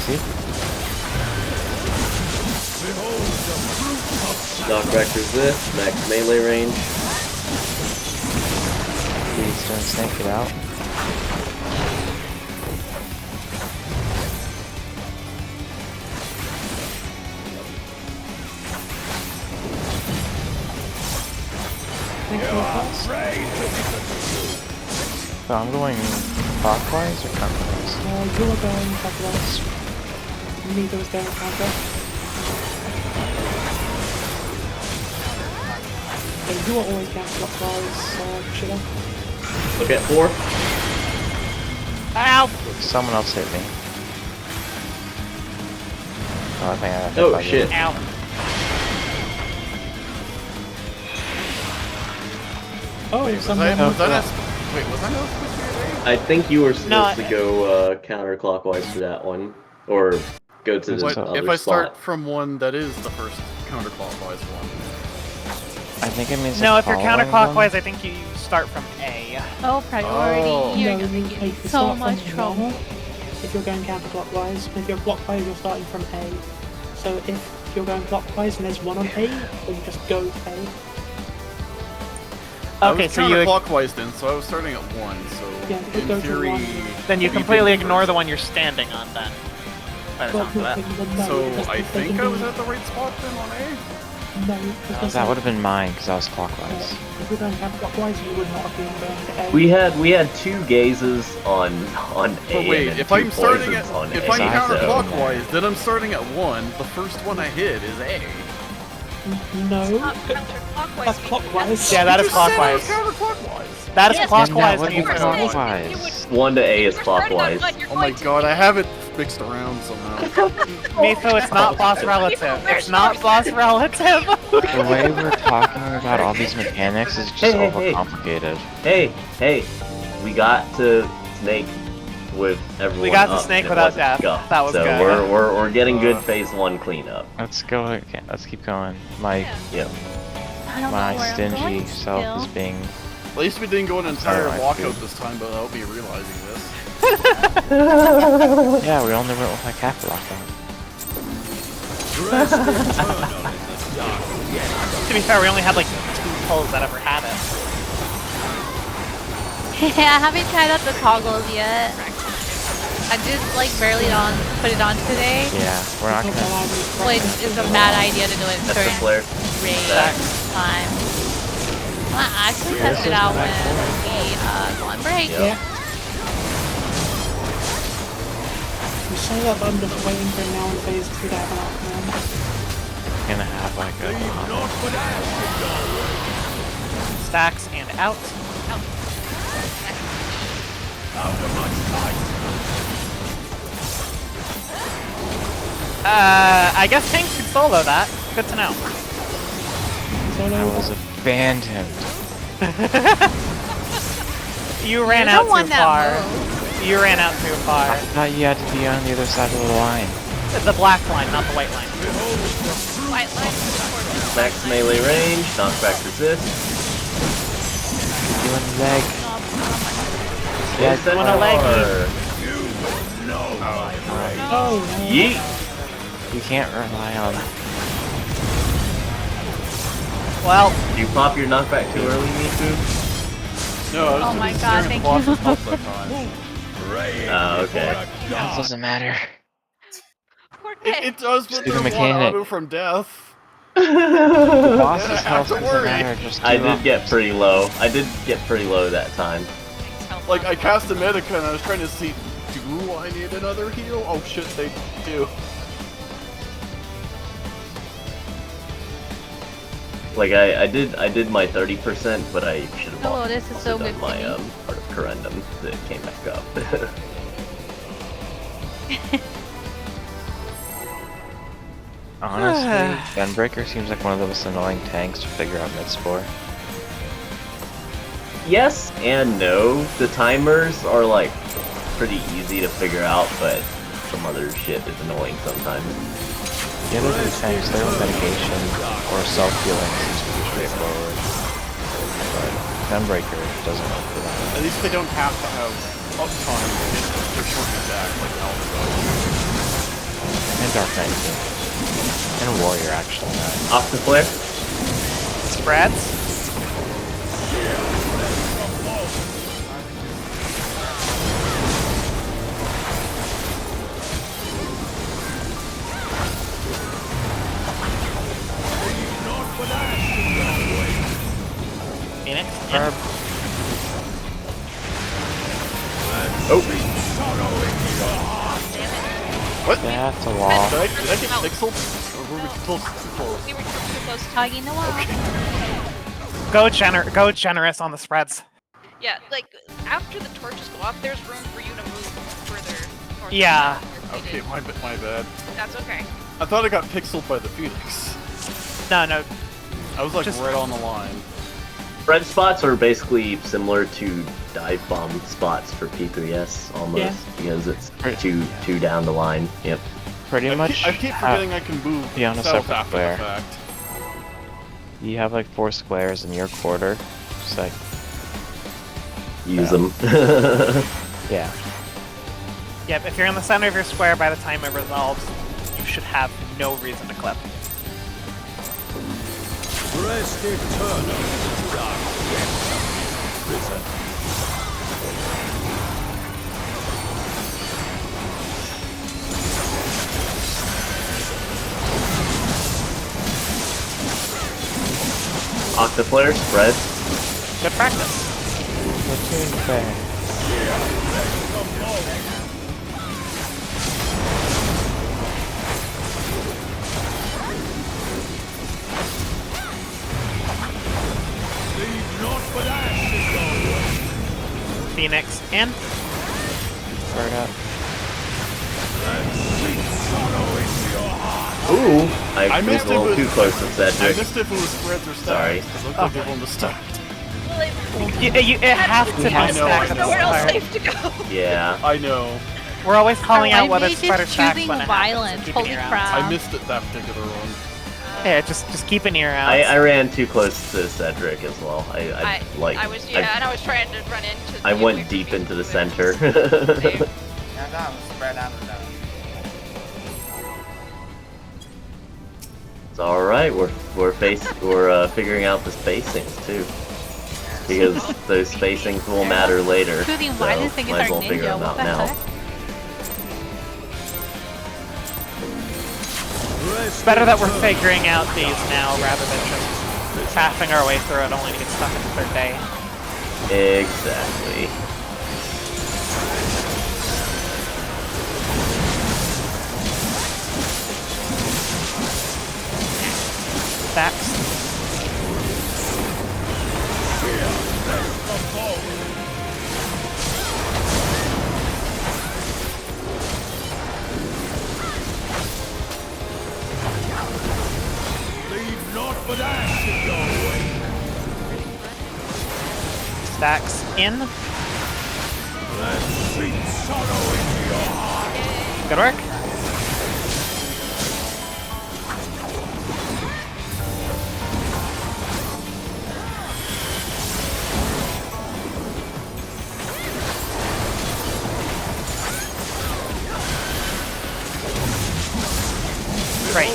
Speaker 8: See?
Speaker 9: Behold the fruit of
Speaker 1: Knockback resist, max melee range.
Speaker 8: Please don't snake it out. So I'm going clockwise or counterclockwise?
Speaker 7: You were going clockwise. Neither was going counter. And you were always going clockwise, Sheila.
Speaker 1: Look at 4.
Speaker 4: Ow!
Speaker 8: Someone else hit me. Oh, I think I got hit
Speaker 1: Oh
Speaker 8: by
Speaker 1: shit.
Speaker 8: you.
Speaker 4: Ow!
Speaker 7: Oh,
Speaker 3: Wait, was
Speaker 7: someone.
Speaker 3: I not supposed to be
Speaker 1: I think you were supposed
Speaker 4: No,
Speaker 1: to go counterclockwise for that one, or go to the
Speaker 8: But
Speaker 3: But
Speaker 1: other
Speaker 3: if I start
Speaker 1: spot.
Speaker 3: from one that is the first counterclockwise one.
Speaker 8: I think it means
Speaker 4: No,
Speaker 8: like
Speaker 4: if you're
Speaker 8: following
Speaker 4: counterclockwise,
Speaker 8: them.
Speaker 4: I think you start from A.
Speaker 2: Oh, priority.
Speaker 3: Oh.
Speaker 2: You're
Speaker 7: No,
Speaker 2: gonna
Speaker 7: you
Speaker 2: give me
Speaker 7: start
Speaker 2: so
Speaker 7: from
Speaker 2: much trouble.
Speaker 7: normal if you're going counterclockwise. If you're clockwise, you're starting from A. So if you're going clockwise and there's one on A, then just go to A.
Speaker 4: Okay,
Speaker 3: I was
Speaker 4: so you
Speaker 3: counterclockwise then, so I was starting at 1, so
Speaker 7: Yeah, you
Speaker 3: in
Speaker 7: go to
Speaker 3: theory...
Speaker 7: one.
Speaker 4: then you
Speaker 3: we
Speaker 4: completely
Speaker 3: did
Speaker 4: ignore
Speaker 3: first.
Speaker 4: the one you're standing on then. By the
Speaker 7: Well,
Speaker 4: sounds of that.
Speaker 3: So
Speaker 7: because
Speaker 3: I
Speaker 7: they
Speaker 3: think
Speaker 7: can
Speaker 3: I was
Speaker 7: be-
Speaker 3: at the right spot then on A?
Speaker 7: No, because
Speaker 8: That would have been mine because I was clockwise.
Speaker 7: if you're going counterclockwise, you would not have been going to A.
Speaker 1: We had 2 gazes on A
Speaker 3: But wait,
Speaker 1: and
Speaker 3: if
Speaker 1: 2
Speaker 3: I'm starting
Speaker 1: poisons
Speaker 3: at
Speaker 1: on
Speaker 3: if
Speaker 1: A.
Speaker 3: I'm
Speaker 8: I said-
Speaker 3: counterclockwise, then I'm starting at 1. The first one I hit is A.
Speaker 7: No,
Speaker 5: Not counterclockwise.
Speaker 7: that's clockwise.
Speaker 4: Yeah, that is
Speaker 3: You just said I was
Speaker 4: clockwise.
Speaker 3: counterclockwise.
Speaker 4: That is
Speaker 5: Yes,
Speaker 4: clockwise.
Speaker 8: that
Speaker 4: and you
Speaker 8: would be
Speaker 4: throw it.
Speaker 8: clockwise.
Speaker 1: 1 to A is
Speaker 5: If you're starting on
Speaker 1: clockwise.
Speaker 5: one, you're
Speaker 3: Oh my
Speaker 5: going to
Speaker 3: god,
Speaker 5: B.
Speaker 3: I have it mixed around somehow.
Speaker 4: Miso, it's not boss relative. It's not boss relative.
Speaker 8: The way we're talking about all these mechanics is just
Speaker 1: Hey.
Speaker 8: overcomplicated.
Speaker 1: Hey, we got to Snake with everyone
Speaker 4: We got to
Speaker 1: up,
Speaker 4: Snake
Speaker 1: and it
Speaker 4: without
Speaker 1: wasn't
Speaker 4: death.
Speaker 1: Scum.
Speaker 4: That was
Speaker 1: so
Speaker 4: good.
Speaker 1: we're getting good phase 1 cleanup.
Speaker 8: Let's go again. Let's keep going. My
Speaker 1: Yep.
Speaker 2: I don't know
Speaker 8: my
Speaker 2: where I'm
Speaker 8: stingy
Speaker 2: going
Speaker 8: self is
Speaker 2: still.
Speaker 8: being.
Speaker 3: At least we didn't go an entire
Speaker 8: Alright,
Speaker 3: walkout
Speaker 8: dude.
Speaker 3: this time, but I hope you're realizing this.
Speaker 8: Yeah, we only went with like half the lockout.
Speaker 4: To be fair, we only had like 2 pulls that ever had it.
Speaker 2: Yeah, I haven't tried out the toggles yet. I just like barely put it on today,
Speaker 8: Yeah, we're not gonna.
Speaker 2: which is a bad idea to do it
Speaker 1: That's the
Speaker 2: during
Speaker 1: flare.
Speaker 2: raid
Speaker 1: Back.
Speaker 2: time. I actually
Speaker 8: Yeah,
Speaker 2: test it
Speaker 8: this is
Speaker 2: out
Speaker 8: what
Speaker 2: when
Speaker 8: I
Speaker 2: we go on break.
Speaker 1: Yep.
Speaker 7: Yeah. You say that, but I'm just waiting for now in phase 2 to have an outcome.
Speaker 8: Gonna have like a.
Speaker 4: Stacks and out. I guess tanks can solo that. Good to know.
Speaker 7: Solo
Speaker 8: I was abandoned.
Speaker 4: You ran
Speaker 2: You're
Speaker 4: out
Speaker 2: the one
Speaker 4: too
Speaker 2: that
Speaker 4: far.
Speaker 2: moved.
Speaker 4: You ran out too far.
Speaker 8: I thought you had to be on the other side of the line.
Speaker 4: The black line, not the white line.
Speaker 5: White line support.
Speaker 1: Max melee range, knockback resist.
Speaker 8: Doing leg.
Speaker 1: Yes,
Speaker 4: you want a leg?
Speaker 7: Oh, no.
Speaker 1: Yeet!
Speaker 8: You can't rely on.
Speaker 4: Well,
Speaker 1: You pop your knockback too early, Miku?
Speaker 3: No, I was
Speaker 2: Oh my
Speaker 3: just
Speaker 2: god,
Speaker 3: staring
Speaker 2: thank
Speaker 3: at the boss's
Speaker 2: you.
Speaker 3: health that time.
Speaker 1: Oh, okay.
Speaker 8: That doesn't matter.
Speaker 5: Poor
Speaker 3: It
Speaker 5: kid.
Speaker 3: does,
Speaker 8: Just
Speaker 3: but
Speaker 8: do the
Speaker 3: there's one
Speaker 8: mechanic.
Speaker 3: auto from death.
Speaker 8: The boss's
Speaker 3: have
Speaker 8: health
Speaker 3: to
Speaker 8: doesn't
Speaker 3: worry.
Speaker 8: matter. Just
Speaker 1: I
Speaker 8: do
Speaker 1: did get pretty low. I did get pretty low that time.
Speaker 3: Like, I cast a Medica and I was trying to see, do I need another heal? Oh shit, they do.
Speaker 1: Like I did my 30%, but I should have
Speaker 2: Oh, this is so
Speaker 1: also
Speaker 2: good
Speaker 1: done
Speaker 2: for
Speaker 1: my
Speaker 2: me.
Speaker 1: part of Corundum that came back up.
Speaker 8: Honestly, Gunbreaker seems like one of the most annoying tanks to figure out mid-spore.
Speaker 1: Yes and no. The timers are like pretty easy to figure out, but some other shit is annoying sometimes.
Speaker 8: The other two tanks, their medication or self-healing seems pretty straightforward. But Gunbreaker doesn't work for that.
Speaker 3: At least they don't have to have uptime to hit their short attack like Alpha.
Speaker 8: And Dark Knight too. And Warrior actually.
Speaker 1: Octaflare?
Speaker 4: spreads. Phoenix.
Speaker 8: Herb.
Speaker 1: Oh,
Speaker 3: What?
Speaker 8: That's a wall.
Speaker 3: Did I get pixeled? Or were we close? Too close?
Speaker 5: We were too close.
Speaker 2: Hugging the wall.
Speaker 4: Go generous on the spreads.
Speaker 5: Yeah, like after the torches go off, there's room for you to move further north.
Speaker 4: Yeah.
Speaker 3: Okay, my bad.
Speaker 5: That's okay.
Speaker 3: I thought I got pixeled by the Phoenix.
Speaker 4: No.
Speaker 3: I was like
Speaker 4: Just-
Speaker 3: right on the line.
Speaker 1: Red spots are basically similar to dive bomb spots for P3S almost,
Speaker 7: Yeah.
Speaker 1: because it's two down the line. Yep.
Speaker 8: Pretty much.
Speaker 3: I keep forgetting I can move
Speaker 8: be on a
Speaker 3: south
Speaker 8: separate
Speaker 3: after the
Speaker 8: square.
Speaker 3: fact.
Speaker 8: You have like 4 squares in your quarter. Just like,
Speaker 1: Use
Speaker 8: Yeah.
Speaker 1: them.
Speaker 8: yeah.
Speaker 4: Yep, if you're in the center of your square by the time it resolves, you should have no reason to clip.
Speaker 9: Rest eternal, dark depths of prison.
Speaker 1: Octaflare, spread.
Speaker 4: Good practice.
Speaker 8: Platoon fair.
Speaker 9: Leave naught but ashes your way.
Speaker 4: Phoenix in.
Speaker 8: Bird up.
Speaker 9: Sweet sorrow into your heart.
Speaker 1: Ooh, I was
Speaker 3: missed
Speaker 1: a little
Speaker 3: it,
Speaker 1: too
Speaker 3: but-
Speaker 1: close to
Speaker 3: I
Speaker 1: Cedric.
Speaker 3: missed if it was spreads or stacks.
Speaker 1: Sorry.
Speaker 3: It looked like everyone was stacked.
Speaker 5: Well,
Speaker 4: It has to be
Speaker 8: have to.
Speaker 4: stacked at
Speaker 5: there's
Speaker 4: the
Speaker 5: nowhere else
Speaker 4: start.
Speaker 5: safe to go.
Speaker 1: Yeah.
Speaker 3: I know.
Speaker 4: We're always calling
Speaker 2: Our
Speaker 4: out whether
Speaker 2: mage
Speaker 4: spread or
Speaker 2: is
Speaker 4: stacks
Speaker 2: choosing
Speaker 4: when it
Speaker 2: violence.
Speaker 4: happens. So keep an
Speaker 2: Holy
Speaker 4: ear out.
Speaker 2: crap.
Speaker 3: I missed it that particular one.
Speaker 4: Yeah, just keep an ear out.
Speaker 1: I ran too close to Cedric as well. I
Speaker 5: was and I was trying to run into.
Speaker 1: I
Speaker 5: the
Speaker 1: went
Speaker 5: away from
Speaker 1: deep
Speaker 5: me.
Speaker 1: into the center.
Speaker 5: Same.
Speaker 6: Yeah, that was spread out of that.
Speaker 1: It's all right. We're figuring out the spacings too, because those spacings will matter later. So
Speaker 2: Choosing violence
Speaker 1: might
Speaker 2: against
Speaker 1: as
Speaker 2: our
Speaker 1: well figure
Speaker 2: ninja.
Speaker 1: them
Speaker 2: What
Speaker 1: out
Speaker 2: the
Speaker 1: now.
Speaker 2: heck?
Speaker 4: It's better that we're figuring out these now rather than just faffing our way through it only to get stuck in the third day.
Speaker 1: Exactly.
Speaker 4: Stacks.
Speaker 9: Leave naught but ashes your way.
Speaker 4: Stacks in.
Speaker 9: Sweet sorrow into your heart.
Speaker 4: Good work. Great.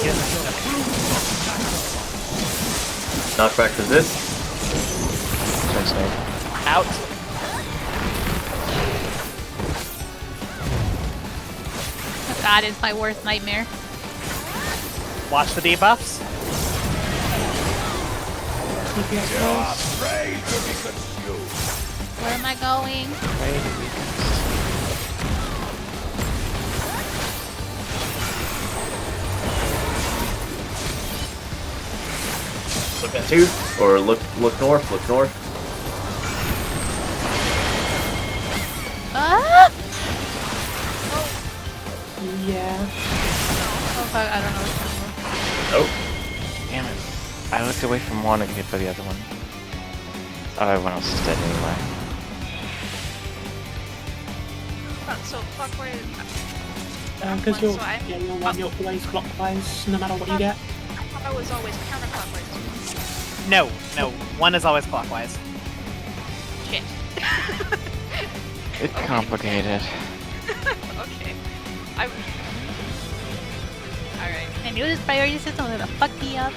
Speaker 1: Knockback resist.
Speaker 8: Turn snake.
Speaker 4: Out.
Speaker 2: That is my worst nightmare.
Speaker 4: Watch the debuffs.
Speaker 7: DPS
Speaker 9: You are
Speaker 7: first.
Speaker 9: afraid to be consumed.
Speaker 2: Where am I going?
Speaker 8: Way to weakest.
Speaker 1: Look at two, or look north. Look north.
Speaker 2: Ah!
Speaker 7: Yeah.
Speaker 2: Oh fuck, I don't know what's going on.
Speaker 1: Oh,
Speaker 8: Damn it. I looked away from one and hit by the other one. Oh, everyone else is dead anyway.
Speaker 5: So clockwise.
Speaker 7: Because you're,
Speaker 5: So I'm-
Speaker 7: yeah, you're always clockwise no matter what you get.
Speaker 5: I thought I was always counterclockwise.
Speaker 4: No, one is always clockwise.
Speaker 5: Shit.
Speaker 8: It's complicated.
Speaker 5: Okay. Alright.
Speaker 2: I knew this priority system was gonna fuck me up.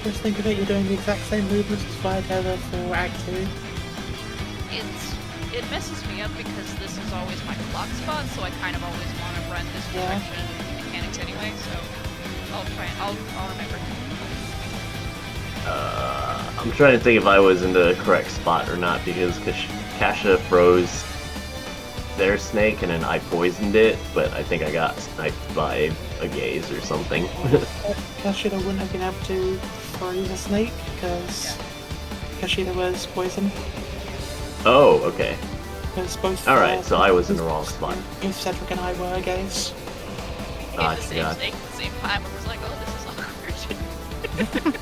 Speaker 7: Just think of it, you're doing the exact same movements as Fire Tether for Act 2.
Speaker 5: It messes me up because this is always my clock spot, so I kind of always want to run this
Speaker 7: Yeah.
Speaker 5: direction mechanics anyway, so I'll remember.
Speaker 1: I'm trying to think if I was in the correct spot or not, because Kasha froze their snake and then I poisoned it, but I think I got sniped by a gaze or something.
Speaker 7: Kashida wouldn't have been able to throw the snake because Kushida was poison.
Speaker 1: Oh, okay.
Speaker 7: Because both.
Speaker 1: Alright, so I was in the wrong spot.
Speaker 7: Both Cedric and I were, I guess.
Speaker 1: Ah, I
Speaker 5: the same
Speaker 1: forgot.
Speaker 5: snake at the same time. I was like, oh, this is awkward.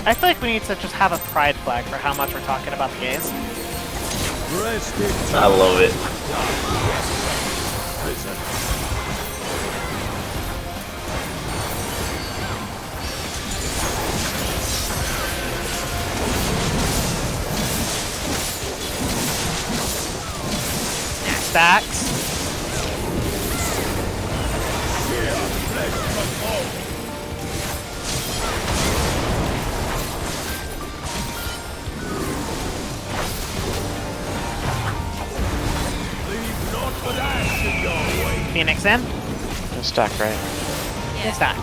Speaker 4: I feel like we need to just have a pride flag for how much we're talking about the gays.
Speaker 1: I love it.
Speaker 4: Stacks. Phoenix in.
Speaker 8: Just stack, right?
Speaker 5: Yeah.
Speaker 4: Stack.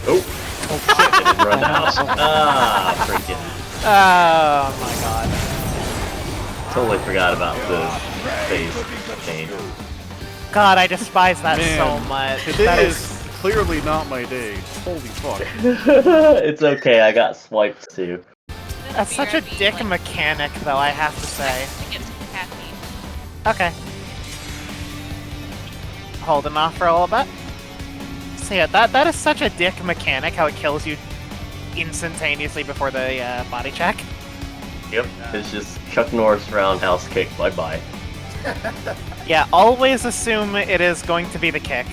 Speaker 1: Oh! Oh shit, I didn't run out. Ah, freaking.
Speaker 4: Oh my god.
Speaker 1: Totally forgot about the phase change.
Speaker 4: God, I despise that
Speaker 3: Man,
Speaker 4: so much.
Speaker 3: Today
Speaker 4: That
Speaker 3: is clearly not my day. Holy fuck.
Speaker 1: It's okay, I got swiped too.
Speaker 4: That's such a
Speaker 5: BRB,
Speaker 4: dick
Speaker 5: like,
Speaker 4: mechanic, though, I have to say.
Speaker 5: I think it's caffeine.
Speaker 4: Okay. Holding off for a little bit. So yeah, that is such a dick mechanic, how it kills you instantaneously before the body check.
Speaker 1: Yep, it's just Chuck Norris roundhouse kick, bye-bye.
Speaker 4: Yeah, always assume it is going to be the kick.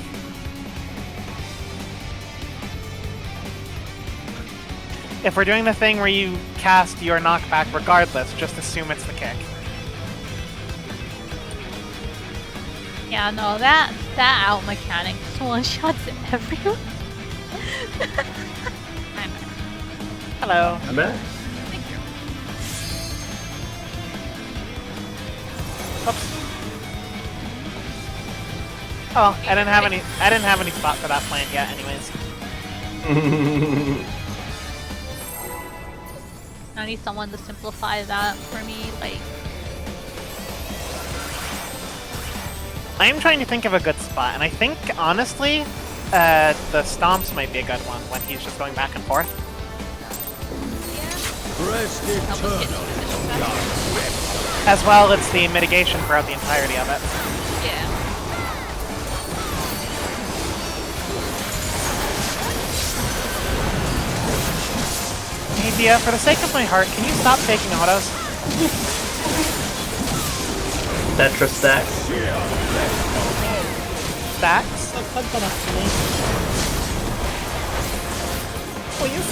Speaker 4: If we're doing the thing where you cast your knockback regardless, just assume it's the kick.
Speaker 2: Yeah, no, that out mechanic just one-shots everyone.
Speaker 5: I'm back.
Speaker 4: Hello.
Speaker 1: I'm back.
Speaker 5: Thank you.
Speaker 4: Oops. Oh, I didn't have any spot for that planned yet anyways.
Speaker 2: I need someone to simplify that for me, like...
Speaker 4: I'm trying to think of a good spot, and I think, honestly, the stomps might be a good one when he's just going back and forth.
Speaker 5: Help us get to position faster.
Speaker 4: As well, it's the mitigation throughout the entirety of it.
Speaker 5: Yeah.
Speaker 4: Hey Dia, for the sake of my heart, can you stop taking autos?
Speaker 1: Tetra stack.
Speaker 4: Stacks?
Speaker 7: I've done that to me.
Speaker 4: Please?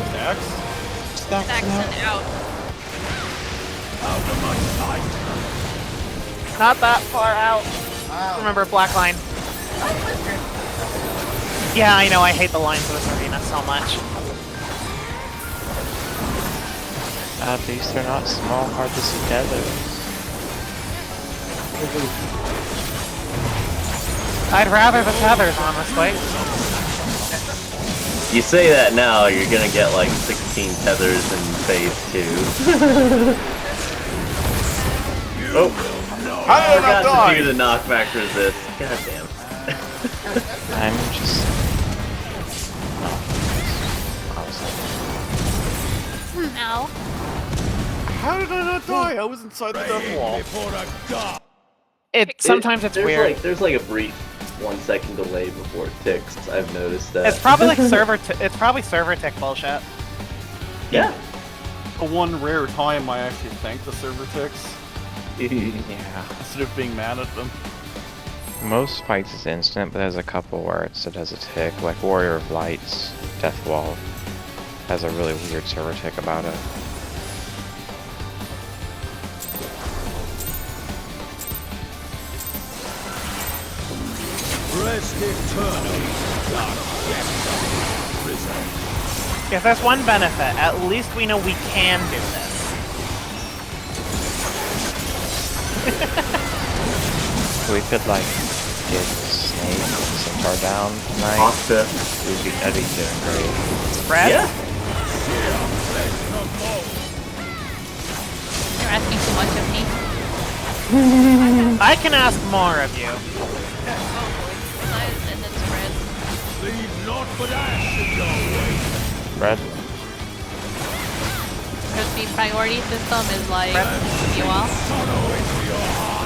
Speaker 3: Stacks?
Speaker 7: Stacks
Speaker 5: Stacks
Speaker 7: and
Speaker 5: and
Speaker 7: out.
Speaker 5: out.
Speaker 4: Not that far out. Remember, black line. Yeah, I know, I hate the lines of this arena so much.
Speaker 8: At least they're not small, hard to see tethers.
Speaker 4: I'd rather the tethers, honestly.
Speaker 1: You say that now, you're gonna get like 16 tethers in phase 2. Oh!
Speaker 3: How
Speaker 1: I
Speaker 3: did I not
Speaker 1: forgot to do
Speaker 3: die?
Speaker 1: the knockback resist. God damn.
Speaker 8: I'm just...
Speaker 2: Ow.
Speaker 3: How did I not die? I was inside the death wall.
Speaker 4: Sometimes it's
Speaker 1: there's
Speaker 4: weird.
Speaker 1: There's like a brief 1 second delay before it ticks. I've noticed that.
Speaker 4: It's probably like server tick bullshit.
Speaker 1: Yeah.
Speaker 3: The one rare time I actually thank the server ticks
Speaker 8: Yeah.
Speaker 3: instead of being mad at them.
Speaker 8: Most fights is instant, but there's a couple where it does a tick, like Warrior of Lights, Death Wall has a really weird server tick about it.
Speaker 9: Rest eternally, dark depths of prison.
Speaker 4: If there's one benefit, at least we know we can do this.
Speaker 8: We could like get Snake and Centaur down tonight.
Speaker 1: Octa.
Speaker 8: That'd be doing great.
Speaker 4: Spread?
Speaker 1: Yeah.
Speaker 2: You're asking too much of me.
Speaker 4: I can ask more of you.
Speaker 5: And then spread.
Speaker 9: Leave naught but ash in your way.
Speaker 8: Red.
Speaker 2: Because the priority system is like you all.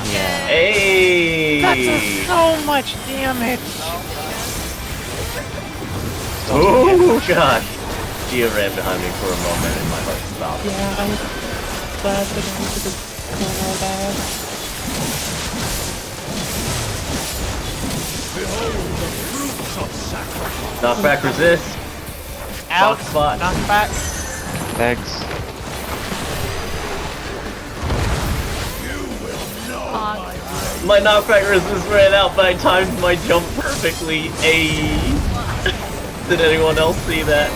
Speaker 8: Yeah.
Speaker 1: Hey!
Speaker 4: That does so much damage!
Speaker 1: Oh gosh! Gia ran behind me for a moment and my heart stopped.
Speaker 7: Yeah, I'm glad to go to the corner there.
Speaker 9: Behold the fruits of sacrifice.
Speaker 1: Knockback resist!
Speaker 4: Out.
Speaker 1: Box spot.
Speaker 4: Knockback.
Speaker 8: Eggs.
Speaker 1: My knockback resist ran out, but I timed my jump perfectly. Ayy! Did anyone else see that?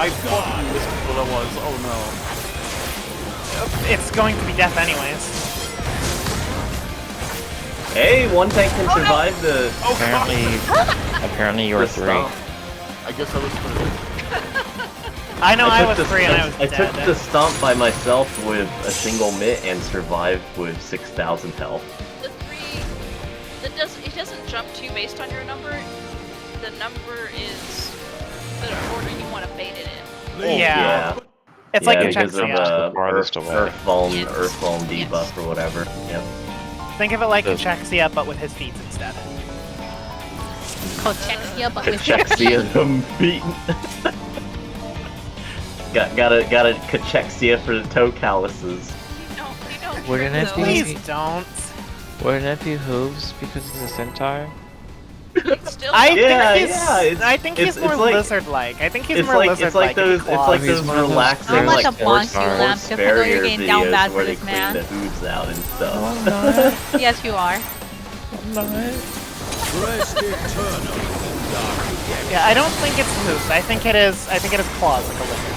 Speaker 3: I fucking missed what it was. Oh no.
Speaker 4: It's going to be death anyways.
Speaker 1: Hey, one tank can survive the...
Speaker 8: Apparently you're
Speaker 1: the
Speaker 8: three.
Speaker 1: stomp.
Speaker 3: I guess I was third.
Speaker 4: I know I
Speaker 1: took
Speaker 4: was
Speaker 1: the
Speaker 4: 3 and I was
Speaker 1: I
Speaker 4: dead.
Speaker 1: took the stomp by myself with a single mitt and survived with 6,000 health.
Speaker 5: The 3, it doesn't jump to you based on your number. The number is the order you want to bait it in.
Speaker 4: Yeah. It's like
Speaker 1: because of
Speaker 4: Cachexia.
Speaker 8: Farthest away.
Speaker 1: Earth Foam debuff or whatever. Yep.
Speaker 4: Think of it like Cachexia, but with his feet instead.
Speaker 2: Cachexia, but with
Speaker 1: Cachexia them beaten. Gotta Cachexia for the toe calluses.
Speaker 5: You don't
Speaker 8: Wouldn't
Speaker 5: trip
Speaker 8: it be-
Speaker 5: those.
Speaker 4: Please don't.
Speaker 8: Wouldn't it be hooves because it's a centaur?
Speaker 5: Still
Speaker 4: I
Speaker 1: Yeah,
Speaker 4: think he's,
Speaker 1: yeah, it's-
Speaker 4: I think he's
Speaker 1: it's
Speaker 4: more
Speaker 1: like-
Speaker 4: lizard-like. I think he's
Speaker 1: It's
Speaker 4: more
Speaker 1: like
Speaker 4: lizard-like.
Speaker 1: those
Speaker 8: He's one of those
Speaker 1: relaxing
Speaker 2: I'm
Speaker 8: They're
Speaker 2: about
Speaker 1: like
Speaker 2: to bonk you,
Speaker 8: horse
Speaker 2: Lamp, because I know
Speaker 1: barrier
Speaker 2: you're getting down
Speaker 1: videos
Speaker 2: bad for
Speaker 1: where they
Speaker 2: this
Speaker 1: clean
Speaker 2: man.
Speaker 1: the hooves out and stuff.
Speaker 7: I'm not.
Speaker 2: Yes, you are.
Speaker 7: I'm not.
Speaker 9: Rest eternally, dark depths.
Speaker 4: Yeah, I don't think it's hooves. I think it is claws like a lizard.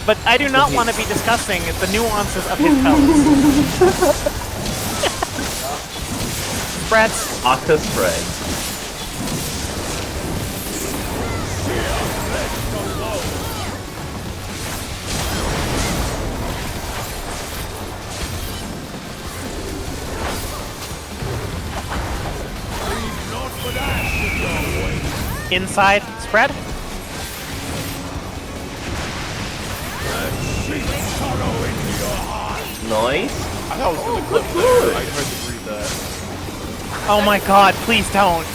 Speaker 4: But I do not want to be discussing the nuances of his pelvis. Spreads.
Speaker 1: Octa spread.
Speaker 4: Inside. Spread.
Speaker 1: Nice.
Speaker 3: I thought I was gonna clip there. I tried to read that.
Speaker 4: Oh my god, please don't.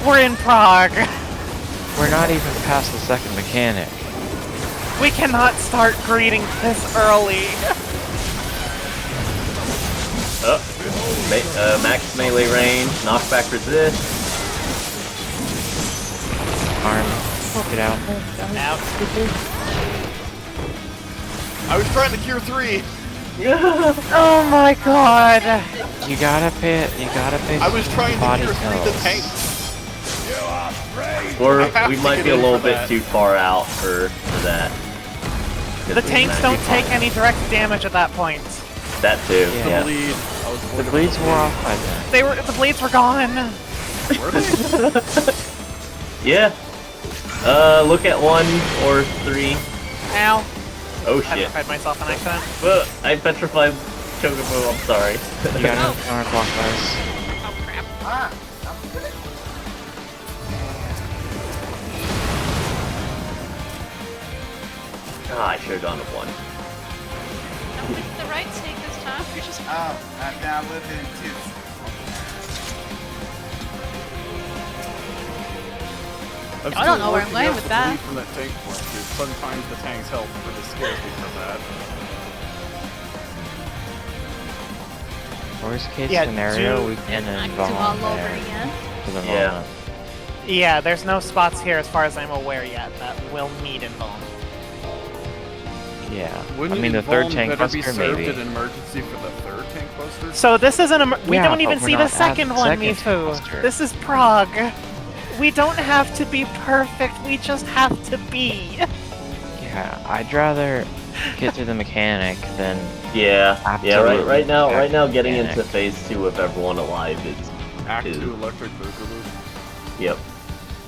Speaker 4: We're in Prague.
Speaker 8: We're not even past the second mechanic.
Speaker 4: We cannot start greeting this early.
Speaker 1: Max melee range, knockback resist.
Speaker 8: Arm. Get out.
Speaker 4: Out.
Speaker 3: I was trying to cure 3.
Speaker 4: Oh my god.
Speaker 8: You gotta pay
Speaker 3: I was trying
Speaker 8: body
Speaker 3: to cure 3 the
Speaker 8: pills.
Speaker 3: tanks.
Speaker 1: Or
Speaker 3: I have
Speaker 1: we
Speaker 3: to
Speaker 1: might
Speaker 3: get
Speaker 1: be a
Speaker 3: in
Speaker 1: little
Speaker 3: for
Speaker 1: bit
Speaker 3: that.
Speaker 1: too far out for that.
Speaker 4: The tanks don't take any direct damage at that point.
Speaker 1: That too,
Speaker 8: Yeah.
Speaker 1: yeah.
Speaker 3: The bleed. I was
Speaker 8: The bleeds wore off by then.
Speaker 4: The blades were gone.
Speaker 3: Were they?
Speaker 1: Yeah. Look at 1 or 3.
Speaker 4: Ow.
Speaker 1: Oh shit.
Speaker 4: Petrified myself on accident.
Speaker 1: Well, I petrified Chocobo, I'm sorry.
Speaker 8: You got no counterclockwise.
Speaker 5: Oh crap.
Speaker 1: Ah, I should've gone to 1.
Speaker 5: Don't make the right take this time. You're just.
Speaker 6: Oh, I found living too.
Speaker 2: I don't know where I'm going with that.
Speaker 3: From that tank point, dude. Sometimes the tank's health really scares me from that.
Speaker 8: Worst case
Speaker 4: Yeah,
Speaker 8: scenario, we can
Speaker 2: Act 2
Speaker 8: involve
Speaker 2: all over
Speaker 8: there.
Speaker 2: again.
Speaker 8: For the
Speaker 1: Yeah.
Speaker 8: moment.
Speaker 4: Yeah, there's no spots here as far as I'm aware yet that will need invuln.
Speaker 8: Yeah.
Speaker 3: Wouldn't
Speaker 8: I mean, the third
Speaker 3: Invuln
Speaker 8: tank
Speaker 3: better be
Speaker 8: buster,
Speaker 3: served
Speaker 8: maybe.
Speaker 3: in emergency for the third tank buster?
Speaker 4: So this is we
Speaker 8: Yeah,
Speaker 4: don't even
Speaker 8: but we're
Speaker 4: see the
Speaker 8: not at
Speaker 4: second
Speaker 8: the
Speaker 4: one,
Speaker 8: second
Speaker 4: Mifu.
Speaker 8: cluster.
Speaker 4: This is Prague. We don't have to be perfect, we just have to be.
Speaker 8: Yeah, I'd rather get through the mechanic than
Speaker 1: Yeah,
Speaker 8: Absolutely.
Speaker 1: right now, getting
Speaker 8: Mechanic.
Speaker 1: into phase 2 with everyone alive is
Speaker 3: Act
Speaker 1: is-
Speaker 3: 2 electric boogaloo.
Speaker 1: Yep.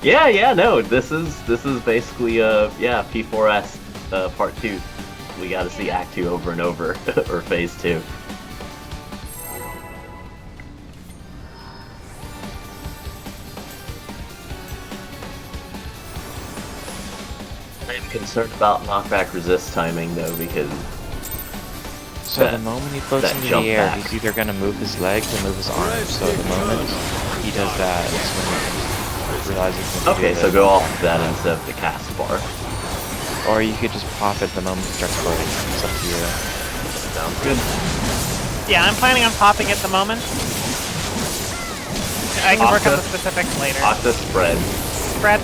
Speaker 1: Yeah, no, this is basically P8S part 2. We got to see Act 2 over and over, or phase 2. I'm concerned about knockback resist timing though, because
Speaker 8: So
Speaker 1: that-
Speaker 8: the moment he floats
Speaker 1: that
Speaker 8: into
Speaker 1: jump
Speaker 8: the air,
Speaker 1: back.
Speaker 8: he's either gonna move his legs or move his arms. So the moment he does that, it's when he realizes he can
Speaker 1: okay,
Speaker 8: do
Speaker 1: so
Speaker 8: it.
Speaker 1: go off that instead of the cast bar.
Speaker 8: Or you could just pop it the moment he starts floating. It's up to you.
Speaker 1: Sounds good.
Speaker 4: Yeah, I'm planning on popping at the moment. I can work on the
Speaker 1: Octa.
Speaker 4: specifics later.
Speaker 1: Octa spread.
Speaker 4: Spread.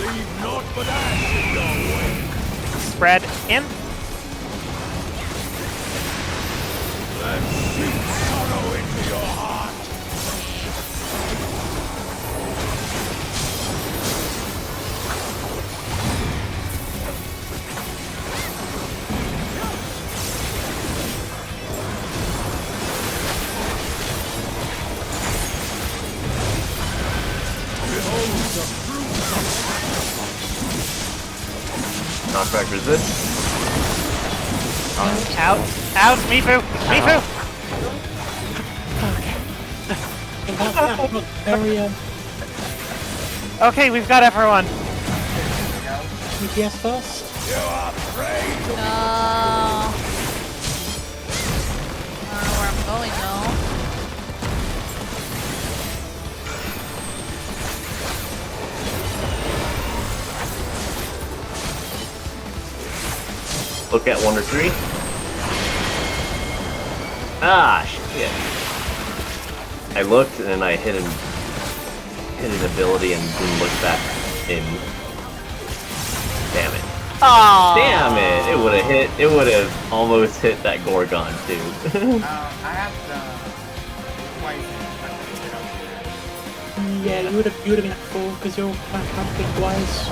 Speaker 9: Leave naught but ash in your wake.
Speaker 4: Spread in.
Speaker 9: Let deep sorrow into your heart. Behold the fruits of
Speaker 1: Knockback resist.
Speaker 4: Out. Out. Mifu. Mifu.
Speaker 7: In that area,
Speaker 4: Okay, we've got everyone.
Speaker 7: EPS first.
Speaker 9: you are prey to
Speaker 2: No. I don't know where I'm going though.
Speaker 1: Look at 1 or 3. Ah, shit. I looked and then I hit an ability and didn't look back in. Damn it.
Speaker 4: Oh.
Speaker 1: Damn it! It would have almost hit that Gorgon too.
Speaker 6: I have the
Speaker 7: Yeah, you would have been at 4 because you're camping wise.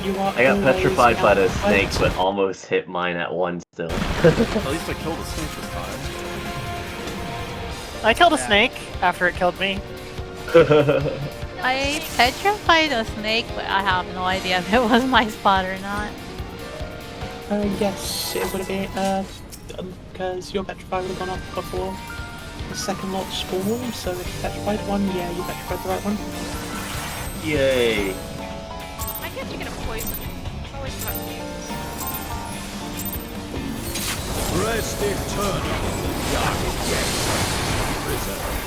Speaker 7: You are.
Speaker 1: I got
Speaker 7: always
Speaker 1: petrified by the
Speaker 7: out.
Speaker 1: snake, but almost hit mine at 1 still.
Speaker 3: At least I killed a snake this time.
Speaker 4: I killed a snake after it killed me.
Speaker 2: I petrified a snake, but I have no idea if it was my spot or not.
Speaker 7: Yes, it would have been. Because your petrified would have gone off before the second lot spawned. So if you petrified one, yeah, you petrified the right one.
Speaker 1: Yay!
Speaker 5: I get to get a poison. It's always about things.
Speaker 9: rest eternal. Dark depths preserved.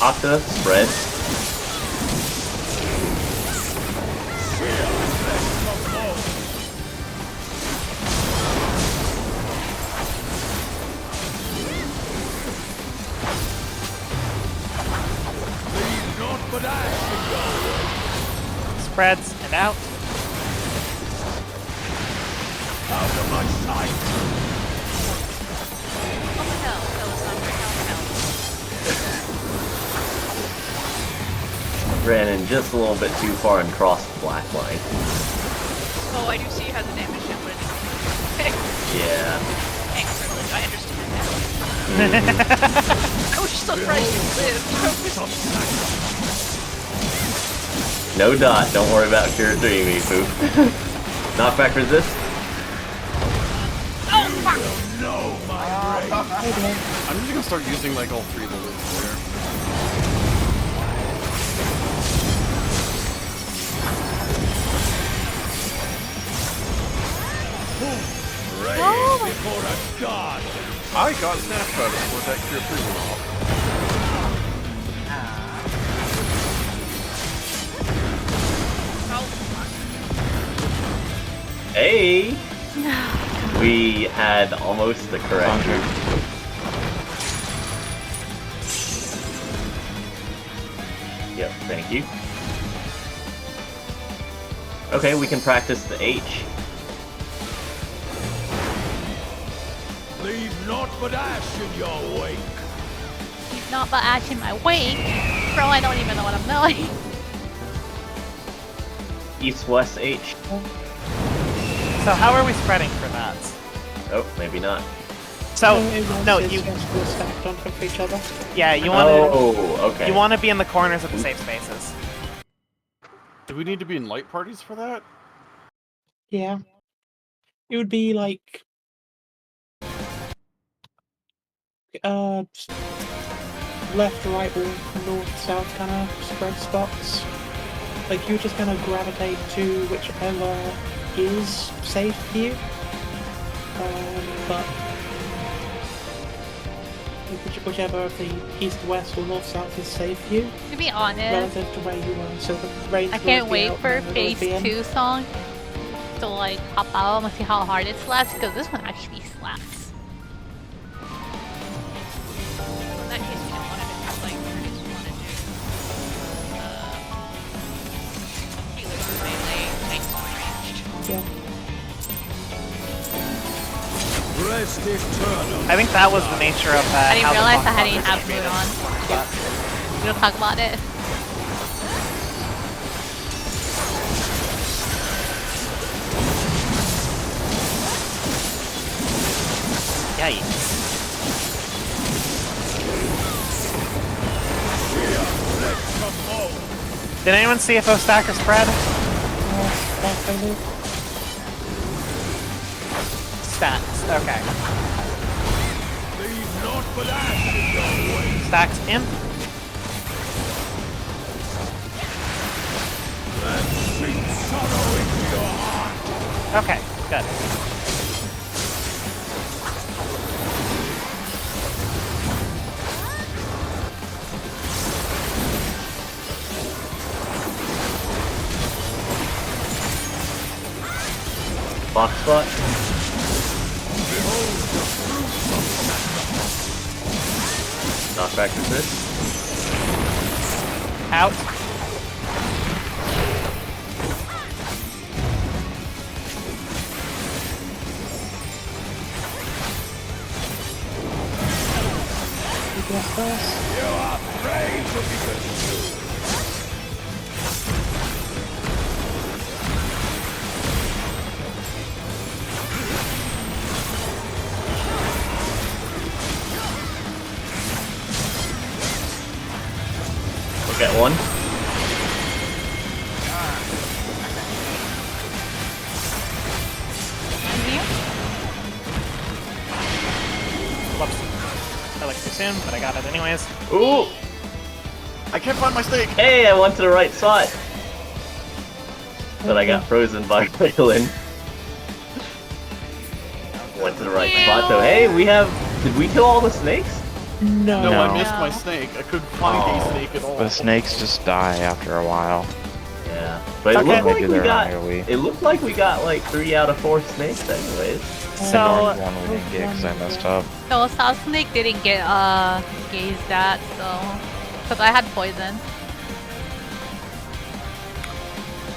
Speaker 1: Octa, spread.
Speaker 9: Leave naught but ash in your wake.
Speaker 4: Spreads and out.
Speaker 9: Out of my sight.
Speaker 5: Oh the hell, hell.
Speaker 1: Ran in just a little bit too far and crossed the black line.
Speaker 5: Oh, I do see you had the damage hit, but
Speaker 1: Yeah.
Speaker 5: tank privilege, I understand that. I was surprised you lived.
Speaker 1: No dot, don't worry about Cure 3, Mifu. Knockback resist?
Speaker 5: Oh fuck!
Speaker 9: No, my
Speaker 3: I'm just gonna start using like all three of the loops there.
Speaker 9: Rage before a god.
Speaker 3: I got snapshot before that cure prison off.
Speaker 1: Hey! We had almost the correct. Yep, thank you. Okay, we can practice the H.
Speaker 9: Leave naught but ash in your wake.
Speaker 2: He's not but ash in my wake. Bro, I don't even know what I'm doing.
Speaker 1: East-West H.
Speaker 4: So how are we spreading for that?
Speaker 1: Oh, maybe not.
Speaker 4: So no,
Speaker 7: you
Speaker 4: you
Speaker 7: will stacked on top of each other.
Speaker 4: yeah, you want to
Speaker 1: Oh, okay.
Speaker 4: you want to be in the corners of the safe spaces.
Speaker 3: Do we need to be in light parties for that?
Speaker 7: Yeah. It would be like left, right, or north, south kind of spread spots. Like you're just gonna gravitate to whichever is safe for you. But whichever of the east, west, or north, south is safe for you,
Speaker 2: To be honest,
Speaker 7: relative to where you are. So the range.
Speaker 2: I can't wait for Phase 2 song to like pop out and see how hard it slaps, because this one actually slaps.
Speaker 5: In that case, we don't want to do like we just want to do healers melee, tanks ranged.
Speaker 7: Yeah.
Speaker 9: Rest eternal.
Speaker 4: I think that was the nature of
Speaker 2: I didn't
Speaker 4: how the
Speaker 2: realize I
Speaker 4: Pokemon
Speaker 2: hadn't have
Speaker 4: created.
Speaker 2: mood on. We don't talk about it.
Speaker 4: Yikes. Did anyone see if stack or spread? Stacks. Okay.
Speaker 9: Leave naught but ash in your wake.
Speaker 4: Stacks imp.
Speaker 9: And sink sorrow into your heart.
Speaker 4: Okay, good.
Speaker 1: Box spot. Knockback resist.
Speaker 4: Out.
Speaker 9: You are prey to be consumed.
Speaker 1: Look at one.
Speaker 4: Whoops. That looks too soon, but I got it anyways.
Speaker 1: Ooh!
Speaker 3: I can't find my snake!
Speaker 1: Hey, I went to the right spot! But I got frozen by Raylan. Went to the right spot though. Hey, we have... Did we kill all the snakes?
Speaker 7: No.
Speaker 3: No, I
Speaker 8: No.
Speaker 3: missed my snake. I couldn't find
Speaker 1: Oh.
Speaker 3: a snake at all.
Speaker 8: The snakes just die after a while.
Speaker 1: Yeah. But it
Speaker 4: Okay.
Speaker 1: looked like
Speaker 8: Maybe
Speaker 1: we
Speaker 8: they're
Speaker 1: got...
Speaker 8: AoE.
Speaker 1: It looked like we got like 3 out of 4 snakes anyways.
Speaker 4: So,
Speaker 8: One we didn't get because I messed up.
Speaker 2: No, South Snake didn't get gazed at, so because I had poison.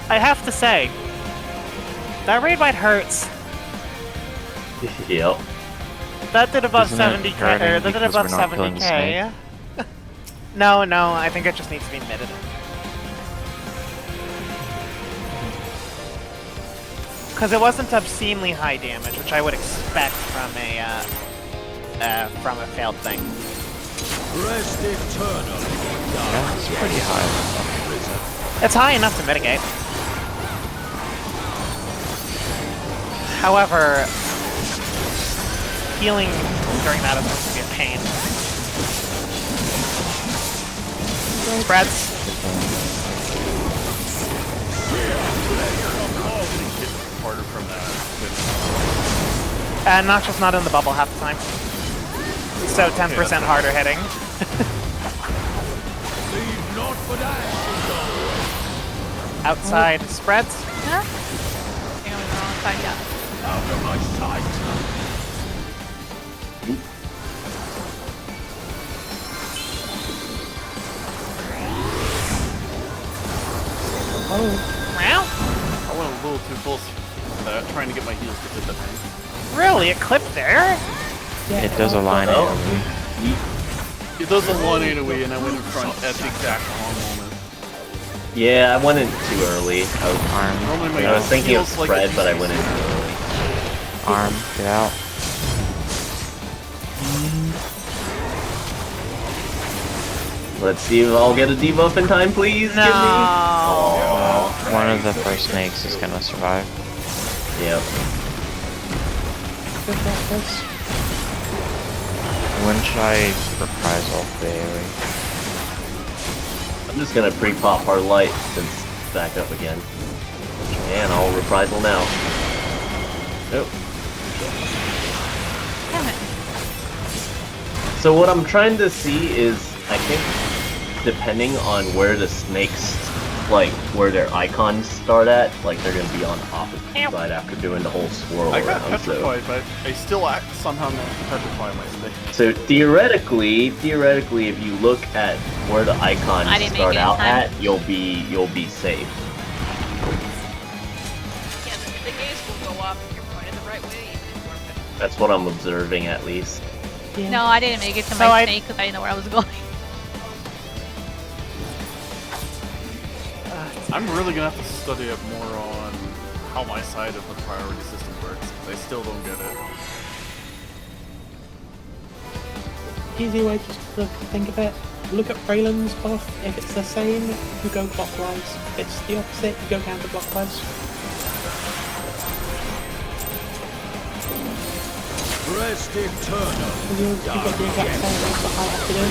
Speaker 4: I have to say, that raid bite hurts.
Speaker 1: Yep.
Speaker 4: That did above
Speaker 8: Isn't it
Speaker 4: 70k,
Speaker 8: hurting
Speaker 4: or that did
Speaker 8: because
Speaker 4: above
Speaker 8: we're not killing the
Speaker 4: 70k. No, I think it just needs to be mitted. Because it wasn't obscenely high damage, which I would expect from a failed thing.
Speaker 9: Rest eternal.
Speaker 8: Yeah, it's pretty high.
Speaker 4: It's high enough to mitigate. However, healing during that is going to be a pain. Spreads.
Speaker 3: Harder from that.
Speaker 4: Notch's not in the bubble half the time. So 10% harder hitting.
Speaker 9: Leave not for that.
Speaker 4: Outside spreads.
Speaker 2: Huh? I think I'm on the wrong side, yeah.
Speaker 9: Out of my sight.
Speaker 4: Meow.
Speaker 3: I went a little too close trying to get my heels to hit the tank.
Speaker 4: Really? It clipped there?
Speaker 8: It does a line
Speaker 1: Oh.
Speaker 8: AoE.
Speaker 3: It does a 1 AoE and I went in front at the exact wrong moment.
Speaker 1: Yeah, I went in too early.
Speaker 3: Normally my
Speaker 1: I was thinking of
Speaker 3: heels like
Speaker 1: spread,
Speaker 3: a
Speaker 1: but I
Speaker 3: DC
Speaker 1: went in too early.
Speaker 8: Arm, get out.
Speaker 1: Let's see if I'll get a debuff in time, please.
Speaker 4: No.
Speaker 1: Give me. Aww.
Speaker 8: One of the first snakes is gonna survive.
Speaker 1: Yep.
Speaker 7: Good practice.
Speaker 8: When should I reprisal the AoE?
Speaker 1: I'm just gonna pre-pop hard light since it's back up again. And I'll reprisal now. Nope.
Speaker 2: Damn it.
Speaker 1: So what I'm trying to see is, I think, depending on where the snakes, like, where their icons start at, like, they're gonna be on the opposite side after doing the whole swirl
Speaker 3: I got
Speaker 1: around, so...
Speaker 3: petrified, but I still somehow managed to petrify my snake.
Speaker 1: So theoretically, if you look at where the icons
Speaker 2: I didn't make
Speaker 1: start
Speaker 2: it in
Speaker 1: out
Speaker 2: time.
Speaker 1: at, you'll be safe.
Speaker 5: Yeah, the gaze will go off if you're pointed the right way, even if you weren't petrified.
Speaker 1: That's what I'm observing, at least.
Speaker 7: Yeah.
Speaker 2: No, I didn't make it to
Speaker 4: So
Speaker 2: my
Speaker 4: I-
Speaker 2: snake because I didn't know where I was going.
Speaker 3: I'm really gonna have to study up more on how my side of the priority system works, because I still don't get it.
Speaker 7: Easy way just to think of it. Look at Braylon's buff. If it's the same, you go clockwise. If it's the opposite, you go counterclockwise.
Speaker 9: Rest eternal.
Speaker 7: You've got the exact same thing that I have to do.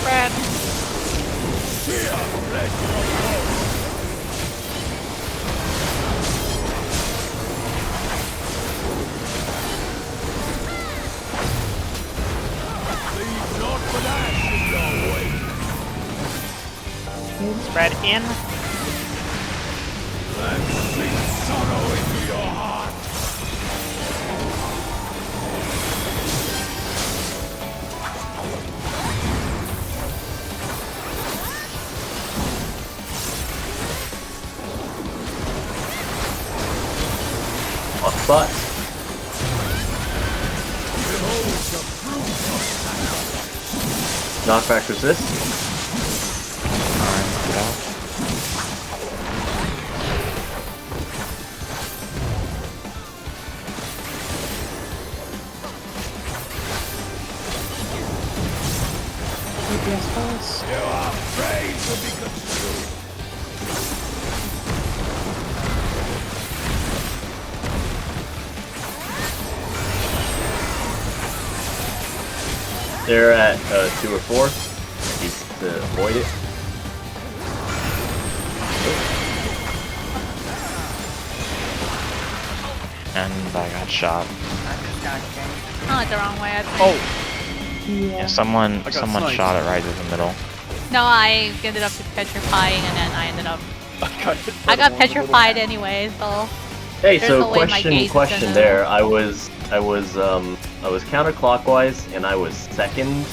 Speaker 2: Brad.
Speaker 9: Fear, let your go. Leave not for that in your wake.
Speaker 4: Spread in.
Speaker 9: And sink sorrow into your heart.
Speaker 1: Hot spot.
Speaker 9: Behold the fruit of
Speaker 1: Knockback resist.
Speaker 8: Arm, get out.
Speaker 7: DPS first.
Speaker 9: You are afraid to be consumed.
Speaker 1: They're at 2 or 4. Needs to avoid it.
Speaker 8: And I got shot.
Speaker 6: I just got changed.
Speaker 2: I went the wrong way. I think.
Speaker 3: Oh!
Speaker 8: Yeah, someone
Speaker 3: got
Speaker 8: someone
Speaker 3: sniped.
Speaker 8: shot it right in the middle.
Speaker 2: No, I ended up just petrifying, and then I ended up.
Speaker 3: I got hit by
Speaker 2: I got
Speaker 3: the one in the middle.
Speaker 2: petrified anyway, so.
Speaker 1: Hey,
Speaker 2: There's
Speaker 1: so
Speaker 2: no way my gaze is
Speaker 1: question
Speaker 2: gonna-
Speaker 1: there. I was counterclockwise and I was second,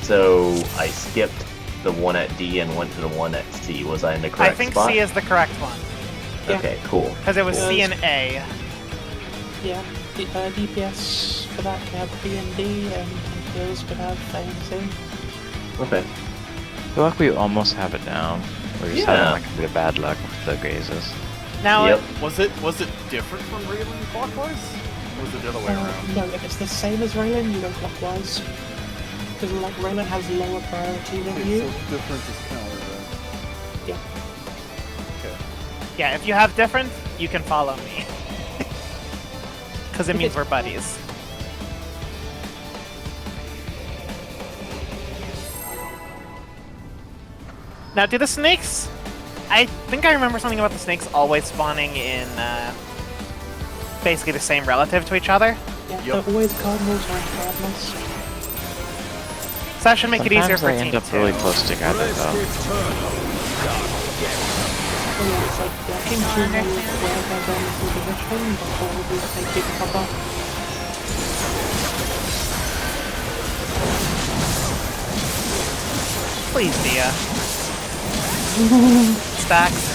Speaker 1: so I skipped the one at D and went to the one at C. Was I in the
Speaker 4: I
Speaker 1: correct
Speaker 4: think
Speaker 1: spot?
Speaker 4: C is the correct one.
Speaker 7: Yeah.
Speaker 1: Okay, cool.
Speaker 4: Because it was
Speaker 1: Cool.
Speaker 4: C and A.
Speaker 7: Yeah, DPS for that could have B and D, and heals could have A and C.
Speaker 1: Okay.
Speaker 8: I feel like we almost have it down. We're just
Speaker 1: Yeah.
Speaker 8: having like a bit of bad luck with the gazes.
Speaker 4: Now,
Speaker 1: Yep.
Speaker 3: Was it different from railing clockwise? Was it the other way around?
Speaker 7: No, if it's the same as Raylan, you go clockwise. Because like Raylan has lower priority than
Speaker 3: Okay,
Speaker 7: you.
Speaker 3: so difference is counted then.
Speaker 7: Yeah.
Speaker 3: Okay.
Speaker 4: Yeah, if you have different, you can follow me. Because it means we're buddies. Now, do the snakes... I think I remember something about the snakes always spawning in, basically the same relative to each other.
Speaker 7: Yeah,
Speaker 3: Yep.
Speaker 7: they're always cardinals or cardinals.
Speaker 4: So that should make it easier
Speaker 8: Sometimes
Speaker 4: for
Speaker 8: they
Speaker 4: team
Speaker 8: end up
Speaker 4: 2.
Speaker 8: really close together, though.
Speaker 7: So yeah, it's like, yeah, team 2 knows where they're going through the mission before they keep cover.
Speaker 4: Please, Dia. Stacks.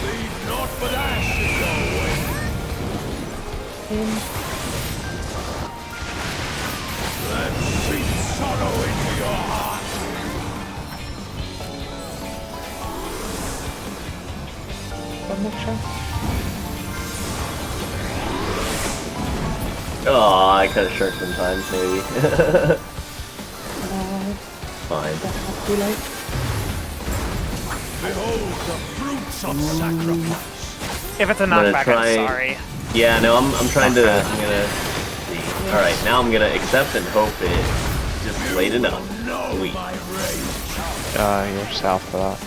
Speaker 9: Leave not but ashes always. Let deep sorrow into your heart.
Speaker 7: One more shot.
Speaker 1: Oh, I could have shirked sometimes, maybe. Fine.
Speaker 7: That's too late.
Speaker 9: Behold the fruits of sacrifice.
Speaker 4: If it's a
Speaker 1: I'm gonna
Speaker 4: knockback,
Speaker 1: try-
Speaker 4: I'm sorry.
Speaker 1: Yeah, no, I'm trying to. I'm gonna see. All right, now I'm gonna accept and hope it just late enough.
Speaker 9: Know
Speaker 1: Sweet.
Speaker 9: my rage.
Speaker 8: You're south for that.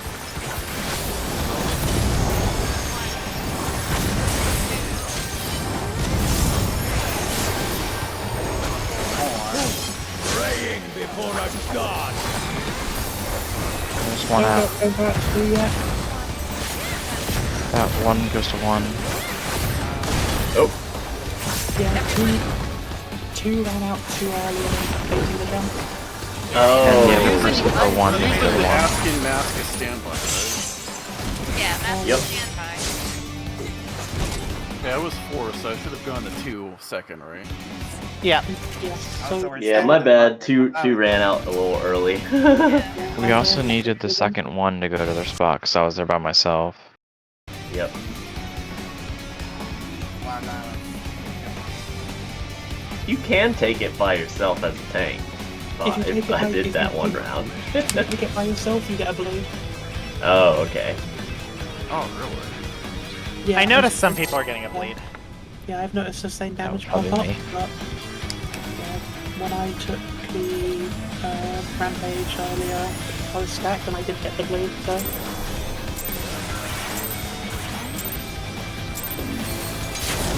Speaker 9: Praying before a god.
Speaker 8: There's one out. That one goes to 1.
Speaker 1: Oh,
Speaker 7: Yeah, two ran out too early and facing the jump.
Speaker 8: And yeah,
Speaker 1: oh,
Speaker 8: we're for 1
Speaker 3: Usually
Speaker 8: goes
Speaker 3: the
Speaker 8: to 1.
Speaker 3: asking mask is standby, right?
Speaker 5: Yeah, that's
Speaker 1: Yep.
Speaker 5: standby.
Speaker 3: Okay, I was 4, so I should have gone to 2 second, right?
Speaker 4: Yeah.
Speaker 7: Yeah,
Speaker 6: So
Speaker 7: so
Speaker 6: we're
Speaker 1: yeah, my
Speaker 6: standing
Speaker 1: bad.
Speaker 6: up.
Speaker 1: Two
Speaker 6: Oh,
Speaker 1: ran out a little early.
Speaker 8: We also needed the second one to go to their spot, because I was there by myself.
Speaker 1: Yep.
Speaker 6: why not?
Speaker 1: You can take it by yourself as a tank.
Speaker 7: If you take it
Speaker 1: I
Speaker 7: by-
Speaker 1: did
Speaker 7: if
Speaker 1: that
Speaker 7: you
Speaker 1: one
Speaker 7: take-
Speaker 1: round.
Speaker 7: if you get by yourself, you get a blue.
Speaker 1: Oh, okay.
Speaker 3: Oh, really?
Speaker 7: Yeah,
Speaker 4: I noticed some
Speaker 7: I've-
Speaker 4: people are getting a bleed.
Speaker 7: Yeah, I've noticed the same
Speaker 8: That was
Speaker 7: damage pop
Speaker 8: probably
Speaker 7: up,
Speaker 8: me.
Speaker 7: but yeah, when I took the rampage earlier, I was stacked and I did get the bleed, so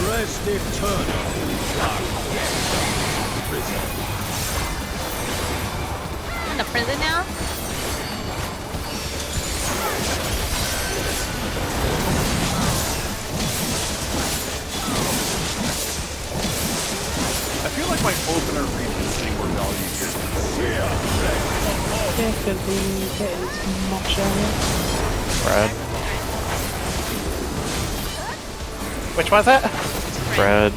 Speaker 9: Rest eternal. Dark prison.
Speaker 2: In the prison now?
Speaker 3: I feel like my opener repositioning more value here.
Speaker 7: yeah, because we get it much earlier.
Speaker 8: Fred.
Speaker 4: Which was it?
Speaker 8: Fred.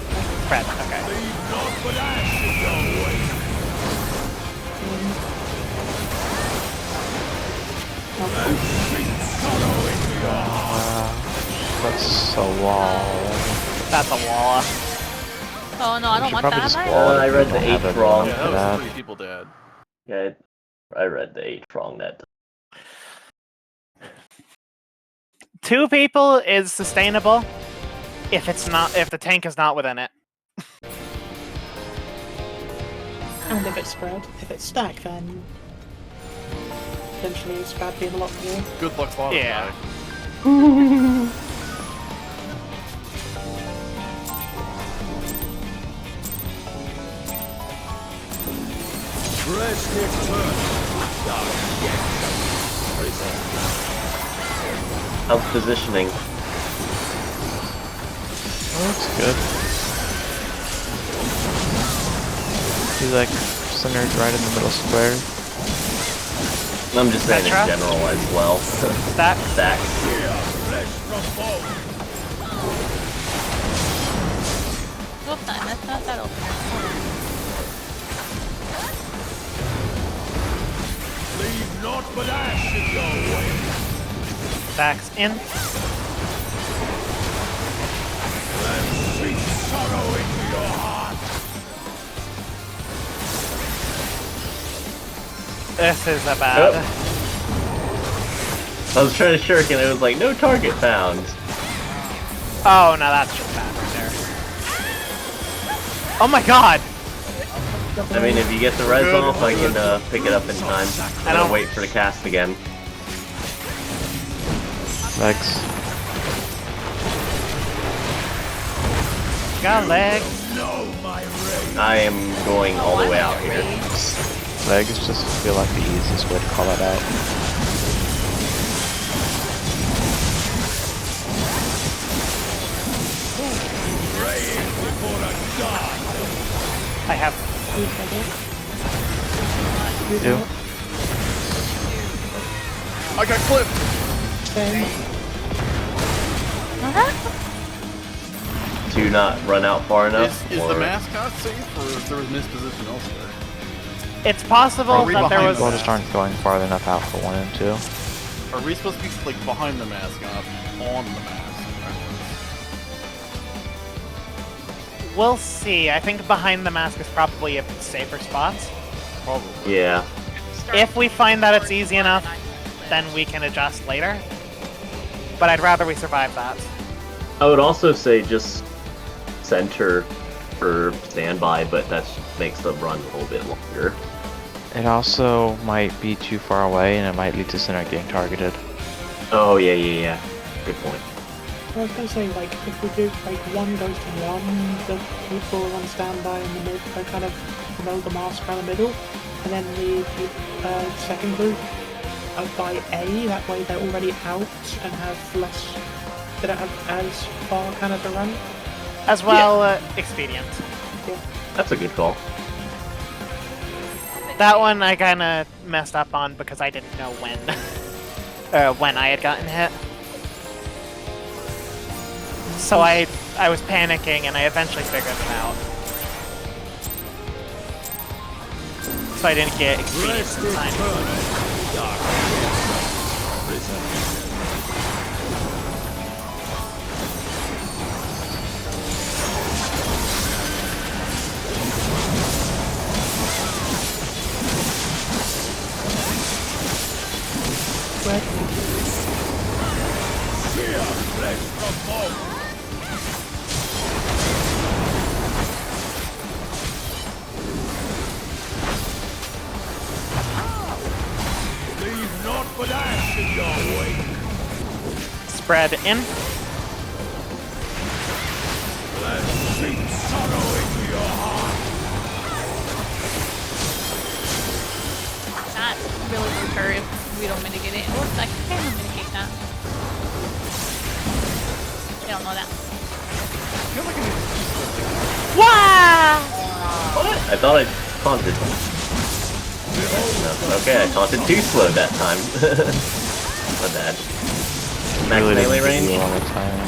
Speaker 4: Fred, okay.
Speaker 9: Leave not but ashes always.
Speaker 8: That's a wall.
Speaker 4: That's a wall.
Speaker 2: Oh no, I don't
Speaker 8: should
Speaker 2: want
Speaker 8: probably
Speaker 2: that.
Speaker 8: just
Speaker 2: Am I?
Speaker 8: wall it.
Speaker 1: I read the
Speaker 8: People have
Speaker 1: 8th
Speaker 8: it
Speaker 1: wrong.
Speaker 3: Yeah,
Speaker 8: for
Speaker 3: that
Speaker 8: that.
Speaker 3: was 3 people dead.
Speaker 1: Yeah, I read the 8th wrong that time.
Speaker 4: 2 people is sustainable if the tank is not within it.
Speaker 7: And if it's spread, if it's stacked, then potentially it's bad being a lot more.
Speaker 3: Good luck, bottom
Speaker 4: Yeah.
Speaker 3: guy.
Speaker 9: Rest eternal. Dark prison.
Speaker 1: How's positioning?
Speaker 8: Oh, looks good. He's like centered right in the middle square.
Speaker 1: I'm just saying
Speaker 4: Petra?
Speaker 1: in general as well.
Speaker 4: That
Speaker 1: Stack.
Speaker 9: Flesh from bone.
Speaker 2: Oops, I messed up that opener.
Speaker 4: Stacks in.
Speaker 9: Sweet sorrow into your heart.
Speaker 4: This is a bad.
Speaker 1: I was trying to shuriken and it was like, no target found.
Speaker 4: Oh, no, that's just bad right there. Oh my god!
Speaker 1: I mean, if you get the res off, I can pick it up in time. I don't wait for the cast again.
Speaker 8: Legs.
Speaker 4: Got legs.
Speaker 1: I am going all the way out here.
Speaker 8: Legs just feel like the easiest way to call that out.
Speaker 4: I have.
Speaker 8: Do.
Speaker 3: I got clipped!
Speaker 1: To not run out far enough.
Speaker 3: Is
Speaker 1: or...
Speaker 3: the mascot safe, or is there a misposition elsewhere?
Speaker 4: It's possible
Speaker 3: Are we
Speaker 4: that there
Speaker 3: behind
Speaker 4: was.
Speaker 3: the
Speaker 8: People just aren't going far enough out for 1 and 2.
Speaker 3: Are we supposed to be, like, behind the mascot, on the mask?
Speaker 4: We'll see. I think behind the mask is probably a safer spot.
Speaker 3: Probably.
Speaker 1: Yeah.
Speaker 4: If we find that it's easy enough, then we can adjust later. But I'd rather we survive that.
Speaker 1: I would also say just center for standby, but that makes the run a little bit longer.
Speaker 8: It also might be too far away, and it might lead to center getting targeted.
Speaker 1: Oh, yeah. Good point.
Speaker 7: I was gonna say, like, if we do, like, one goes to one, the people on standby in the middle, kind of below the mask around the middle, and then the second group out by A, that way they're already out and have less, they don't have as far kind of a run.
Speaker 4: As well, expedient.
Speaker 7: Yeah.
Speaker 1: That's a good call.
Speaker 4: That one I kind of messed up on because I didn't know when, when I had gotten hit. So I was panicking and I eventually figured it out. So I didn't get expedient in time.
Speaker 9: Leave not but ash in your wake.
Speaker 4: Spread in.
Speaker 9: Let deep sorrow into your heart.
Speaker 2: That really would hurt if we don't mitigate it. It looks like I can mitigate that. I don't know that. Wow!
Speaker 1: What? I thought I taunted. No, okay, I taunted too slow that time. My bad. Max
Speaker 8: Really
Speaker 1: melee
Speaker 8: didn't
Speaker 1: range.
Speaker 8: do all the time.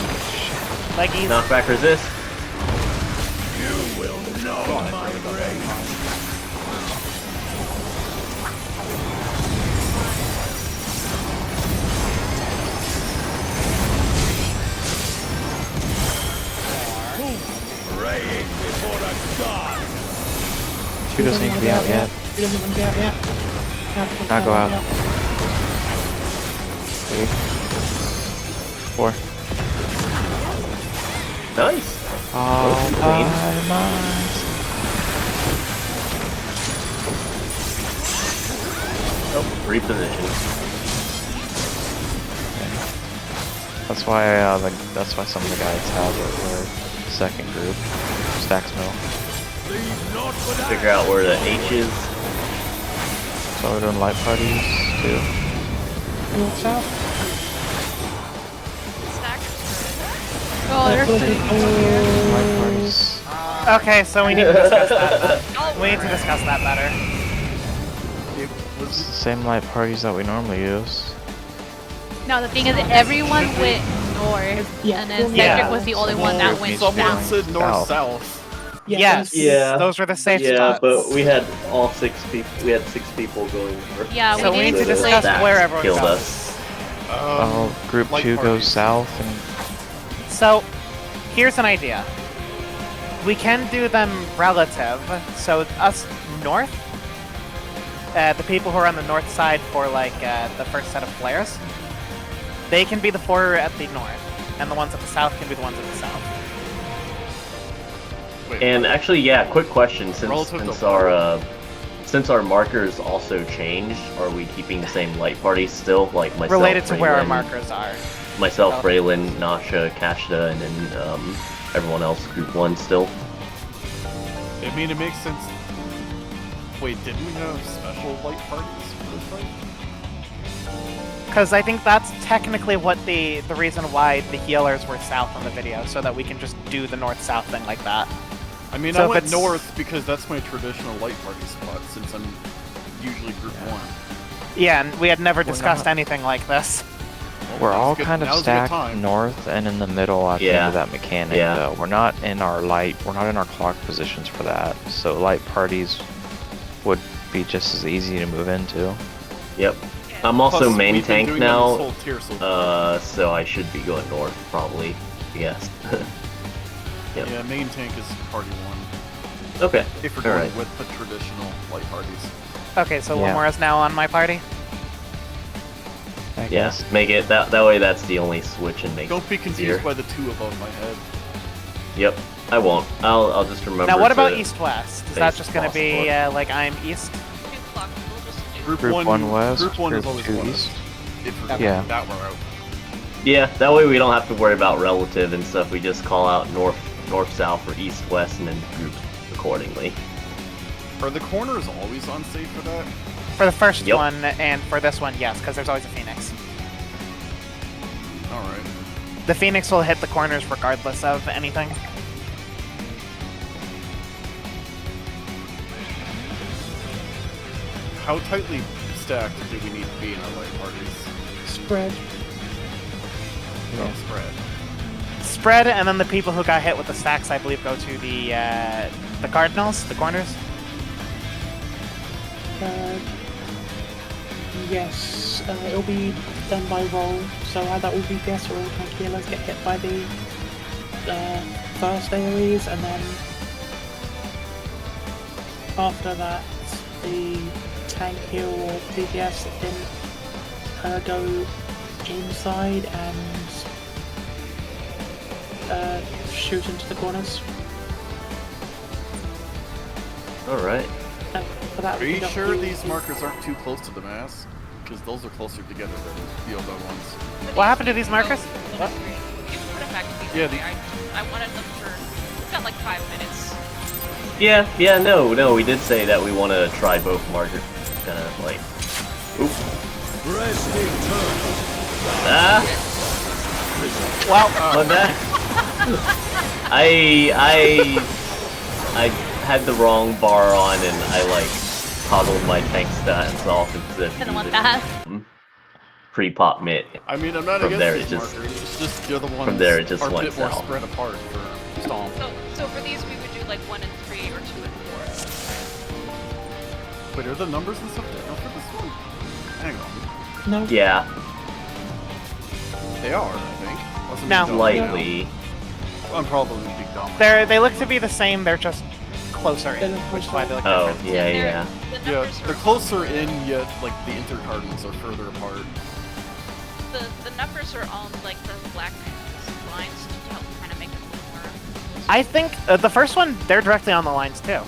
Speaker 4: Leggies.
Speaker 1: Knockback resist.
Speaker 9: You will know my grace. Praying before a god.
Speaker 8: 2 doesn't need to be out yet.
Speaker 7: He doesn't want to be out yet.
Speaker 8: Not go out. 3. 4.
Speaker 1: Nice.
Speaker 8: Oh,
Speaker 1: clean. Oh, reposition.
Speaker 8: That's why that's why some of the guys have it for second group. Stacks mill.
Speaker 9: Leave not but
Speaker 1: Figure out where the H is.
Speaker 8: So we're doing light parties too.
Speaker 7: North south.
Speaker 2: Oh, they're sitting here.
Speaker 8: Light parties.
Speaker 4: Okay, so we need to discuss that. We need to discuss that better.
Speaker 8: It's the same light parties that we normally use.
Speaker 2: No, the thing is, everyone went north,
Speaker 7: Yeah.
Speaker 2: and then Cedric
Speaker 4: Yeah.
Speaker 2: was the only one that went
Speaker 3: Someone
Speaker 2: down.
Speaker 3: said north-south.
Speaker 4: Yes.
Speaker 1: Yeah.
Speaker 4: Those were the safe
Speaker 1: Yeah,
Speaker 4: spots.
Speaker 1: but we had we had 6 people going north.
Speaker 2: Yeah,
Speaker 4: So we need to
Speaker 2: didn't
Speaker 4: discuss
Speaker 2: split.
Speaker 4: where everyone
Speaker 1: killed
Speaker 4: goes.
Speaker 1: us.
Speaker 8: Group
Speaker 3: light
Speaker 8: 2 goes
Speaker 3: parties.
Speaker 8: south and
Speaker 4: So, here's an idea. We can do them relative. So us north, the people who are on the north side for like the first set of flares, they can be the 4 at the north, and the ones at the south can be the ones at the south.
Speaker 3: Wait,
Speaker 1: And actually, yeah, quick question.
Speaker 3: Relative
Speaker 1: Since our markers also changed, are we keeping the same light party still? Like myself,
Speaker 4: Related to where our
Speaker 1: Raylan,
Speaker 4: markers are.
Speaker 1: Myself,
Speaker 4: Oh.
Speaker 1: Raylan, Nasha, Kashta, and then everyone else, group 1 still.
Speaker 3: I mean, it makes sense. Wait, didn't we have special light parties for this fight?
Speaker 4: Because I think that's technically what the reason why the healers were south on the video, so that we can just do the north-south thing like that.
Speaker 3: I mean,
Speaker 4: So
Speaker 3: I
Speaker 4: if
Speaker 3: went
Speaker 4: it's-
Speaker 3: north because that's my traditional light party spot, since I'm usually group 1.
Speaker 4: Yeah, and we had never
Speaker 8: We're
Speaker 4: discussed
Speaker 8: not-
Speaker 4: anything like this.
Speaker 3: Well,
Speaker 8: we're
Speaker 3: now's
Speaker 8: all
Speaker 3: a good-
Speaker 8: kind of
Speaker 3: now's a good
Speaker 8: stacked
Speaker 3: time.
Speaker 8: north and in the middle at the end
Speaker 1: Yeah.
Speaker 8: of that mechanic
Speaker 1: Yeah.
Speaker 8: though. We're not in our clock positions for that. So light parties would be just as easy to move into.
Speaker 1: Yep.
Speaker 5: Yeah.
Speaker 1: I'm also
Speaker 3: Plus,
Speaker 1: main
Speaker 3: we've been
Speaker 1: tank
Speaker 3: doing that this
Speaker 1: now,
Speaker 3: whole tier so far.
Speaker 1: so I should be going north, probably. Yes. Yep.
Speaker 3: Yeah, main tank is party 1.
Speaker 1: Okay.
Speaker 3: If we're going
Speaker 1: Alright.
Speaker 3: with the traditional light parties.
Speaker 4: Okay, so
Speaker 8: Yeah.
Speaker 4: Lamora's now on my party.
Speaker 8: I guess.
Speaker 1: Yes. Make it that way. That's the only switch and make.
Speaker 3: Don't be
Speaker 1: it
Speaker 3: confused
Speaker 1: easier.
Speaker 3: by the 2 above my head.
Speaker 1: Yep. I won't. I'll just remember.
Speaker 4: Now, what about
Speaker 1: to-
Speaker 4: east-west? Is that
Speaker 1: face
Speaker 4: just going to be
Speaker 1: crosswalk.
Speaker 4: like I'm east?
Speaker 5: 2 o'clock, we'll just do
Speaker 3: Group
Speaker 8: 1 west,
Speaker 3: Group 1 is
Speaker 8: group
Speaker 3: always
Speaker 8: 2
Speaker 3: west.
Speaker 8: east.
Speaker 3: If we're
Speaker 4: Okay.
Speaker 3: going
Speaker 8: Yeah.
Speaker 3: that route.
Speaker 1: Yeah. That way we don't have to worry about relative and stuff. We just call out north, south, or east, west, and then group accordingly.
Speaker 3: Are the corners always unsafe for that?
Speaker 4: For the first
Speaker 1: Yep.
Speaker 4: one, and for this one, yes, because there's always a Phoenix.
Speaker 3: Alright.
Speaker 4: The Phoenix will hit the corners regardless of anything.
Speaker 3: How tightly stacked do we need to be in our light parties?
Speaker 7: Spread.
Speaker 3: Oh, spread.
Speaker 4: Spread, and then the people who got hit with the stacks, I believe, go to the cardinals, the corners.
Speaker 7: Yes, it'll be done by roll, so either all DPS or all tank healers get hit by the first AoEs, and then after that, the tank heal or DPS can go inside and shoot into the corners.
Speaker 1: All right.
Speaker 7: And for that,
Speaker 3: Are
Speaker 7: we
Speaker 3: you
Speaker 7: can just
Speaker 3: sure
Speaker 7: do-
Speaker 3: these markers aren't too close to the mass? Because those are closer together than the other ones.
Speaker 4: What happened to these markers?
Speaker 5: What? You can put them back to
Speaker 3: Yeah,
Speaker 5: I wanted them for we've got like 5 minutes.
Speaker 1: Yeah. No. We did say that we want to try both markers. Kind of like. Oop.
Speaker 9: Resting turn.
Speaker 1: Ah.
Speaker 4: Well,
Speaker 1: My bad. I had the wrong bar on and I like toggled my tank stats off instead of
Speaker 2: Didn't want
Speaker 1: using
Speaker 2: that.
Speaker 1: pre-pop mitt.
Speaker 3: I mean, I'm not
Speaker 1: From there,
Speaker 3: against
Speaker 1: it
Speaker 3: these
Speaker 1: just-
Speaker 3: markers. It's just the other ones
Speaker 1: there, it just
Speaker 3: are a
Speaker 1: went
Speaker 3: bit more
Speaker 1: south.
Speaker 3: spread apart for Stomp.
Speaker 5: So for these we would do like 1 and 3 or 2 and 4.
Speaker 3: Wait, are the numbers and stuff different for this one? Hang on.
Speaker 7: No.
Speaker 1: Yeah,
Speaker 3: They are, I think. Unless I'm
Speaker 4: No.
Speaker 3: dumb.
Speaker 1: slightly.
Speaker 3: I'm probably big dumb.
Speaker 4: they look to be the same. They're just closer in, which is why they look
Speaker 1: Oh,
Speaker 4: different.
Speaker 1: yeah.
Speaker 5: The
Speaker 3: Yeah,
Speaker 5: numbers
Speaker 3: they're
Speaker 5: are
Speaker 3: closer in, yet like the intercardinals are further apart.
Speaker 5: the numbers are on like the black lines to help kind of make them look more.
Speaker 4: I think the first one, they're directly on the lines too.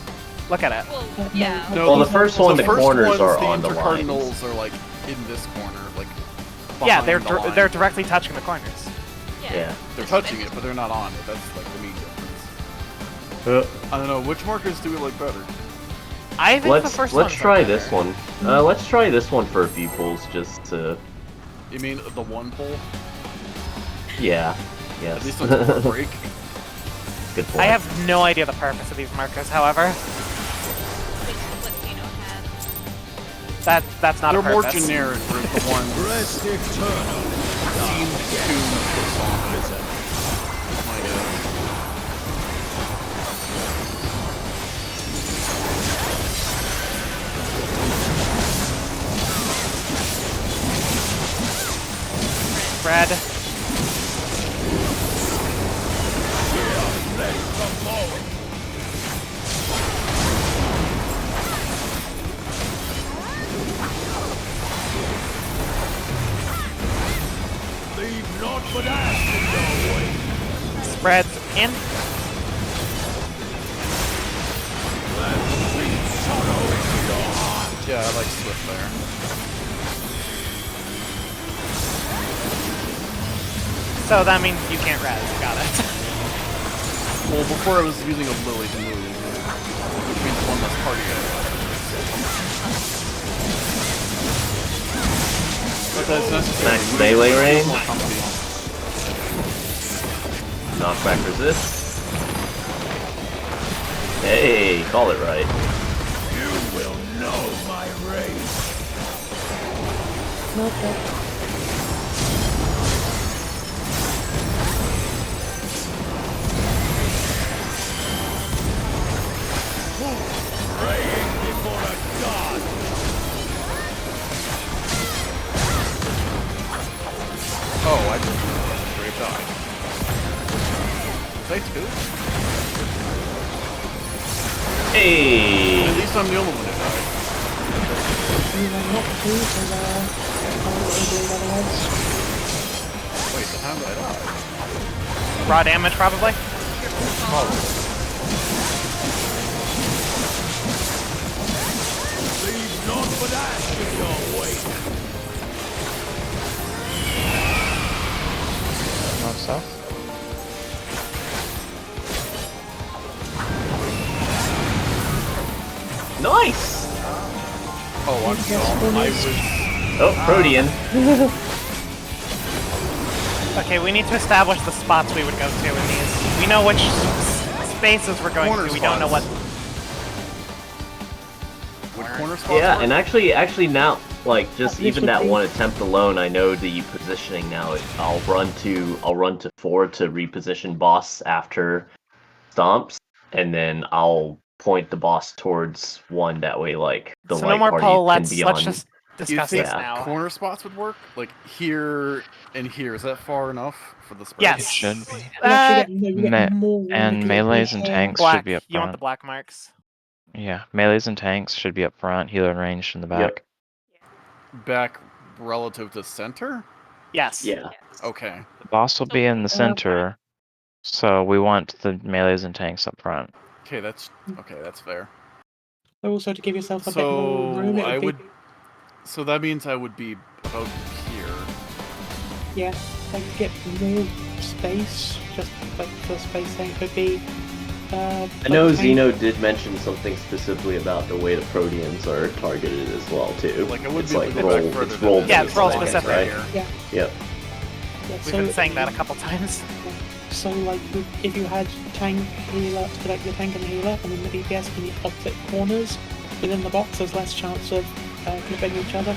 Speaker 4: Look at it.
Speaker 5: Well,
Speaker 7: No,
Speaker 5: yeah.
Speaker 7: no.
Speaker 1: Well, the first one, the
Speaker 3: first
Speaker 1: corners
Speaker 3: ones,
Speaker 1: are
Speaker 3: the
Speaker 1: on the lines.
Speaker 3: intercardinals are like in this corner, like
Speaker 4: Yeah,
Speaker 3: behind
Speaker 4: they're
Speaker 3: the line.
Speaker 4: they're directly touching the corners.
Speaker 1: Yeah.
Speaker 3: They're touching it, but they're not on it. That's like the main difference. I don't know, which markers do we like better?
Speaker 4: I think the
Speaker 1: Let's
Speaker 4: 1st
Speaker 1: let's try this one. Let's try this one for a few pulls, just to.
Speaker 3: You mean the one pull?
Speaker 1: Yeah.
Speaker 3: At least
Speaker 1: Yes.
Speaker 3: it's a break.
Speaker 1: Good point.
Speaker 4: I have no idea the purpose of these markers, however.
Speaker 5: Basically what Dino had.
Speaker 4: That's not
Speaker 3: They're
Speaker 4: a
Speaker 3: more
Speaker 4: purpose.
Speaker 3: generic, whereas the ones
Speaker 9: Resting turn.
Speaker 3: seem to Stomp. My guess.
Speaker 4: Red's in.
Speaker 3: Yeah, I like Swift there.
Speaker 4: So that means you can't res. Got it.
Speaker 3: Well, before I was using a Lily to move, which means one less party guy. But that's necessary.
Speaker 1: Max melee range.
Speaker 3: More comfy.
Speaker 1: Knockback resist. Hey, call it right.
Speaker 9: You will know my race.
Speaker 7: Okay.
Speaker 9: Praying before a god.
Speaker 3: Oh, I just straight die. Say two?
Speaker 1: Hey.
Speaker 3: At least I'm the only one that died.
Speaker 7: You are not two, so I'll believe otherwise.
Speaker 3: Wait, so how did I die?
Speaker 4: Raw damage, probably.
Speaker 9: Leave naught but ash in your wake.
Speaker 8: Not south.
Speaker 1: Nice.
Speaker 3: Oh, I'm dumb. I was...
Speaker 1: Oh, Protean.
Speaker 4: Okay, we need to establish the spots we would go to in these. We know which spaces we're going
Speaker 3: Corner
Speaker 4: to. We don't know what.
Speaker 3: Which corner spots
Speaker 1: Yeah,
Speaker 3: were?
Speaker 1: and actually now, like, just
Speaker 7: This
Speaker 1: even
Speaker 7: would
Speaker 1: that
Speaker 7: be-
Speaker 1: one attempt alone, I know the positioning now. I'll run to 4 to reposition boss after stomps, and then I'll point the boss towards 1. That way, like, the
Speaker 4: So
Speaker 1: light
Speaker 4: no more
Speaker 1: party
Speaker 4: poll.
Speaker 1: can
Speaker 4: Let's
Speaker 1: be
Speaker 4: let's
Speaker 1: on.
Speaker 4: just
Speaker 3: You
Speaker 4: discuss
Speaker 3: think
Speaker 4: this now.
Speaker 3: corner spots would work? Like here and here. Is that far enough for the spread?
Speaker 8: It
Speaker 4: Yes.
Speaker 8: should be.
Speaker 7: You actually
Speaker 4: Uh,
Speaker 7: get, no, you get more
Speaker 8: And
Speaker 7: immediately
Speaker 8: melees and
Speaker 7: here.
Speaker 8: tanks
Speaker 4: black.
Speaker 8: should be up
Speaker 4: You want the
Speaker 8: front.
Speaker 4: black marks?
Speaker 8: Yeah, melees and tanks should be up front. Healer and ranged in the back.
Speaker 3: Back relative to center?
Speaker 4: Yes.
Speaker 1: Yeah.
Speaker 3: Okay.
Speaker 8: The boss will be in the center, so we want the melees and tanks up front.
Speaker 3: Okay, that's fair.
Speaker 7: Also, to give yourself a bit more room, it
Speaker 3: I
Speaker 7: would be,
Speaker 3: would. So that means I would be about here.
Speaker 7: yeah, like to get more space, just like for space saying could be.
Speaker 1: I know
Speaker 7: like,
Speaker 1: Xeno did mention something specifically about the way the Proteans are targeted as well too.
Speaker 3: Like I would
Speaker 1: It's
Speaker 3: be
Speaker 1: like
Speaker 3: able to go back
Speaker 1: roll,
Speaker 3: further
Speaker 1: it's
Speaker 3: than
Speaker 1: roll
Speaker 3: this.
Speaker 4: Yeah, it's
Speaker 1: based,
Speaker 4: roll
Speaker 1: I guess,
Speaker 4: specific
Speaker 1: right?
Speaker 4: here.
Speaker 7: Yeah.
Speaker 1: Yep.
Speaker 7: Yeah,
Speaker 4: We've been saying that a couple times.
Speaker 7: So, like, if you had tank, healer, like the tank and healer, and then the DPS in the opposite corners within the box, there's less chance of clipping each other.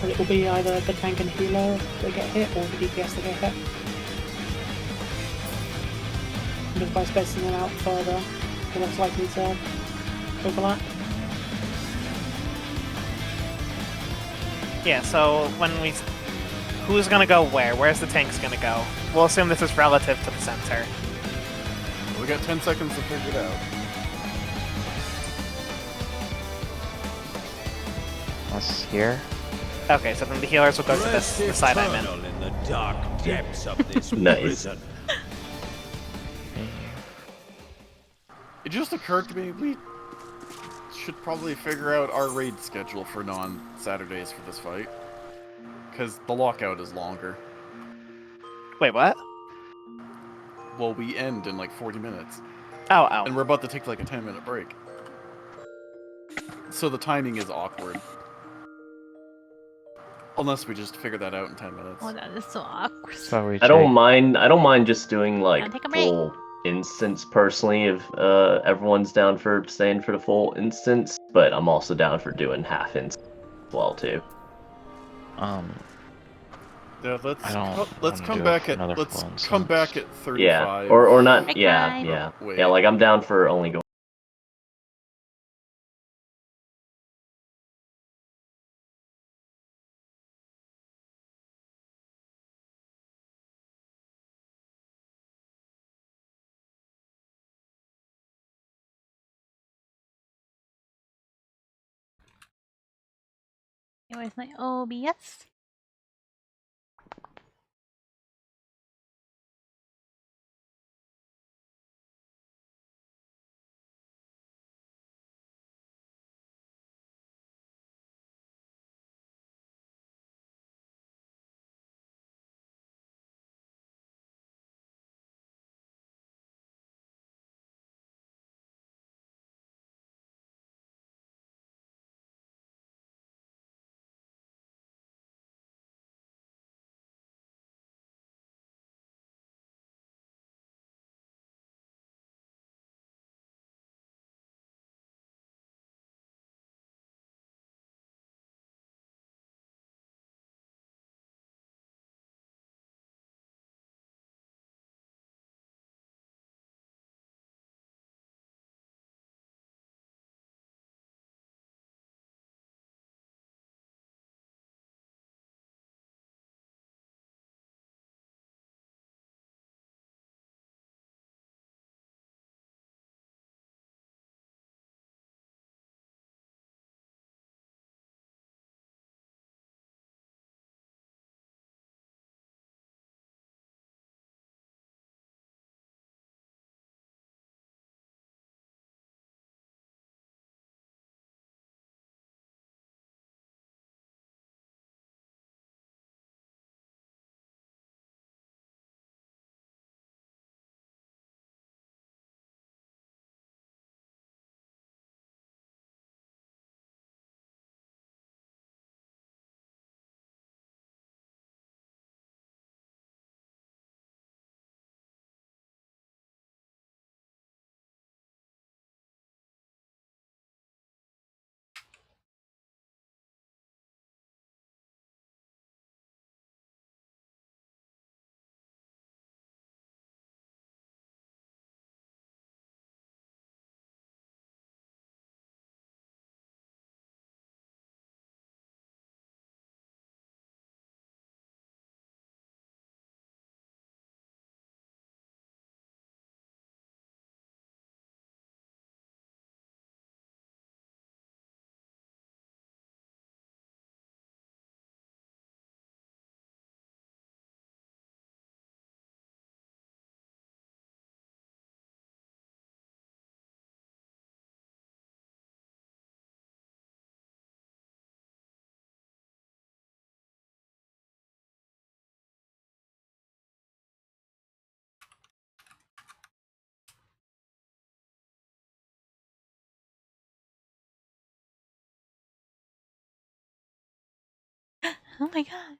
Speaker 7: And it will be either the tank and healer that get hit, or the DPS that get hit. And just by spacing them out further, they're less likely to overlap.
Speaker 4: Yeah. So when we, who's gonna go where? Where's the tanks gonna go? We'll assume this is relative to the center.
Speaker 3: We got 10 seconds to figure it out.
Speaker 8: Us here.
Speaker 4: Okay, so then the healers will go to this the side I'm in.
Speaker 9: Eternal in the dark depths of this
Speaker 1: Nice.
Speaker 9: prison.
Speaker 3: It just occurred to me we should probably figure out our raid schedule for non-Saturdays for this fight. Because the lockout is longer.
Speaker 4: Wait, what?
Speaker 3: Well, we end in like 40 minutes.
Speaker 4: Oh,
Speaker 3: And we're about to take like a 10-minute break. So the timing is awkward. Unless we just figure that out in 10 minutes.
Speaker 2: Oh, that is so awkward.
Speaker 8: So we
Speaker 1: I don't
Speaker 8: take-
Speaker 1: mind. I don't mind just doing like
Speaker 2: I'll take a break.
Speaker 1: full instance personally if everyone's down for staying for the full instance, but I'm also down for doing half instance as well too.
Speaker 3: Yeah,
Speaker 8: I don't
Speaker 3: let's
Speaker 8: wanna
Speaker 3: come
Speaker 8: do
Speaker 3: back
Speaker 8: it
Speaker 3: at
Speaker 8: for another
Speaker 3: let's
Speaker 8: full
Speaker 3: come back
Speaker 8: instance.
Speaker 3: at 35.
Speaker 1: Yeah, or not.
Speaker 2: Bye,
Speaker 1: Yeah,
Speaker 2: bye.
Speaker 1: yeah,
Speaker 3: Wait.
Speaker 1: yeah. Like I'm down for only going.
Speaker 2: Where's my OBS? Oh my god.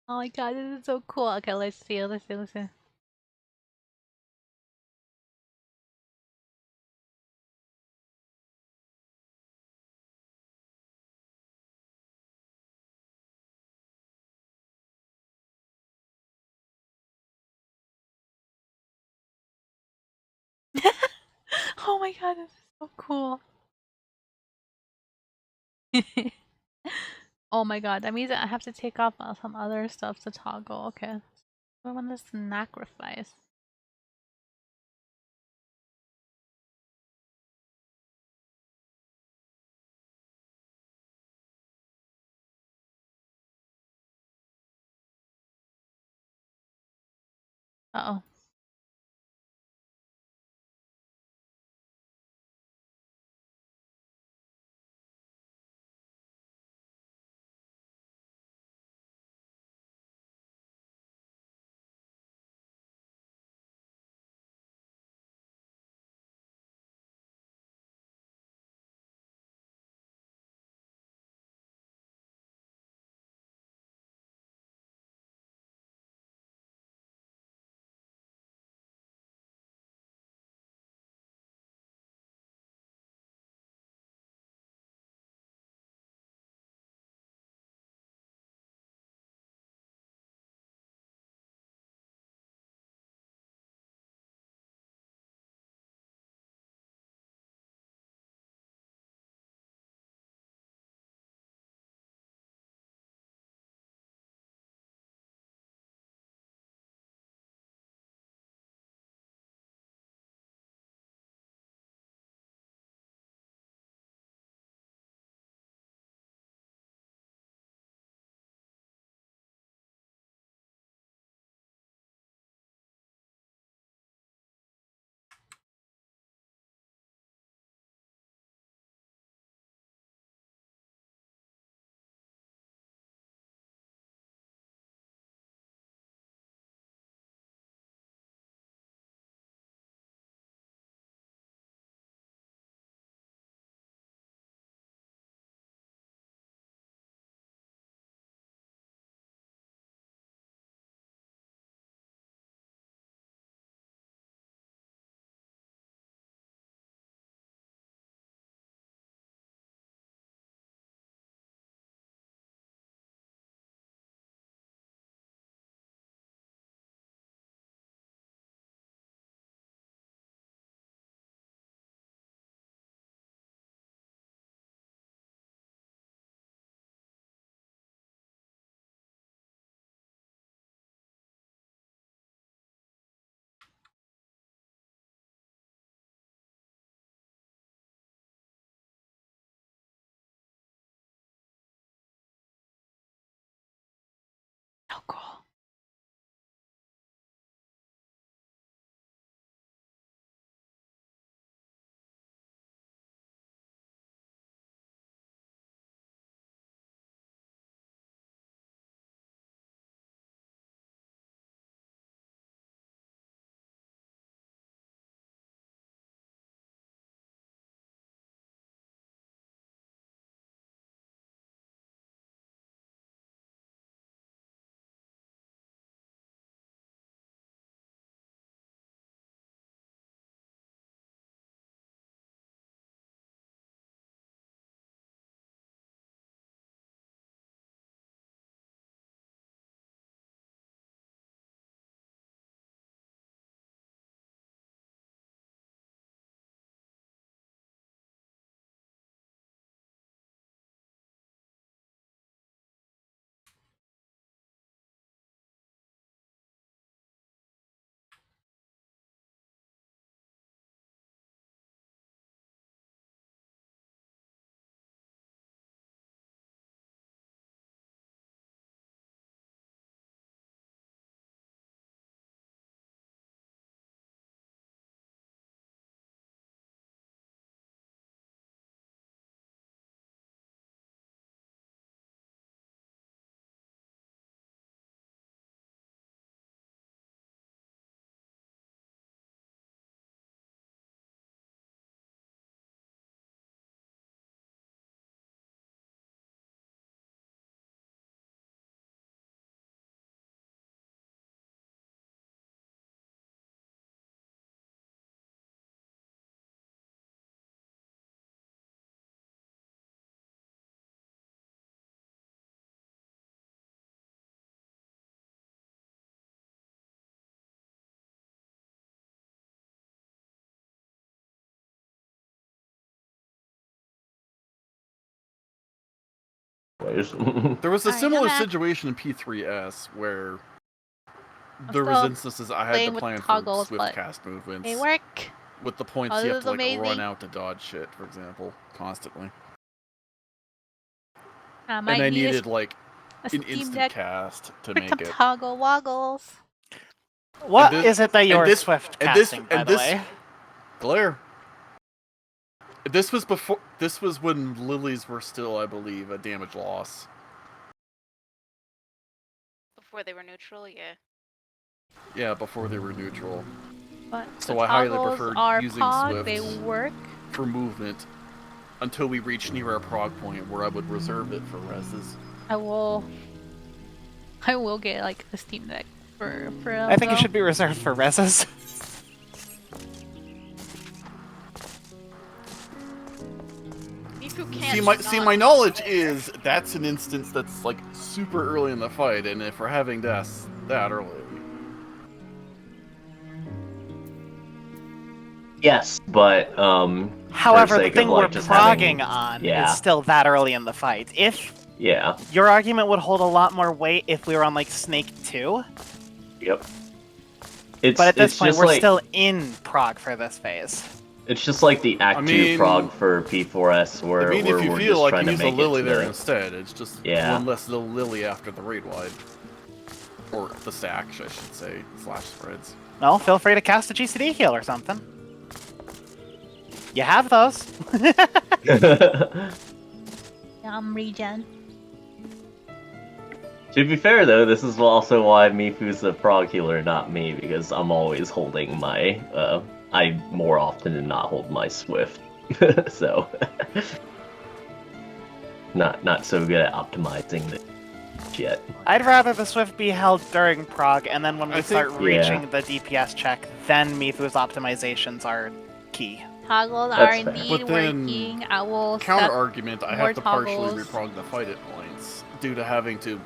Speaker 2: Oh my god, this is so cool. Okay, let's see, let's see, let's see. Oh my god, this is so cool. Oh my god, that means that I have to take off some other stuff to toggle. Okay. I want this sacrifice. Uh-oh.
Speaker 1: anyways.
Speaker 3: There was a
Speaker 2: Alright,
Speaker 3: similar
Speaker 2: I'm at-
Speaker 3: situation in P3S where
Speaker 2: I'm
Speaker 3: there was
Speaker 2: still
Speaker 3: instances I had
Speaker 2: playing
Speaker 3: to
Speaker 2: with
Speaker 3: plan for
Speaker 2: toggles,
Speaker 3: swift
Speaker 2: but
Speaker 3: cast movements.
Speaker 2: they work.
Speaker 3: With the points
Speaker 2: Oh,
Speaker 3: you
Speaker 2: this
Speaker 3: have
Speaker 2: is
Speaker 3: to like run
Speaker 2: amazing.
Speaker 3: out to dodge shit, for example, constantly.
Speaker 2: I
Speaker 3: And
Speaker 2: might
Speaker 3: I
Speaker 2: need
Speaker 3: needed like
Speaker 2: a
Speaker 3: an
Speaker 2: Steam
Speaker 3: instant
Speaker 2: Deck
Speaker 3: cast to
Speaker 2: for
Speaker 3: make
Speaker 2: some
Speaker 3: it.
Speaker 2: toggle woggles.
Speaker 4: What
Speaker 3: this-
Speaker 4: is it that you're
Speaker 3: this-
Speaker 4: swift
Speaker 3: and this-
Speaker 4: casting,
Speaker 3: and
Speaker 4: by the
Speaker 3: this-
Speaker 4: way?
Speaker 3: Glare. This was before. This was when lilies were still, I believe, a damage loss.
Speaker 5: Before they were neutral, yeah.
Speaker 3: Yeah, before they were neutral.
Speaker 2: But
Speaker 3: So
Speaker 2: the
Speaker 3: I highly
Speaker 2: toggles
Speaker 3: prefer
Speaker 2: are
Speaker 3: using
Speaker 2: Pog,
Speaker 3: Swift
Speaker 2: they work.
Speaker 3: for movement until we reach near our prog point where I would reserve it for reses.
Speaker 2: I will get like a Steam Deck for
Speaker 4: I think it should be reserved for reses.
Speaker 5: Mifu can't
Speaker 3: See,
Speaker 5: not-
Speaker 3: my knowledge is that's an instance that's like super early in the fight, and if we're having deaths that early.
Speaker 1: Yes, but
Speaker 4: However,
Speaker 1: for
Speaker 4: the
Speaker 1: sake
Speaker 4: thing
Speaker 1: of, like,
Speaker 4: we're
Speaker 1: just
Speaker 4: progging
Speaker 1: having-
Speaker 4: on
Speaker 1: yeah.
Speaker 4: is still that early in the fight. If
Speaker 1: Yeah.
Speaker 4: your argument would hold a lot more weight if we were on like Snake 2,
Speaker 1: Yep. It's
Speaker 4: but at this
Speaker 1: it's
Speaker 4: point
Speaker 1: just
Speaker 4: we're
Speaker 1: like,
Speaker 4: still in prog for this phase.
Speaker 1: It's just like the Act 2
Speaker 3: mean-
Speaker 1: prog for P4S, where
Speaker 3: I mean,
Speaker 1: where
Speaker 3: if you
Speaker 1: we're
Speaker 3: feel
Speaker 1: just
Speaker 3: like
Speaker 1: trying
Speaker 3: you
Speaker 1: to
Speaker 3: use a
Speaker 1: make
Speaker 3: lily
Speaker 1: it to
Speaker 3: there
Speaker 1: the...
Speaker 3: instead, it's just
Speaker 1: Yeah.
Speaker 3: one less little lily after the raid wide. Or the stack, I should say, / spreads.
Speaker 4: Well, feel free to cast a GCD heal or something. You have those.
Speaker 2: regen.
Speaker 1: To be fair, though, this is also why Mifu's the prog healer, not me, because I'm always holding my, I more often than not hold my Swift. So, not so good at optimizing it yet.
Speaker 4: I'd rather the Swift be held during prog, and then when we
Speaker 3: I think-
Speaker 4: start reaching the DPS check, then Mifu's optimizations are key.
Speaker 2: Toggles
Speaker 1: That's
Speaker 2: are
Speaker 1: fair.
Speaker 2: indeed
Speaker 3: But then,
Speaker 2: working. I will
Speaker 3: Counter
Speaker 2: set
Speaker 3: argument, I
Speaker 2: more
Speaker 3: have to partially
Speaker 2: toggles
Speaker 3: reprog the fight at points due to having to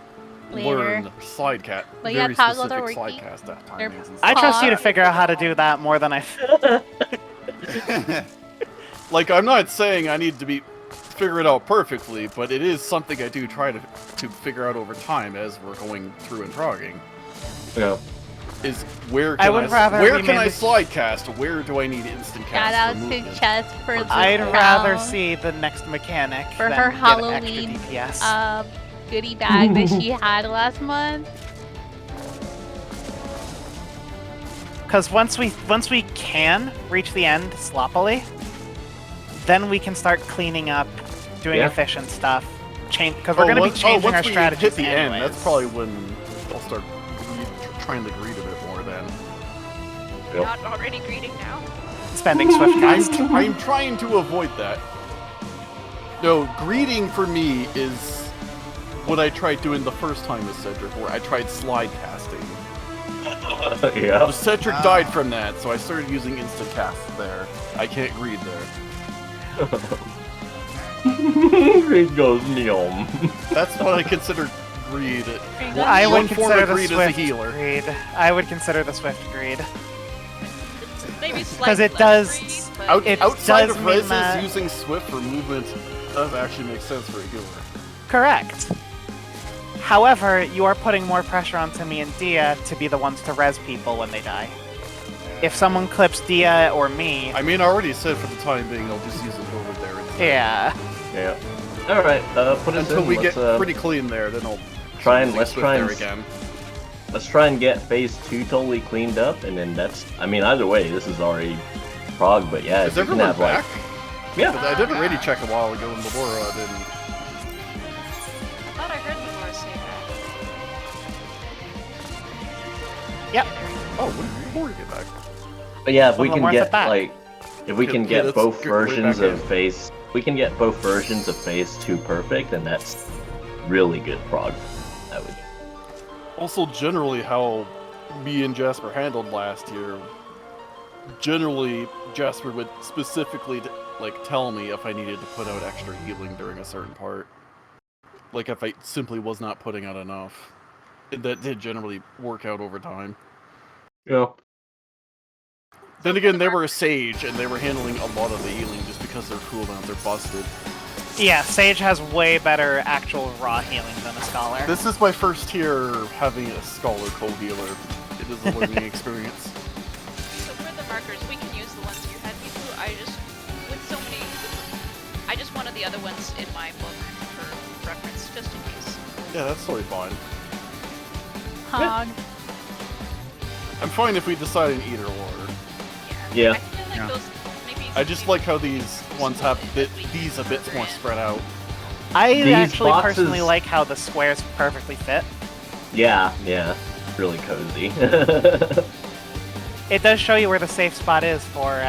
Speaker 2: later.
Speaker 3: learn slide cat,
Speaker 2: But yeah,
Speaker 3: very
Speaker 2: toggles are
Speaker 3: specific slide
Speaker 2: working.
Speaker 3: cast
Speaker 2: They're
Speaker 3: timings and
Speaker 4: I
Speaker 3: stuff.
Speaker 4: trust you to figure out how to do that more than I.
Speaker 3: Like, I'm not saying I need to figure it out perfectly, but it is something I do try to figure out over time as we're going through and progging.
Speaker 1: Yeah.
Speaker 3: Is where
Speaker 4: I
Speaker 3: can
Speaker 4: would rather
Speaker 3: where
Speaker 4: we
Speaker 3: can I
Speaker 4: made-
Speaker 3: slide cast? Where do I need instant
Speaker 2: Shout
Speaker 3: cast?
Speaker 2: out
Speaker 3: for
Speaker 2: to
Speaker 3: movement?
Speaker 2: Chess for the
Speaker 4: I'd
Speaker 2: crown
Speaker 4: rather see the next mechanic
Speaker 2: for
Speaker 4: than
Speaker 2: her
Speaker 4: get
Speaker 2: Halloween
Speaker 4: extra DPS.
Speaker 2: goodie bag that she had last month.
Speaker 4: Because once we can reach the end sloppily, then we can start cleaning up, doing
Speaker 1: Yeah.
Speaker 4: efficient stuff. Because we're going to be changing
Speaker 3: once
Speaker 4: our
Speaker 3: we
Speaker 4: strategies
Speaker 3: hit the
Speaker 4: anyways.
Speaker 3: end, that's probably when I'll start trying to greed a bit more then.
Speaker 1: Yep.
Speaker 5: Not already greeting now.
Speaker 4: Spending Swift cast.
Speaker 3: I'm trying to avoid that. No, greeting for me is what I tried doing the first time with Cedric, where I tried slide casting.
Speaker 1: Yeah.
Speaker 3: The Cedric died from that, so I started using instant cast there. I can't greed there.
Speaker 1: It goes Neom.
Speaker 3: That's what I consider greed.
Speaker 4: I
Speaker 3: One
Speaker 4: would
Speaker 3: form
Speaker 4: consider
Speaker 3: of
Speaker 4: the
Speaker 3: greed as a
Speaker 4: Swift
Speaker 3: healer.
Speaker 4: greed. I would consider the Swift greed.
Speaker 5: Maybe
Speaker 4: 'Cause
Speaker 5: slightly
Speaker 4: it does-
Speaker 5: less greedy,
Speaker 3: Out,
Speaker 5: but
Speaker 4: It
Speaker 3: outside
Speaker 4: does
Speaker 3: of
Speaker 4: mean
Speaker 3: reses,
Speaker 4: that-
Speaker 3: using Swift for movement does actually make sense for a healer.
Speaker 4: Correct. However, you are putting more pressure onto me and Dia to be the ones to res people when they die. If someone clips Dia or me,
Speaker 3: I mean, I already said for the time being, I'll just use it over there. instead.
Speaker 4: yeah.
Speaker 1: Yeah. All right. Put us
Speaker 3: Until
Speaker 1: in.
Speaker 3: we
Speaker 1: Let's,
Speaker 3: get pretty clean there, then I'll
Speaker 1: let's
Speaker 3: Swift
Speaker 1: try
Speaker 3: there
Speaker 1: and
Speaker 3: again.
Speaker 1: let's try and get phase 2 totally cleaned up, and then that's. I mean, either way, this is already prog, but yeah,
Speaker 3: Is
Speaker 1: if you can
Speaker 3: everyone
Speaker 1: have
Speaker 3: back?
Speaker 1: like. Yeah.
Speaker 3: 'Cause I did a ready check a while ago in Labora, I didn't.
Speaker 5: I thought I heard the Laura say that.
Speaker 4: Yep.
Speaker 3: Oh, when did Labora get back?
Speaker 1: But yeah, if we
Speaker 4: Well,
Speaker 1: can
Speaker 4: Lamore's
Speaker 1: get
Speaker 4: back.
Speaker 1: like, if we can
Speaker 3: Okay,
Speaker 1: get
Speaker 3: let's
Speaker 1: both
Speaker 3: get right
Speaker 1: versions
Speaker 3: back
Speaker 1: of
Speaker 3: in.
Speaker 1: phase, we can get both versions of phase 2 perfect, then that's really good prog. I would.
Speaker 3: Also, generally, how me and Jasper handled last year. Generally, Jasper would specifically tell me if I needed to put out extra healing during a certain part. Like if I simply was not putting out enough. That did generally work out over time.
Speaker 1: Yeah.
Speaker 3: Then again, they were a sage, and they were handling a lot of the healing just because their cooldowns are busted.
Speaker 4: Yeah, Sage has way better actual raw healing than a Scholar.
Speaker 3: This is my first year having a Scholar co-healer. It is a learning experience.
Speaker 5: So for the markers, we can use the ones you had me do. I just, with so many, I just wanted the other ones in my book for reference, just in case.
Speaker 3: Yeah, that's totally fine.
Speaker 2: Hog.
Speaker 3: I'm fine if we decide in either order.
Speaker 1: Yeah.
Speaker 5: I feel like
Speaker 6: Yeah.
Speaker 5: those, maybe
Speaker 3: I just like how these ones have these a bit more spread out.
Speaker 4: I
Speaker 1: These
Speaker 4: actually
Speaker 1: boxes-
Speaker 4: personally like how the squares perfectly fit.
Speaker 1: Yeah, really cozy.
Speaker 4: It does show you where the safe spot is for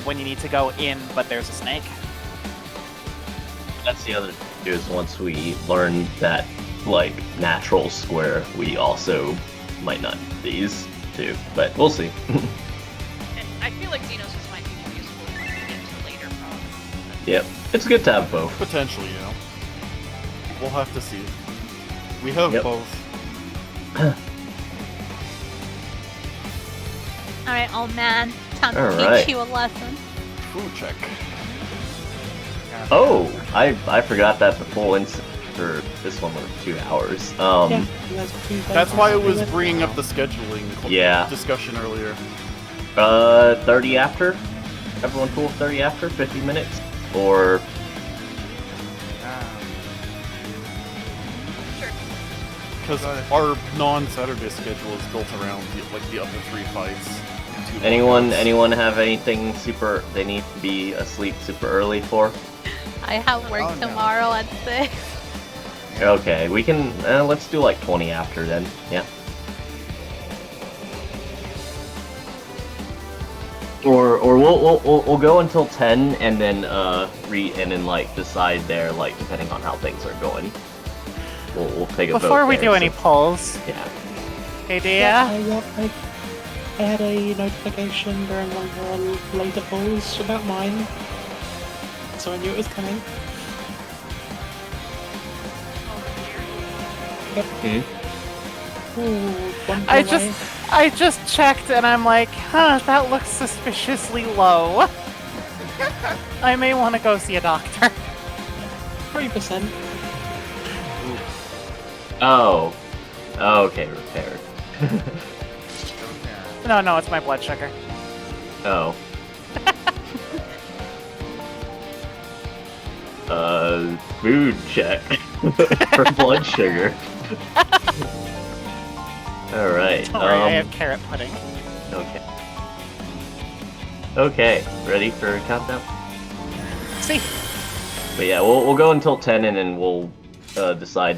Speaker 4: when you need to go in, but there's a snake.
Speaker 1: That's the other thing is once we learn that like natural square, we also might not need these too, but we'll see.
Speaker 5: And I feel like Xenos might be more useful when we get to later Prog.
Speaker 1: Yep, it's good to have both.
Speaker 3: Potentially, you know. We'll have to see. We have
Speaker 1: Yep.
Speaker 3: both.
Speaker 2: Alright, old man. Time to
Speaker 1: Alright.
Speaker 2: teach you a lesson.
Speaker 3: Food check.
Speaker 1: Oh, I forgot that the full instance for this one was 2 hours.
Speaker 7: Yeah, there's 2 days
Speaker 3: That's why I
Speaker 7: to do
Speaker 3: was
Speaker 7: it.
Speaker 3: bringing up the scheduling
Speaker 1: Yeah.
Speaker 3: discussion earlier.
Speaker 1: 30 after? Everyone cool with 30 after? 50 minutes? Or
Speaker 5: Sure.
Speaker 3: Because our non-Saturday schedule is built around the other 3 fights. and 2
Speaker 1: anyone
Speaker 3: lockouts.
Speaker 1: have anything super they need to be asleep super early for?
Speaker 2: I have work
Speaker 6: Oh, no.
Speaker 2: tomorrow at 6.
Speaker 1: Okay, we can let's do like 20 after then. Yeah. Or we'll go until 10 and then like decide there like depending on how things are going. We'll take a vote
Speaker 4: Before we
Speaker 1: there,
Speaker 4: do any
Speaker 1: so-
Speaker 4: polls,
Speaker 1: Yeah.
Speaker 4: hey
Speaker 7: Yeah,
Speaker 4: Dia,
Speaker 7: I had a notification during one of our later polls about mine, so I knew it was coming. Ooh, one
Speaker 4: I
Speaker 7: away.
Speaker 4: just checked and I'm like, huh, that looks suspiciously low. I may want to go see a doctor.
Speaker 7: 3%.
Speaker 1: Oh. Okay, repaired.
Speaker 4: No, it's my blood sugar.
Speaker 1: Oh. Food check for blood sugar. All right.
Speaker 4: Don't worry, I have carrot pudding.
Speaker 1: Okay. Okay, ready for a countdown?
Speaker 4: See,
Speaker 1: But yeah, we'll go until 10 and then we'll decide